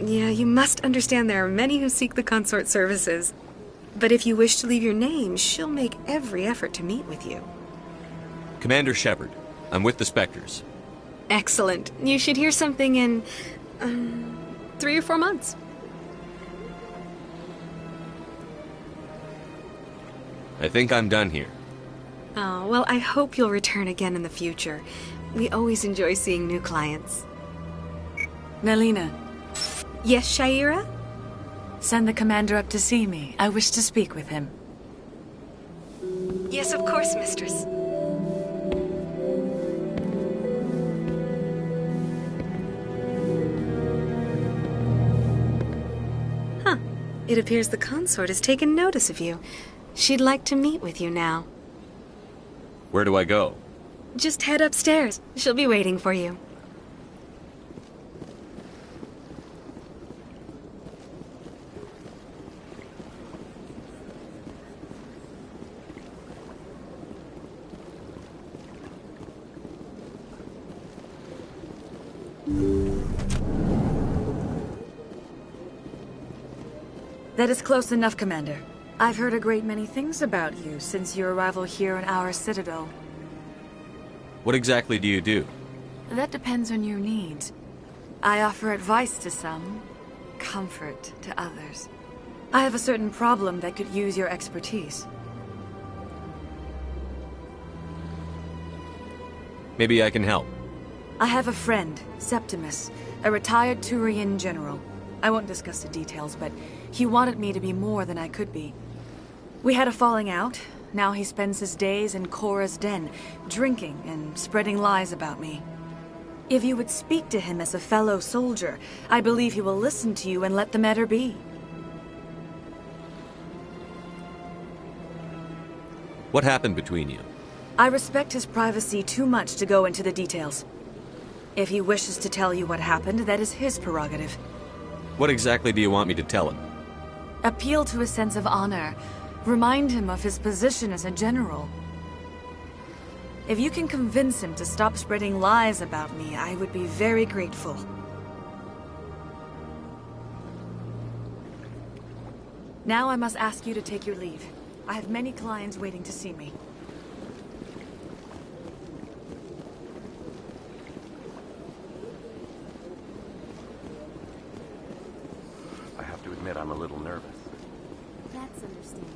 [SPEAKER 4] Yeah, you must understand there are many who seek the consort services. But if you wish to leave your name, she'll make every effort to meet with you.
[SPEAKER 25] Commander Shepard, I'm with the Spectres.
[SPEAKER 4] Excellent. You should hear something in 3 or 4 months.
[SPEAKER 25] I think I'm done here.
[SPEAKER 4] Oh, well, I hope you'll return again in the future. We always enjoy seeing new clients.
[SPEAKER 5] Nelina.
[SPEAKER 4] Yes, Shaira?
[SPEAKER 5] Send the commander up to see me. I wish to speak with him.
[SPEAKER 4] Yes, of course, mistress. It appears the consort has taken notice of you. She'd like to meet with you now.
[SPEAKER 25] Where do I go?
[SPEAKER 4] Just head upstairs. She'll be waiting for you.
[SPEAKER 5] That is close enough, Commander. I've heard a great many things about you since your arrival here in our citadel.
[SPEAKER 25] What exactly do you do?
[SPEAKER 5] That depends on your needs. I offer advice to some, comfort to others. I have a certain problem that could use your expertise.
[SPEAKER 25] Maybe I can help.
[SPEAKER 5] I have a friend, Septimus, a retired Turian general. I won't discuss the details, but he wanted me to be more than I could be. We had a falling out. Now he spends his days in Korra's den, drinking and spreading lies about me. If you would speak to him as a fellow soldier, I believe he will listen to you and let the matter be.
[SPEAKER 25] What happened between you?
[SPEAKER 5] I respect his privacy too much to go into the details. If he wishes to tell you what happened, that is his prerogative.
[SPEAKER 25] What exactly do you want me to tell him?
[SPEAKER 5] Appeal to his sense of honor. Remind him of his position as a general. If you can convince him to stop spreading lies about me, I would be very grateful. Now I must ask you to take your leave. I have many clients waiting to see me.
[SPEAKER 7] I have to admit I'm a little nervous.
[SPEAKER 8] That's understandable.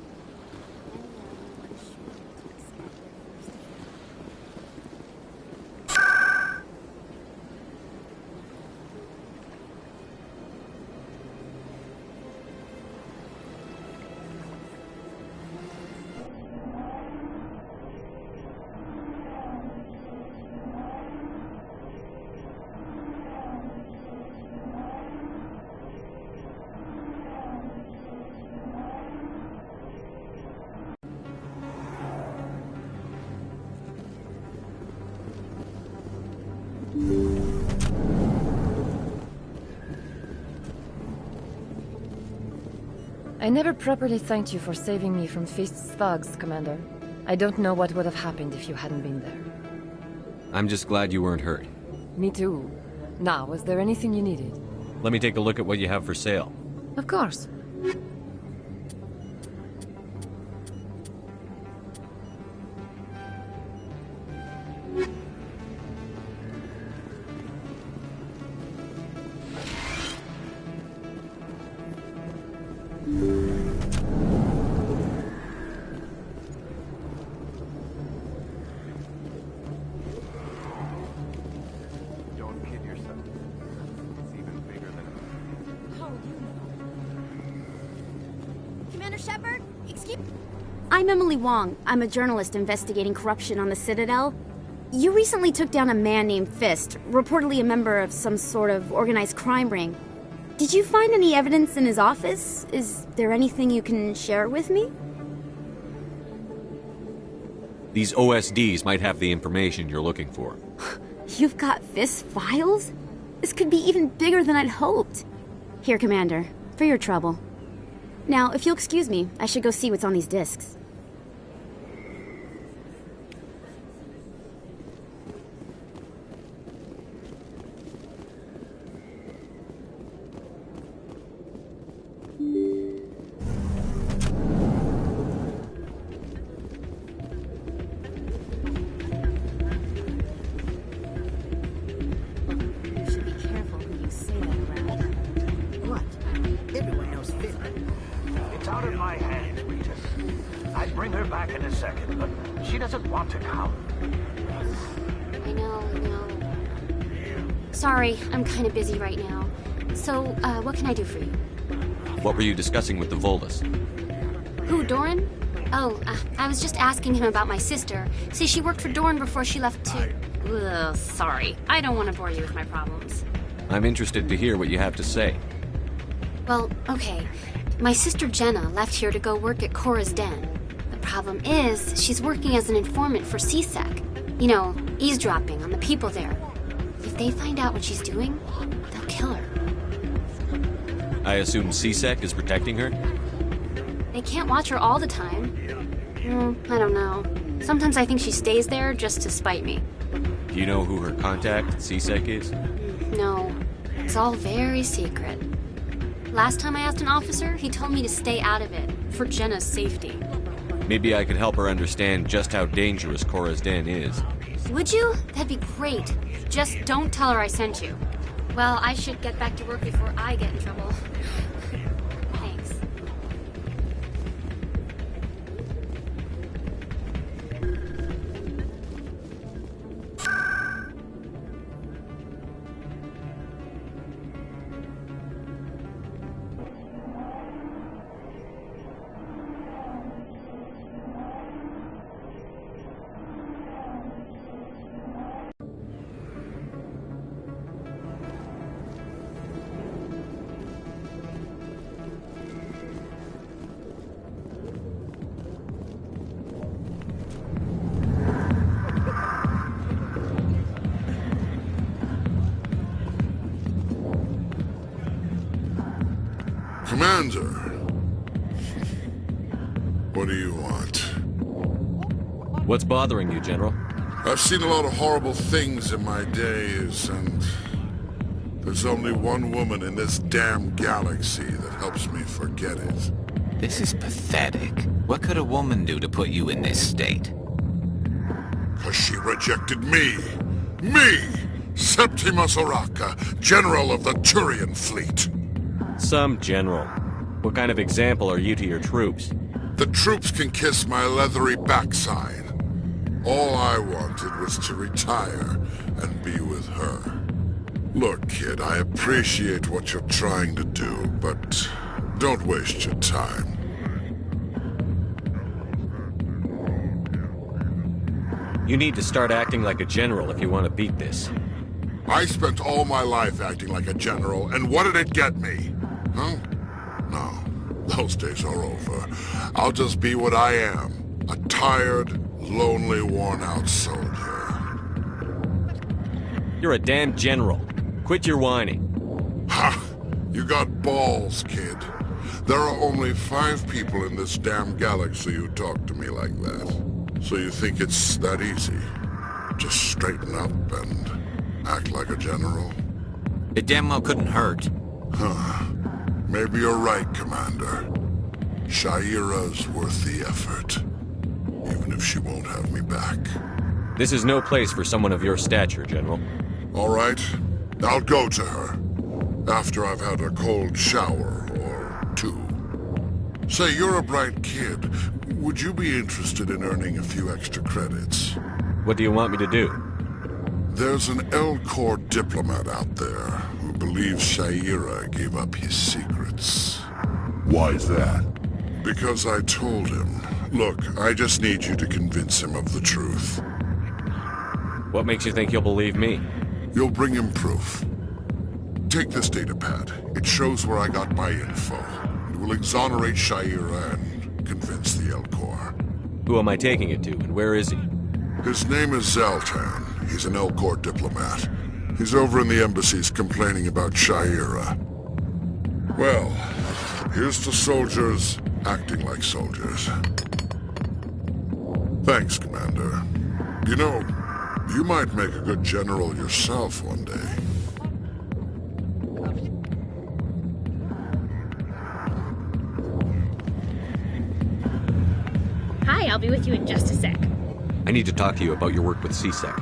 [SPEAKER 23] I never properly thanked you for saving me from Fist's thugs, Commander. I don't know what would have happened if you hadn't been there.
[SPEAKER 25] I'm just glad you weren't hurt.
[SPEAKER 23] Me too. Now, was there anything you needed?
[SPEAKER 25] Let me take a look at what you have for sale.
[SPEAKER 23] Of course.
[SPEAKER 7] Don't kid yourself. It's even bigger than...
[SPEAKER 20] How do you know?
[SPEAKER 8] Commander Shepard, I'm Emily Wong. I'm a journalist investigating corruption on the Citadel. You recently took down a man named Fist, reportedly a member of some sort of organized crime ring. Did you find any evidence in his office? Is there anything you can share with me?
[SPEAKER 25] These OSDs might have the information you're looking for.
[SPEAKER 8] You've got Fist files? This could be even bigger than I'd hoped. Here, Commander, for your trouble. Now, if you'll excuse me, I should go see what's on these discs.
[SPEAKER 12] Out of my hands, Rita. I'd bring her back in a second, but she doesn't want to come.
[SPEAKER 8] I know. Sorry, I'm kind of busy right now. So, what can I do for you?
[SPEAKER 25] What were you discussing with the Volus?
[SPEAKER 8] Who, Doran? Oh, I was just asking him about my sister. See, she worked for Doran before she left to... Ugh, sorry. I don't want to bore you with my problems.
[SPEAKER 25] I'm interested to hear what you have to say.
[SPEAKER 8] Well, okay. My sister Jenna left here to go work at Cora's Den. The problem is, she's working as an informant for CSEC. You know, eavesdropping on the people there. If they find out what she's doing, they'll kill her.
[SPEAKER 25] I assume CSEC is protecting her?
[SPEAKER 8] They can't watch her all the time. I don't know. Sometimes I think she stays there just to spite me.
[SPEAKER 25] Do you know who her contact at CSEC is?
[SPEAKER 8] No. It's all very secret. Last time I asked an officer, he told me to stay out of it, for Jenna's safety.
[SPEAKER 25] Maybe I could help her understand just how dangerous Cora's Den is.
[SPEAKER 8] Would you? That'd be great. Just don't tell her I sent you. Well, I should get back to work before I get in trouble. Thanks.
[SPEAKER 24] Commander, What do you want?
[SPEAKER 25] What's bothering you, General?
[SPEAKER 24] I've seen a lot of horrible things in my days, and there's only one woman in this damn galaxy that helps me forget it.
[SPEAKER 11] This is pathetic. What could a woman do to put you in this state?
[SPEAKER 24] 'Cause she rejected me! Me! Septimus Oraka, General of the Turian Fleet!
[SPEAKER 25] Some general. What kind of example are you to your troops?
[SPEAKER 24] The troops can kiss my leathery backside. All I wanted was to retire and be with her. Look, kid, I appreciate what you're trying to do, but don't waste your time.
[SPEAKER 25] You need to start acting like a general if you want to beat this.
[SPEAKER 24] I spent all my life acting like a general, and what did it get me? Huh? No, those days are over. I'll just be what I am. A tired, lonely, worn-out soldier.
[SPEAKER 25] You're a damn general. Quit your whining.
[SPEAKER 24] Ha! You got balls, kid. There are only 5 people in this damn galaxy who talk to me like that. So you think it's that easy? Just straighten up and act like a general?
[SPEAKER 11] It damn well couldn't hurt.
[SPEAKER 24] Huh. Maybe you're right, Commander. Shaira's worth the effort. Even if she won't have me back.
[SPEAKER 25] This is no place for someone of your stature, General.
[SPEAKER 24] All right. I'll go to her. After I've had a cold shower or 2. Say, you're a bright kid. Would you be interested in earning a few extra credits?
[SPEAKER 25] What do you want me to do?
[SPEAKER 24] There's an L-Corps diplomat out there who believes Shaira gave up his secrets. Why is that? Because I told him. Look, I just need you to convince him of the truth.
[SPEAKER 25] What makes you think he'll believe me?
[SPEAKER 24] You'll bring him proof. Take this datapad. It shows where I got my info. It will exonerate Shaira and convince the L-Corps.
[SPEAKER 25] Who am I taking it to, and where is he?
[SPEAKER 24] His name is Zaltan. He's an L-Corps diplomat. He's over in the embassies complaining about Shaira. Well, here's to soldiers acting like soldiers. Thanks, Commander. You know, you might make a good general yourself one day.
[SPEAKER 9] Hi, I'll be with you in just a sec.
[SPEAKER 25] I need to talk to you about your work with CSEC.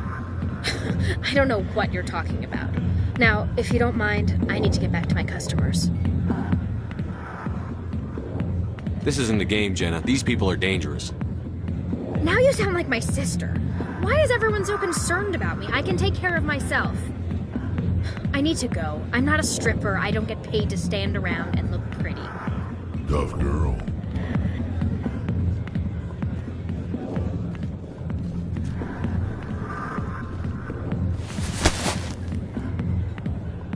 [SPEAKER 9] I don't know what you're talking about. Now, if you don't mind, I need to get back to my customers.
[SPEAKER 25] This isn't a game, Jenna. These people are dangerous.
[SPEAKER 9] Now you sound like my sister. Why is everyone so concerned about me? I can take care of myself. I need to go. I'm not a stripper. I don't get paid to stand around and look pretty.
[SPEAKER 24] Tough girl.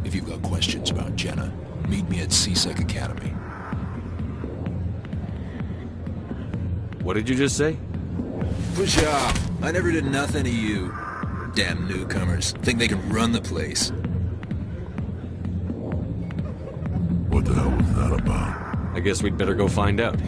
[SPEAKER 10] If you've got questions about Jenna, meet me at CSEC Academy.
[SPEAKER 25] What did you just say?
[SPEAKER 10] Push off. I never did nothing to you. Damn newcomers. Think they can run the place.
[SPEAKER 24] What the hell was that about?
[SPEAKER 25] I guess we'd better go find out.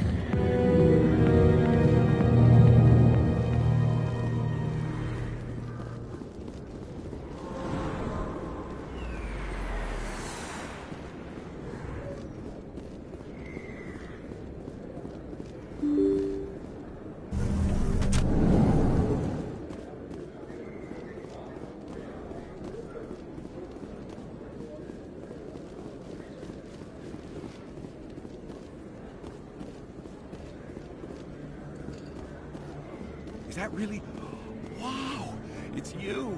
[SPEAKER 13] Is that really... Wow! It's you!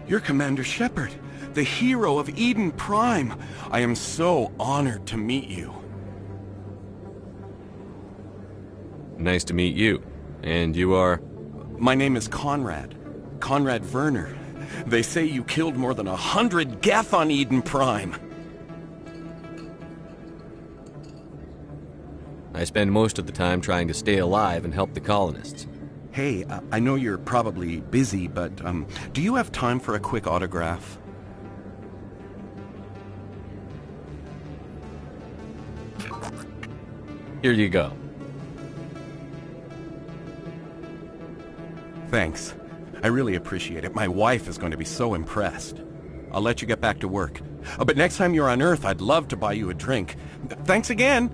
[SPEAKER 13] You're Commander Shepard, the hero of Eden Prime. I am so honored to meet you.
[SPEAKER 25] Nice to meet you. And you are?
[SPEAKER 13] My name is Conrad. Conrad Werner. They say you killed more than 100 Geth on Eden Prime.
[SPEAKER 25] I spend most of the time trying to stay alive and help the colonists.
[SPEAKER 13] Hey, I know you're probably busy, but do you have time for a quick autograph?
[SPEAKER 25] Here you go.
[SPEAKER 13] Thanks. I really appreciate it. My wife is going to be so impressed. I'll let you get back to work. But next time you're on Earth, I'd love to buy you a drink. Thanks again!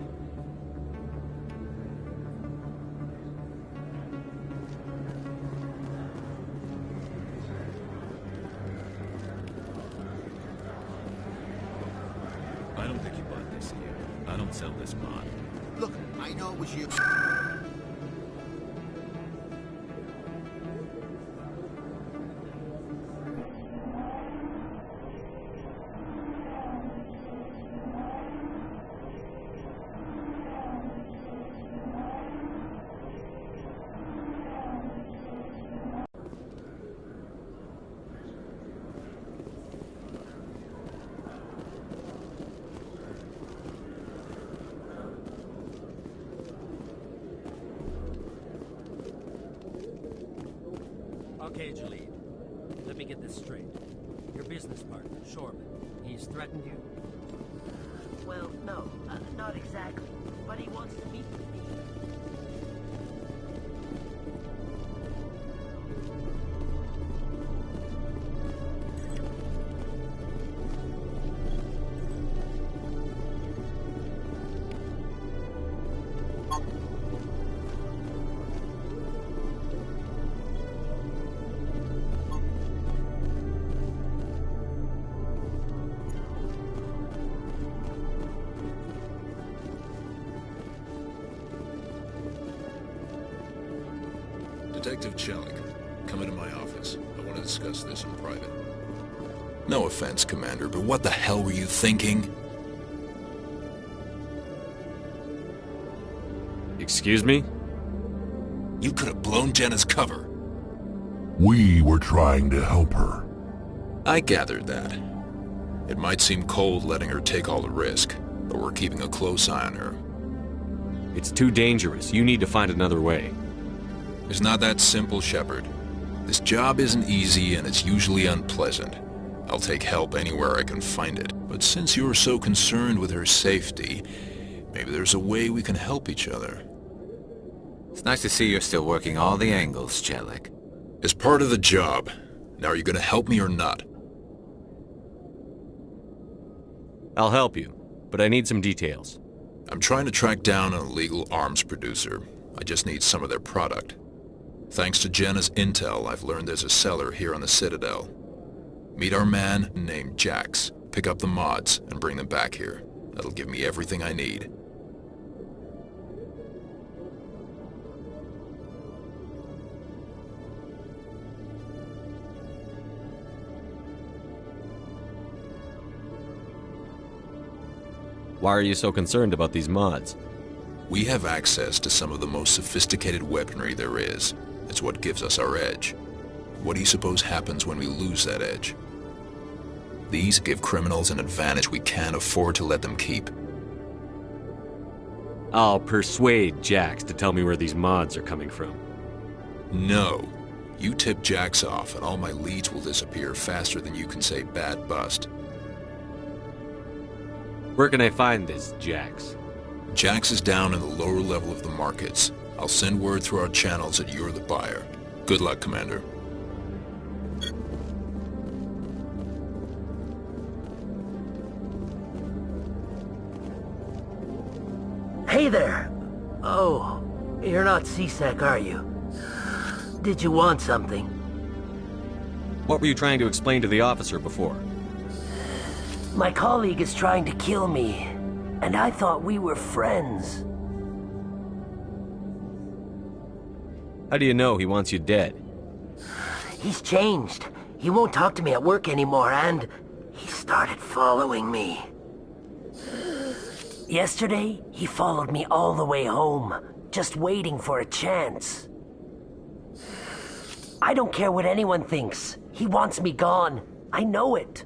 [SPEAKER 2] I don't think you bought this here. I don't sell this mod.
[SPEAKER 14] Look, I know it was you.
[SPEAKER 15] Okay, Jalid. Let me get this straight. Your business partner, Shorman, he's threatened you?
[SPEAKER 16] Well, no, not exactly. But he wants to meet with me.
[SPEAKER 10] Detective Chelik, come into my office. I want to discuss this in private. No offense, Commander, but what the hell were you thinking?
[SPEAKER 25] Excuse me?
[SPEAKER 10] You could have blown Jenna's cover.
[SPEAKER 24] We were trying to help her.
[SPEAKER 10] I gathered that. It might seem cold letting her take all the risk, but we're keeping a close eye on her.
[SPEAKER 25] It's too dangerous. You need to find another way.
[SPEAKER 10] It's not that simple, Shepard. This job isn't easy and it's usually unpleasant. I'll take help anywhere I can find it. But since you're so concerned with her safety, maybe there's a way we can help each other.
[SPEAKER 11] It's nice to see you're still working all the angles, Chelik.
[SPEAKER 10] As part of the job. Now are you going to help me or not?
[SPEAKER 25] I'll help you, but I need some details.
[SPEAKER 10] I'm trying to track down an illegal arms producer. I just need some of their product. Thanks to Jenna's intel, I've learned there's a seller here on the Citadel. Meet our man named Jax, pick up the mods, and bring them back here. That'll give me everything I need.
[SPEAKER 25] Why are you so concerned about these mods?
[SPEAKER 10] We have access to some of the most sophisticated weaponry there is. It's what gives us our edge. What do you suppose happens when we lose that edge? These give criminals an advantage we can't afford to let them keep.
[SPEAKER 25] I'll persuade Jax to tell me where these mods are coming from.
[SPEAKER 10] No. You tip Jax off and all my leads will disappear faster than you can say bad bust.
[SPEAKER 25] Where can I find this Jax?
[SPEAKER 10] Jax is down in the lower level of the markets. I'll send word through our channels that you're the buyer. Good luck, Commander.
[SPEAKER 16] Hey there! Oh, you're not C-Sec, are you? Did you want something?
[SPEAKER 25] What were you trying to explain to the officer before?
[SPEAKER 16] My colleague is trying to kill me, and I thought we were friends.
[SPEAKER 25] How do you know he wants you dead?
[SPEAKER 16] He's changed. He won't talk to me at work anymore, and he started following me. Yesterday, he followed me all the way home, just waiting for a chance. I don't care what anyone thinks. He wants me gone. I know it.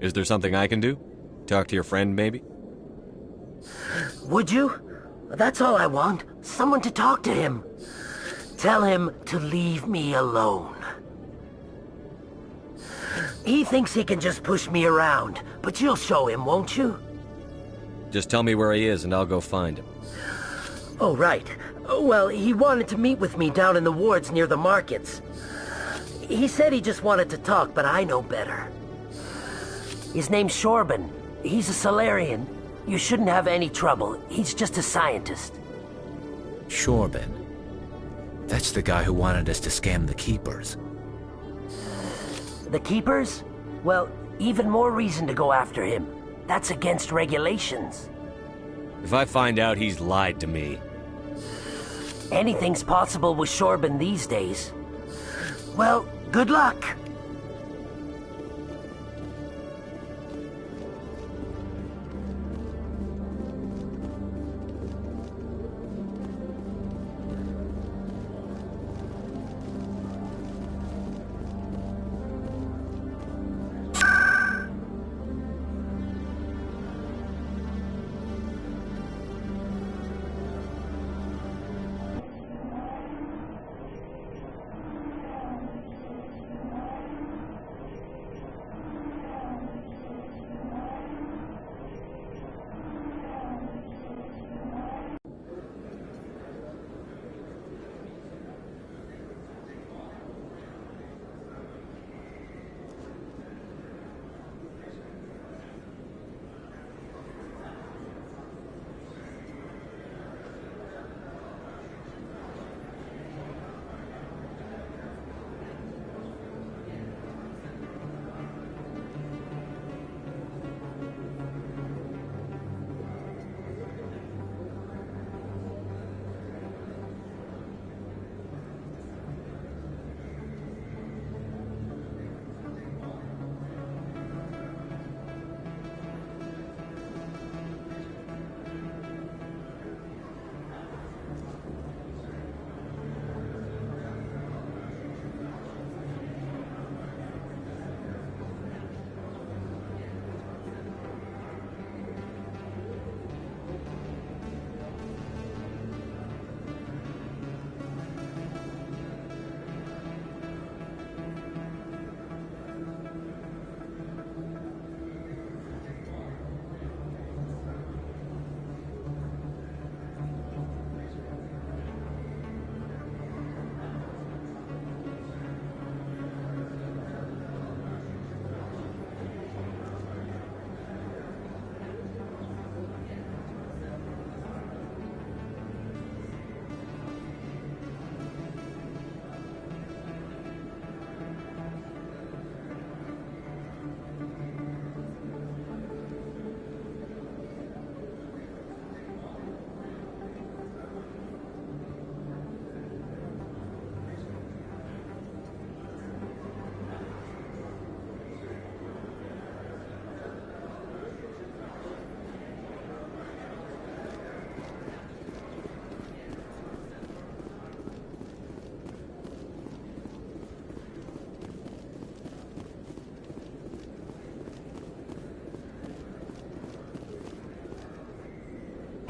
[SPEAKER 25] Is there something I can do? Talk to your friend, maybe?
[SPEAKER 16] Would you? That's all I want. Someone to talk to him. Tell him to leave me alone. He thinks he can just push me around, But you'll show him, won't you?
[SPEAKER 25] Just tell me where he is and I'll go find him.
[SPEAKER 16] Oh, right. Well, he wanted to meet with me down in the wards near the markets. He said he just wanted to talk, but I know better. His name's Shorban. He's a Solarian. You shouldn't have any trouble. He's just a scientist.
[SPEAKER 11] Shorban. That's the guy who wanted us to scam the Keepers.
[SPEAKER 16] The Keepers? Well, even more reason to go after him. That's against regulations.
[SPEAKER 25] If I find out he's lied to me...
[SPEAKER 16] Anything's possible with Shorban these days. Well, good luck.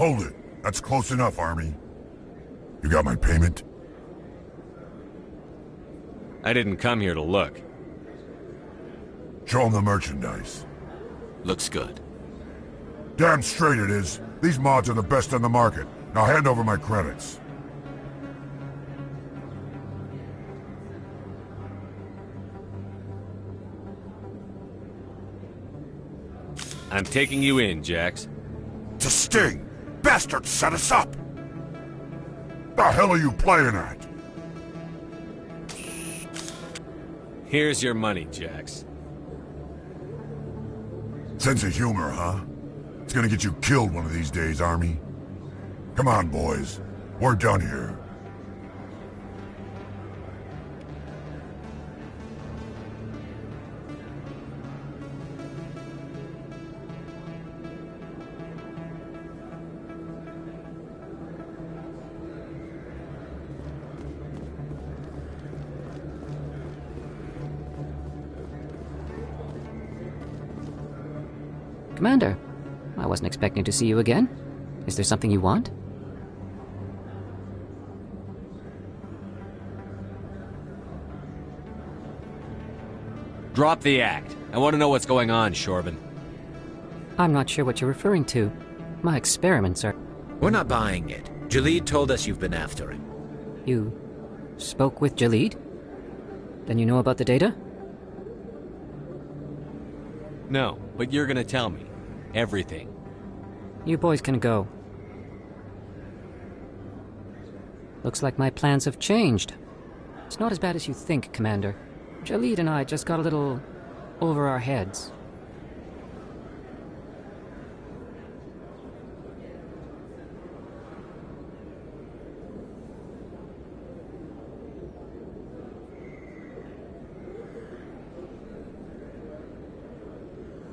[SPEAKER 24] Hold it. That's close enough, Army. You got my payment?
[SPEAKER 25] I didn't come here to look.
[SPEAKER 24] Show them the merchandise.
[SPEAKER 11] Looks good.
[SPEAKER 24] Damn straight it is. These mods are the best on the market. Now hand over my credits.
[SPEAKER 25] I'm taking you in, Jax.
[SPEAKER 24] It's a sting! Bastards set us up! The hell are you playing at?
[SPEAKER 25] Here's your money, Jax.
[SPEAKER 24] Sense of humor, huh? It's gonna get you killed one of these days, Army. Come on, boys. We're done here.
[SPEAKER 3] Commander, I wasn't expecting to see you again. Is there something you want?
[SPEAKER 25] Drop the act. I want to know what's going on, Shorban.
[SPEAKER 3] I'm not sure what you're referring to. My experiments are...
[SPEAKER 11] We're not buying it. Jalid told us you've been after him.
[SPEAKER 3] You spoke with Jalid? Then you know about the data?
[SPEAKER 25] No, but you're gonna tell me. Everything.
[SPEAKER 3] You boys can go. Looks like my plans have changed. It's not as bad as you think, Commander. Jalid and I just got a little over our heads.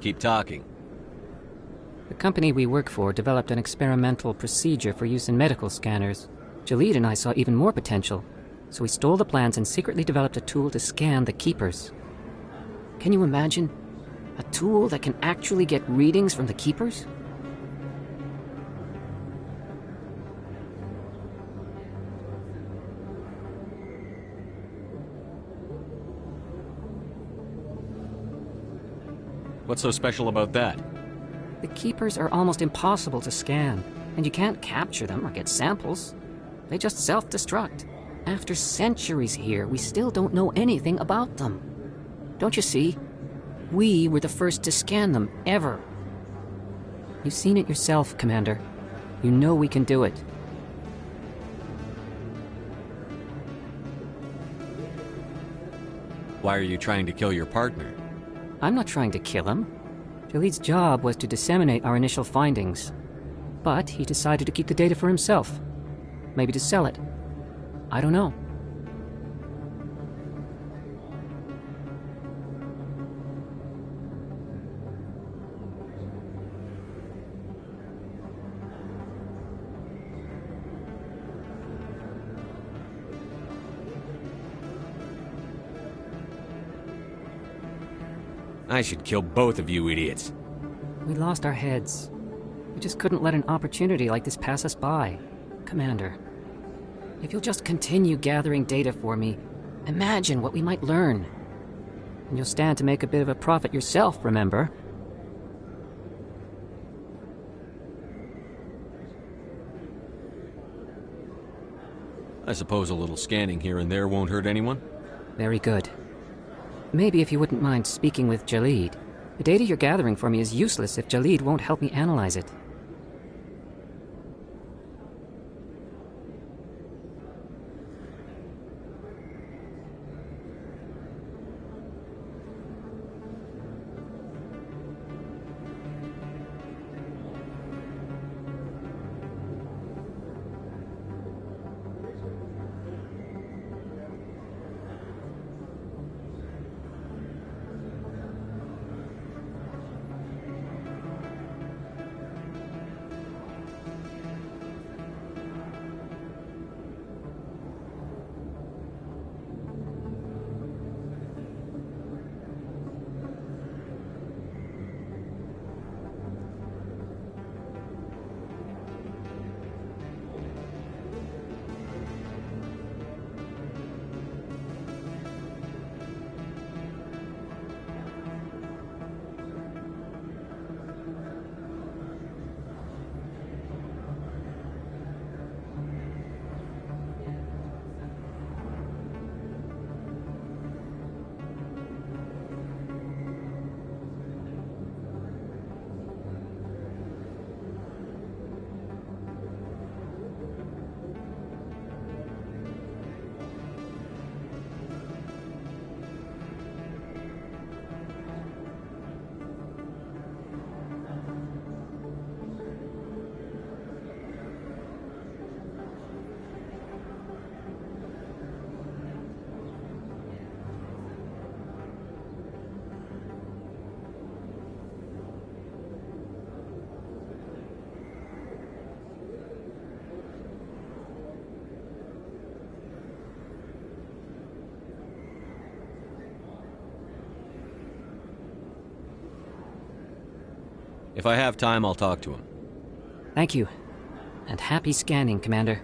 [SPEAKER 25] Keep talking.
[SPEAKER 3] The company we work for developed an experimental procedure for use in medical scanners. Jalid and I saw even more potential, so we stole the plans and secretly developed a tool to scan the Keepers. Can you imagine? A tool that can actually get readings from the Keepers?
[SPEAKER 25] What's so special about that?
[SPEAKER 3] The Keepers are almost impossible to scan, and you can't capture them or get samples. They just self-destruct. After centuries here, we still don't know anything about them. Don't you see? We were the first to scan them, ever. You've seen it yourself, Commander. You know we can do it.
[SPEAKER 25] Why are you trying to kill your partner?
[SPEAKER 3] I'm not trying to kill him. Jalid's job was to disseminate our initial findings. But he decided to keep the data for himself. Maybe to sell it. I don't know.
[SPEAKER 25] I should kill both of you idiots.
[SPEAKER 3] We lost our heads. We just couldn't let an opportunity like this pass us by. Commander, if you'll just continue gathering data for me, imagine what we might learn. And you'll stand to make a bit of a profit yourself, remember?
[SPEAKER 25] I suppose a little scanning here and there won't hurt anyone?
[SPEAKER 3] Very good. Maybe if you wouldn't mind speaking with Jalid. The data you're gathering for me is useless if Jalid won't help me analyze it.
[SPEAKER 25] If I have time, I'll talk to him.
[SPEAKER 3] Thank you. And happy scanning, Commander.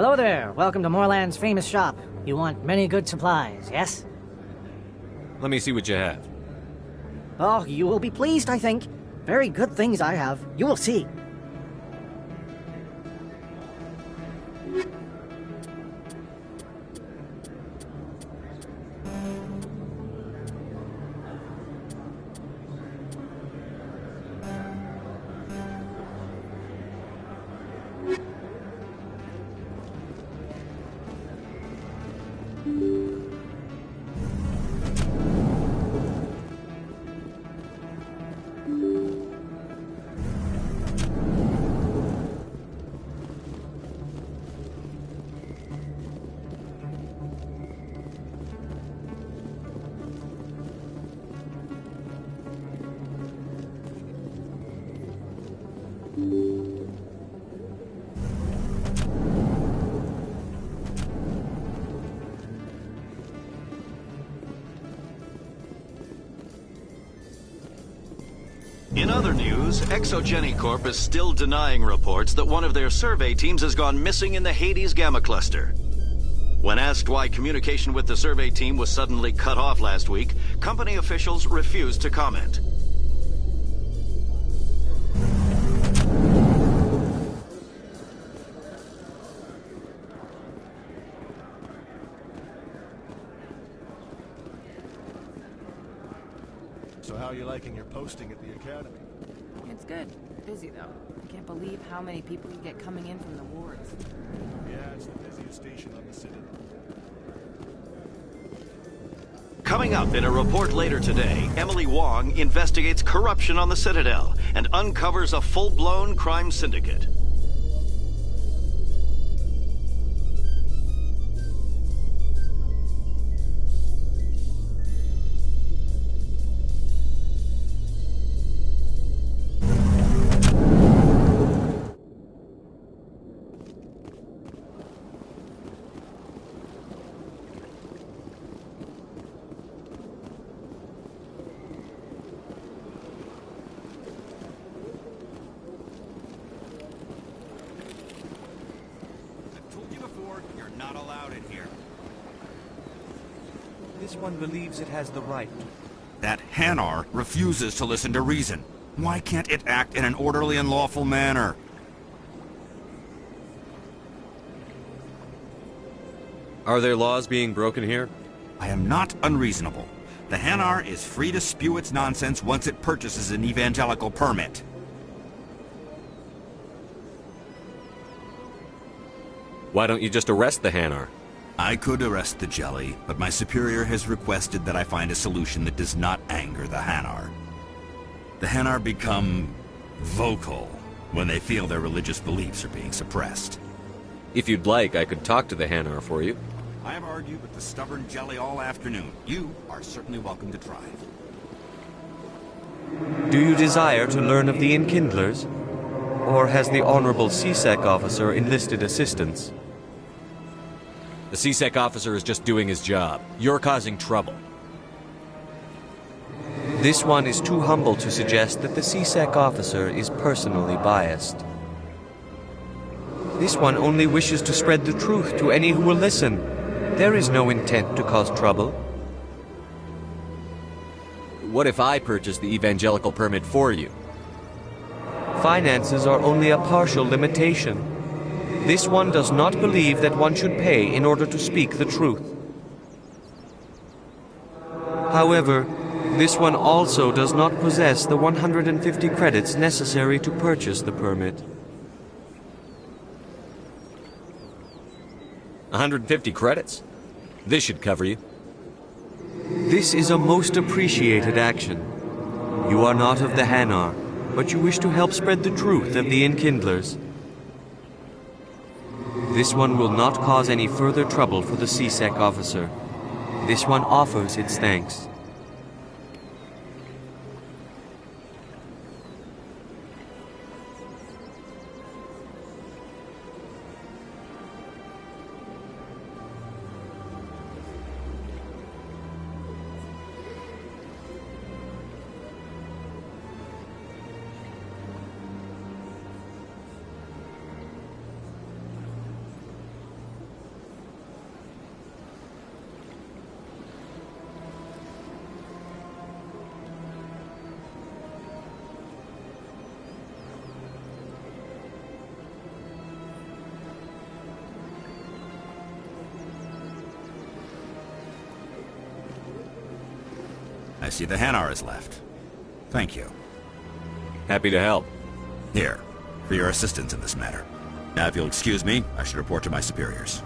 [SPEAKER 6] Hello there. Welcome to Moorland's famous shop. You want many good supplies, yes?
[SPEAKER 25] Let me see what you have.
[SPEAKER 6] Oh, you will be pleased, I think. Very good things I have. You will see.
[SPEAKER 18] In other news, Exogeny Corp is still denying reports that one of their survey teams has gone missing in the Hades Gamma Cluster. When asked why communication with the survey team was suddenly cut off last week, company officials refused to comment.
[SPEAKER 1] So how are you liking your posting at the academy?
[SPEAKER 23] It's good. Busy, though. I can't believe how many people you get coming in from the wards.
[SPEAKER 1] Yeah, it's the busiest station on the Citadel.
[SPEAKER 18] Coming up in a report later today, Emily Wong investigates corruption on the Citadel and uncovers a full-blown crime syndicate.
[SPEAKER 19] Not allowed in here. This one believes it has the right.
[SPEAKER 13] That Hanar refuses to listen to reason. Why can't it act in an orderly and lawful manner?
[SPEAKER 25] Are there laws being broken here?
[SPEAKER 13] I am not unreasonable. The Hanar is free to spew its nonsense once it purchases an evangelical permit.
[SPEAKER 25] Why don't you just arrest the Hanar?
[SPEAKER 13] I could arrest the jelly, but my superior has requested that I find a solution that does not anger the Hanar. The Hanar become vocal when they feel their religious beliefs are being suppressed.
[SPEAKER 25] If you'd like, I could talk to the Hanar for you.
[SPEAKER 13] I have argued with the stubborn jelly all afternoon. You are certainly welcome to try.
[SPEAKER 21] Do you desire to learn of the Enkindlers? Or has the Honorable CSEC officer enlisted assistance?
[SPEAKER 25] The CSEC officer is just doing his job. You're causing trouble.
[SPEAKER 21] This one is too humble to suggest that the CSEC officer is personally biased. This one only wishes to spread the truth to any who will listen. There is no intent to cause trouble.
[SPEAKER 25] What if I purchase the evangelical permit for you?
[SPEAKER 21] Finances are only a partial limitation. This one does not believe that one should pay in order to speak the truth. However, this one also does not possess the 150 credits necessary to purchase the permit.
[SPEAKER 25] 150 credits? This should cover you.
[SPEAKER 21] This is a most appreciated action. You are not of the Hanar, but you wish to help spread the truth of the Enkindlers. This one will not cause any further trouble for the CSEC officer. This one offers its thanks.
[SPEAKER 19] I see the Hanar is left. Thank you.
[SPEAKER 25] Happy to help.
[SPEAKER 19] Here, for your assistance in this matter. Now, if you'll excuse me, I should report to my superiors.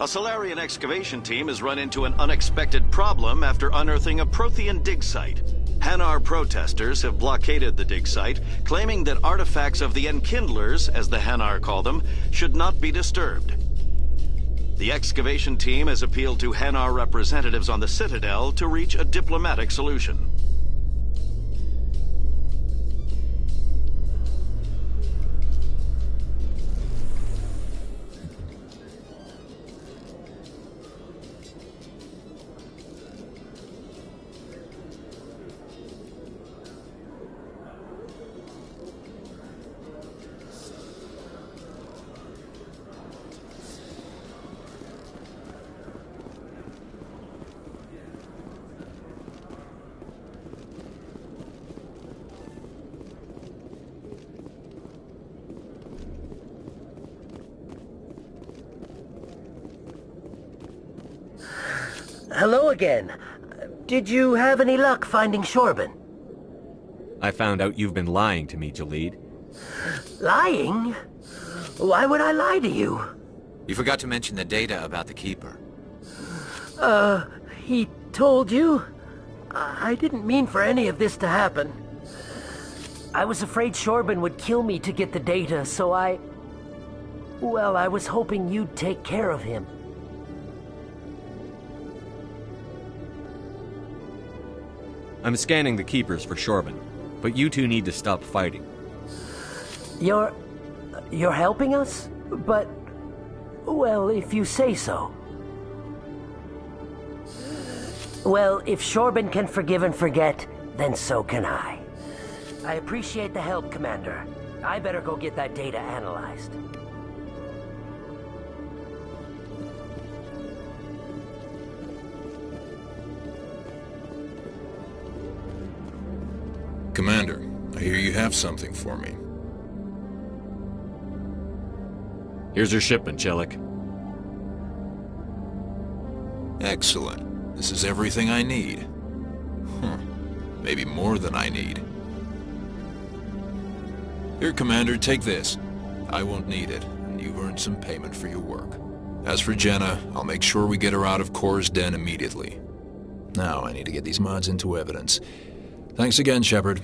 [SPEAKER 18] A Solarian excavation team has run into an unexpected problem after unearthing a Prothean dig site. Hanar protesters have blockaded the dig site, claiming that artifacts of the Enkindlers, as the Hanar call them, should not be disturbed. The excavation team has appealed to Hanar representatives on the Citadel to reach a diplomatic solution.
[SPEAKER 16] Hello again. Did you have any luck finding Shorben?
[SPEAKER 25] I found out you've been lying to me, Jalid.
[SPEAKER 16] Lying? Why would I lie to you?
[SPEAKER 11] You forgot to mention the data about the Keeper.
[SPEAKER 16] He told you? I didn't mean for any of this to happen. I was afraid Shorben would kill me to get the data, so well, I was hoping you'd take care of him.
[SPEAKER 25] I'm scanning the Keepers for Shorben, but you two need to stop fighting.
[SPEAKER 16] You're helping us? But, well, if you say so. Well, if Shorben can forgive and forget, then so can I. I appreciate the help, Commander. I better go get that data analyzed.
[SPEAKER 10] Commander, I hear you have something for me.
[SPEAKER 25] Here's your shipment, Chelik.
[SPEAKER 10] Excellent. This is everything I need. Maybe more than I need. Here, Commander, take this. I won't need it, and you've earned some payment for your work. As for Jenna, I'll make sure we get her out of Kor's den immediately. Now I need to get these mods into evidence. Thanks again, Shepard.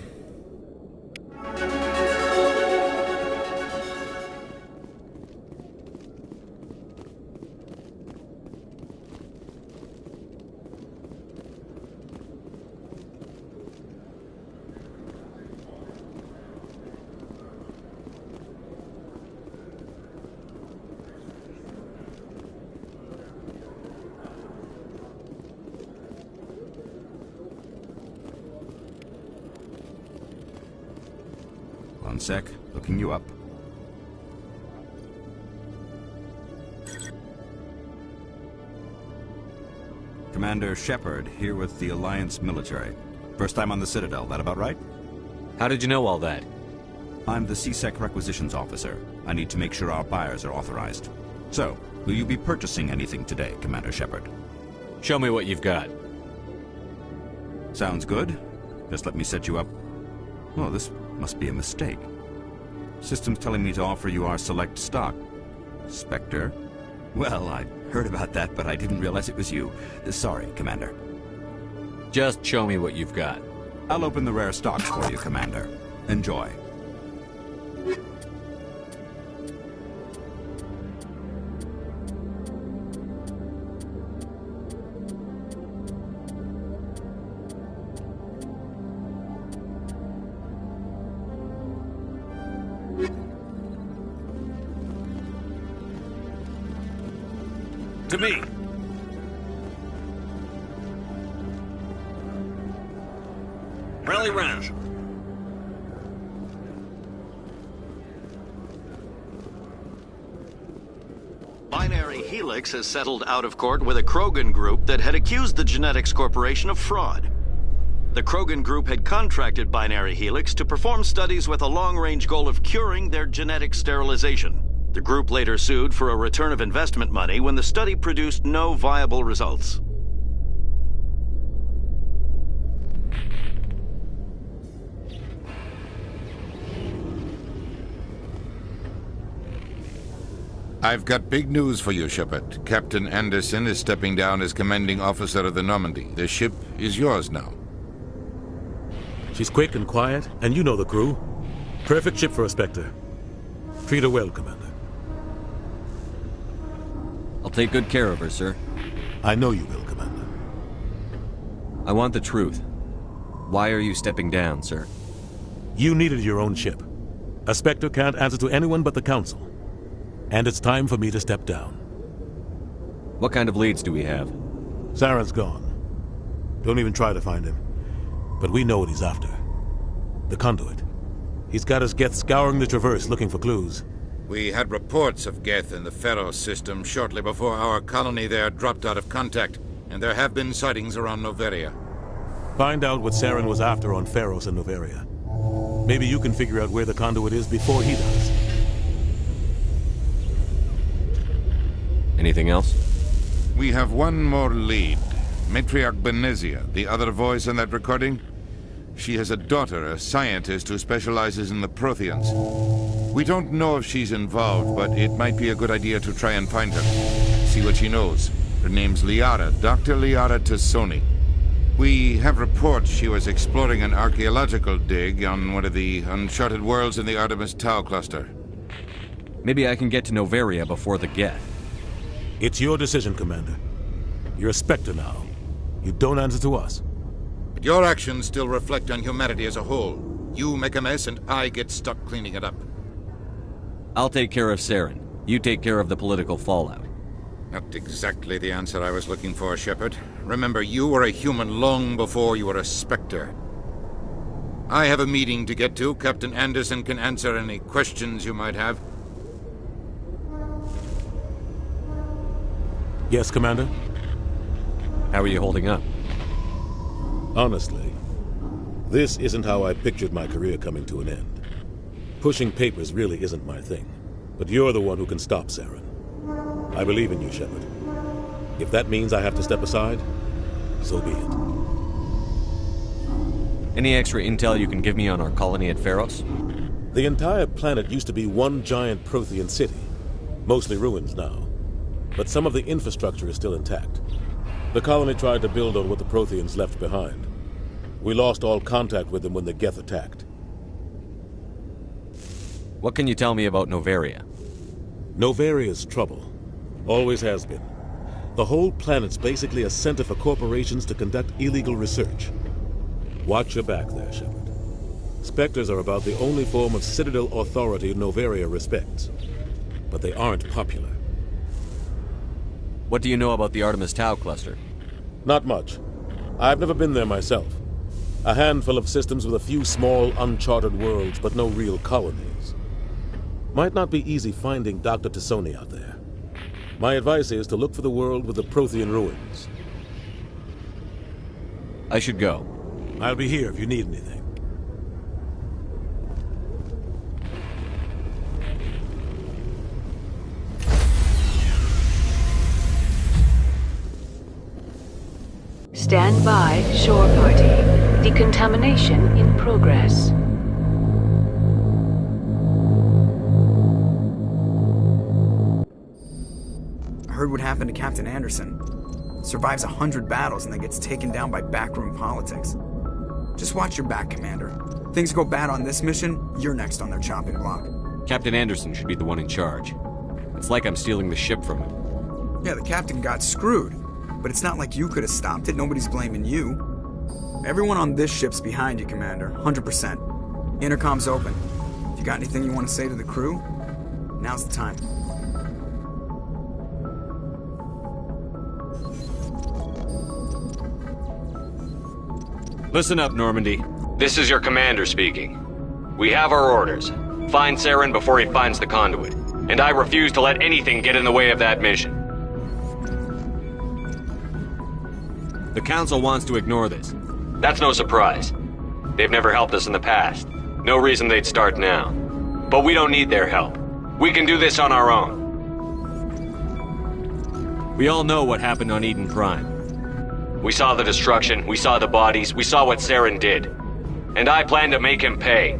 [SPEAKER 19] One sec, looking you up. Commander Shepard, here with the Alliance military. First time on the Citadel, that about right?
[SPEAKER 25] How did you know all that?
[SPEAKER 19] I'm the CSEC requisitions officer. I need to make sure our buyers are authorized. So, will you be purchasing anything today, Commander Shepard?
[SPEAKER 25] Show me what you've got.
[SPEAKER 19] Sounds good. Just let me set you up. Oh, this must be a mistake. System's telling me to offer you our select stock. Spectre? Well, I heard about that, but I didn't realize it was you. Sorry, Commander.
[SPEAKER 25] Just show me what you've got.
[SPEAKER 19] I'll open the rare stocks for you, Commander. Enjoy.
[SPEAKER 2] To me! Rally round.
[SPEAKER 18] Binary Helix has settled out of court with a Krogan group that had accused the Genetics Corporation of fraud. The Krogan group had contracted Binary Helix to perform studies with a long-range goal of curing their genetic sterilization. The group later sued for a return of investment money when the study produced no viable results.
[SPEAKER 4] I've got big news for you, Shepard. Captain Anderson is stepping down as commanding officer of the Normandy. The ship is yours now.
[SPEAKER 5] She's quick and quiet, and you know the crew. Perfect ship for a Spectre. Treat her well, Commander.
[SPEAKER 25] I'll take good care of her, sir.
[SPEAKER 5] I know you will, Commander.
[SPEAKER 25] I want the truth. Why are you stepping down, sir?
[SPEAKER 5] You needed your own ship. A Spectre can't answer to anyone but the Council. And it's time for me to step down.
[SPEAKER 25] What kind of leads do we have?
[SPEAKER 5] Saren's gone. Don't even try to find him. But we know what he's after. The conduit. He's got his Geth scouring the Traverse looking for clues.
[SPEAKER 4] We had reports of Geth in the Pharos system shortly before our colony there dropped out of contact, and there have been sightings around Noveria.
[SPEAKER 5] Find out what Saren was after on Pharos and Noveria. Maybe you can figure out where the conduit is before he does.
[SPEAKER 25] Anything else?
[SPEAKER 4] We have one more lead. Matriarch Benezia, the other voice in that recording. She has a daughter, a scientist who specializes in the Protheans. We don't know if she's involved, but it might be a good idea to try and find her. See what she knows. Her name's Liara, Dr. Liara Tassoni. We have reports she was exploring an archaeological dig on one of the uncharted worlds in the Artemis Tau cluster.
[SPEAKER 25] Maybe I can get to Noveria before the Geth.
[SPEAKER 5] It's your decision, Commander. You're a Spectre now. You don't answer to us.
[SPEAKER 4] But your actions still reflect on humanity as a whole. You make a mess and I get stuck cleaning it up.
[SPEAKER 25] I'll take care of Saren. You take care of the political fallout.
[SPEAKER 4] Not exactly the answer I was looking for, Shepard. Remember, you were a human long before you were a Spectre. I have a meeting to get to. Captain Anderson can answer any questions you might have.
[SPEAKER 5] Yes, Commander?
[SPEAKER 25] How are you holding up?
[SPEAKER 5] Honestly, this isn't how I pictured my career coming to an end. Pushing papers really isn't my thing, but you're the one who can stop Saren. I believe in you, Shepard. If that means I have to step aside, so be it.
[SPEAKER 25] Any extra intel you can give me on our colony at Pharos?
[SPEAKER 5] The entire planet used to be one giant Prothean city, mostly ruins now. But some of the infrastructure is still intact. The colony tried to build on what the Protheans left behind. We lost all contact with them when the Geth attacked.
[SPEAKER 25] What can you tell me about Noveria?
[SPEAKER 5] Noveria's trouble. Always has been. The whole planet's basically a center for corporations to conduct illegal research. Watch your back there, Shepard. Spectres are about the only form of Citadel authority Noveria respects. But they aren't popular.
[SPEAKER 25] What do you know about the Artemis Tau cluster?
[SPEAKER 5] Not much. I've never been there myself. A handful of systems with a few small, uncharted worlds, but no real colonies. Might not be easy finding Dr. Tassoni out there. My advice is to look for the world with the Prothean ruins.
[SPEAKER 25] I should go.
[SPEAKER 5] I'll be here if you need anything.
[SPEAKER 7] Stand by, shore party. Decontamination in progress.
[SPEAKER 8] heard what happened to Captain Anderson. Survives 100 battles and then gets taken down by backroom politics. Just watch your back, Commander. Things go bad on this mission, you're next on their chopping block.
[SPEAKER 25] Captain Anderson should be the one in charge. It's like I'm stealing the ship from him.
[SPEAKER 8] Yeah, the captain got screwed. But it's not like you could have stopped it. Nobody's blaming you. Everyone on this ship's behind you, Commander. 100%. Intercom's open. If you got anything you want to say to the crew, now's the time.
[SPEAKER 25] Listen up, Normandy. This is your commander speaking. We have our orders. Find Saren before he finds the conduit. And I refuse to let anything get in the way of that mission. The Council wants to ignore this. That's no surprise. They've never helped us in the past. No reason they'd start now. But we don't need their help. We can do this on our own. We all know what happened on Eden Prime. We saw the destruction, we saw the bodies, we saw what Saren did. And I plan to make him pay.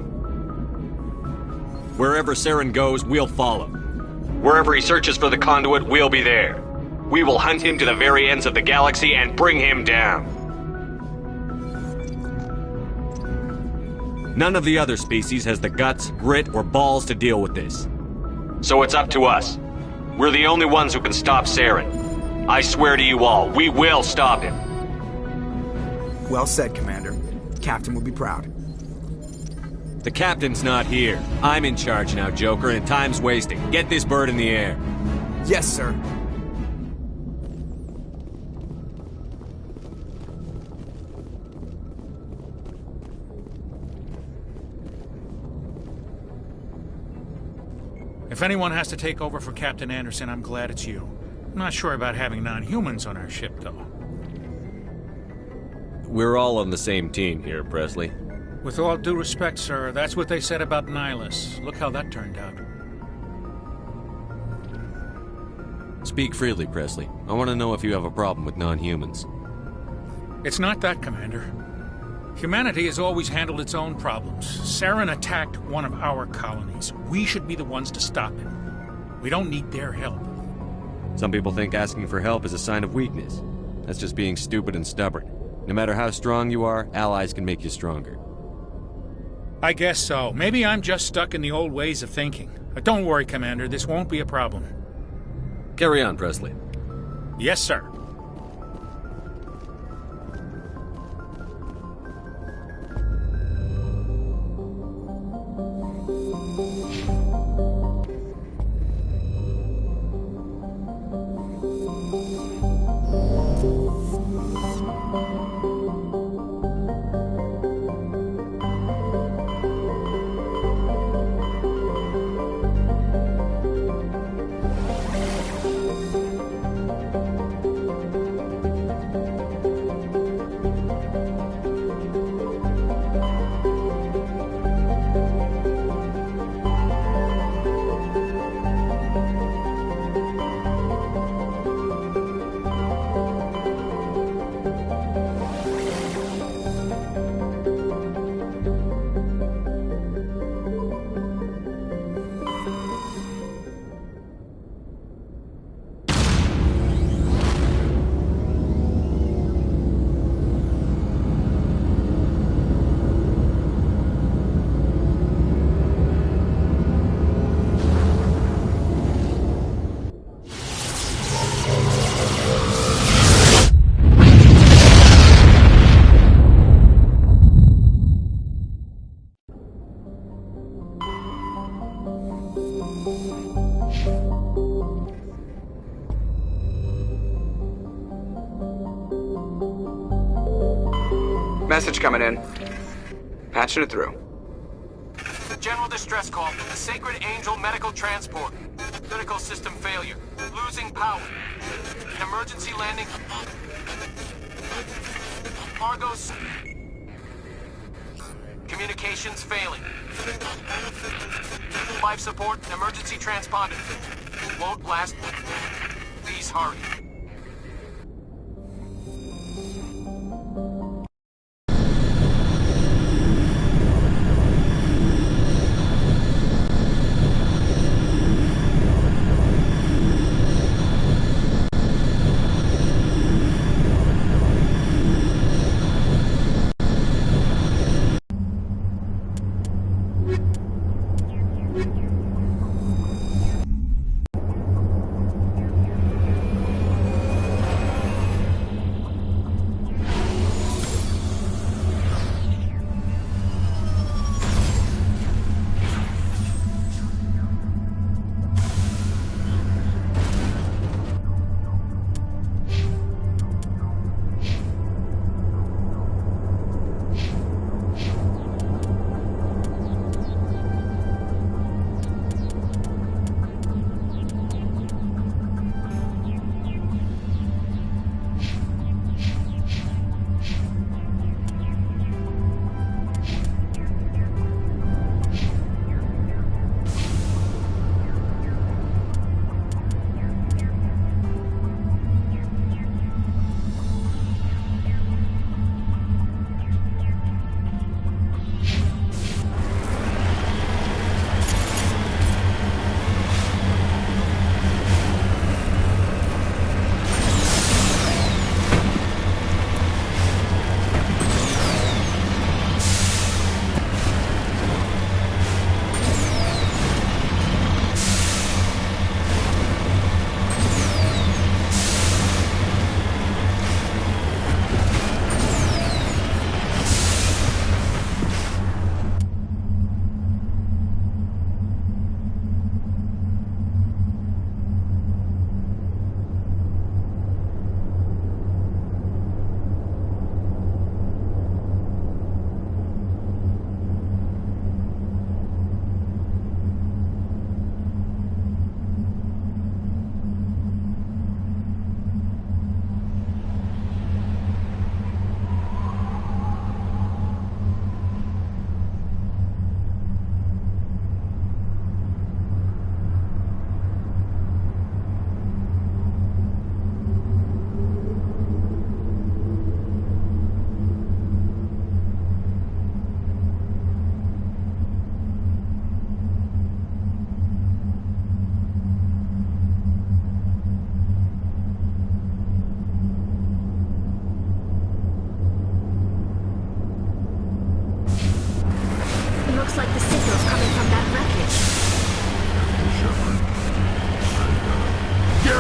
[SPEAKER 25] Wherever Saren goes, we'll follow. Wherever he searches for the conduit, we'll be there. We will hunt him to the very ends of the galaxy and bring him down. None of the other species has the guts, grit, or balls to deal with this. So it's up to us. We're the only ones who can stop Saren. I swear to you all, we will stop him.
[SPEAKER 8] Well said, Commander. Captain will be proud.
[SPEAKER 25] The captain's not here. I'm in charge now, Joker, and time's wasting. Get this bird in the air.
[SPEAKER 8] Yes, sir.
[SPEAKER 12] If anyone has to take over for Captain Anderson, I'm glad it's you. I'm not sure about having non-humans on our ship, though.
[SPEAKER 25] We're all on the same team here, Presley.
[SPEAKER 12] With all due respect, sir, that's what they said about Nihilus. Look how that turned out.
[SPEAKER 25] Speak freely, Presley. I want to know if you have a problem with non-humans.
[SPEAKER 12] It's not that, Commander. Humanity has always handled its own problems. Saren attacked one of our colonies. We should be the ones to stop him. We don't need their help.
[SPEAKER 25] Some people think asking for help is a sign of weakness. That's just being stupid and stubborn. No matter how strong you are, allies can make you stronger.
[SPEAKER 12] I guess so. Maybe I'm just stuck in the old ways of thinking. But don't worry, Commander. This won't be a problem.
[SPEAKER 25] Carry on, Presley.
[SPEAKER 12] Yes, sir.
[SPEAKER 8] Message coming in. Patching it through.
[SPEAKER 17] General distress call. The Sacred Angel medical transport. Critical system failure. Losing power. Emergency landing. Cargo's... Communications failing. Life support and emergency transponder. Won't last. Please hurry.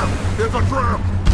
[SPEAKER 24] trap! It's a trap!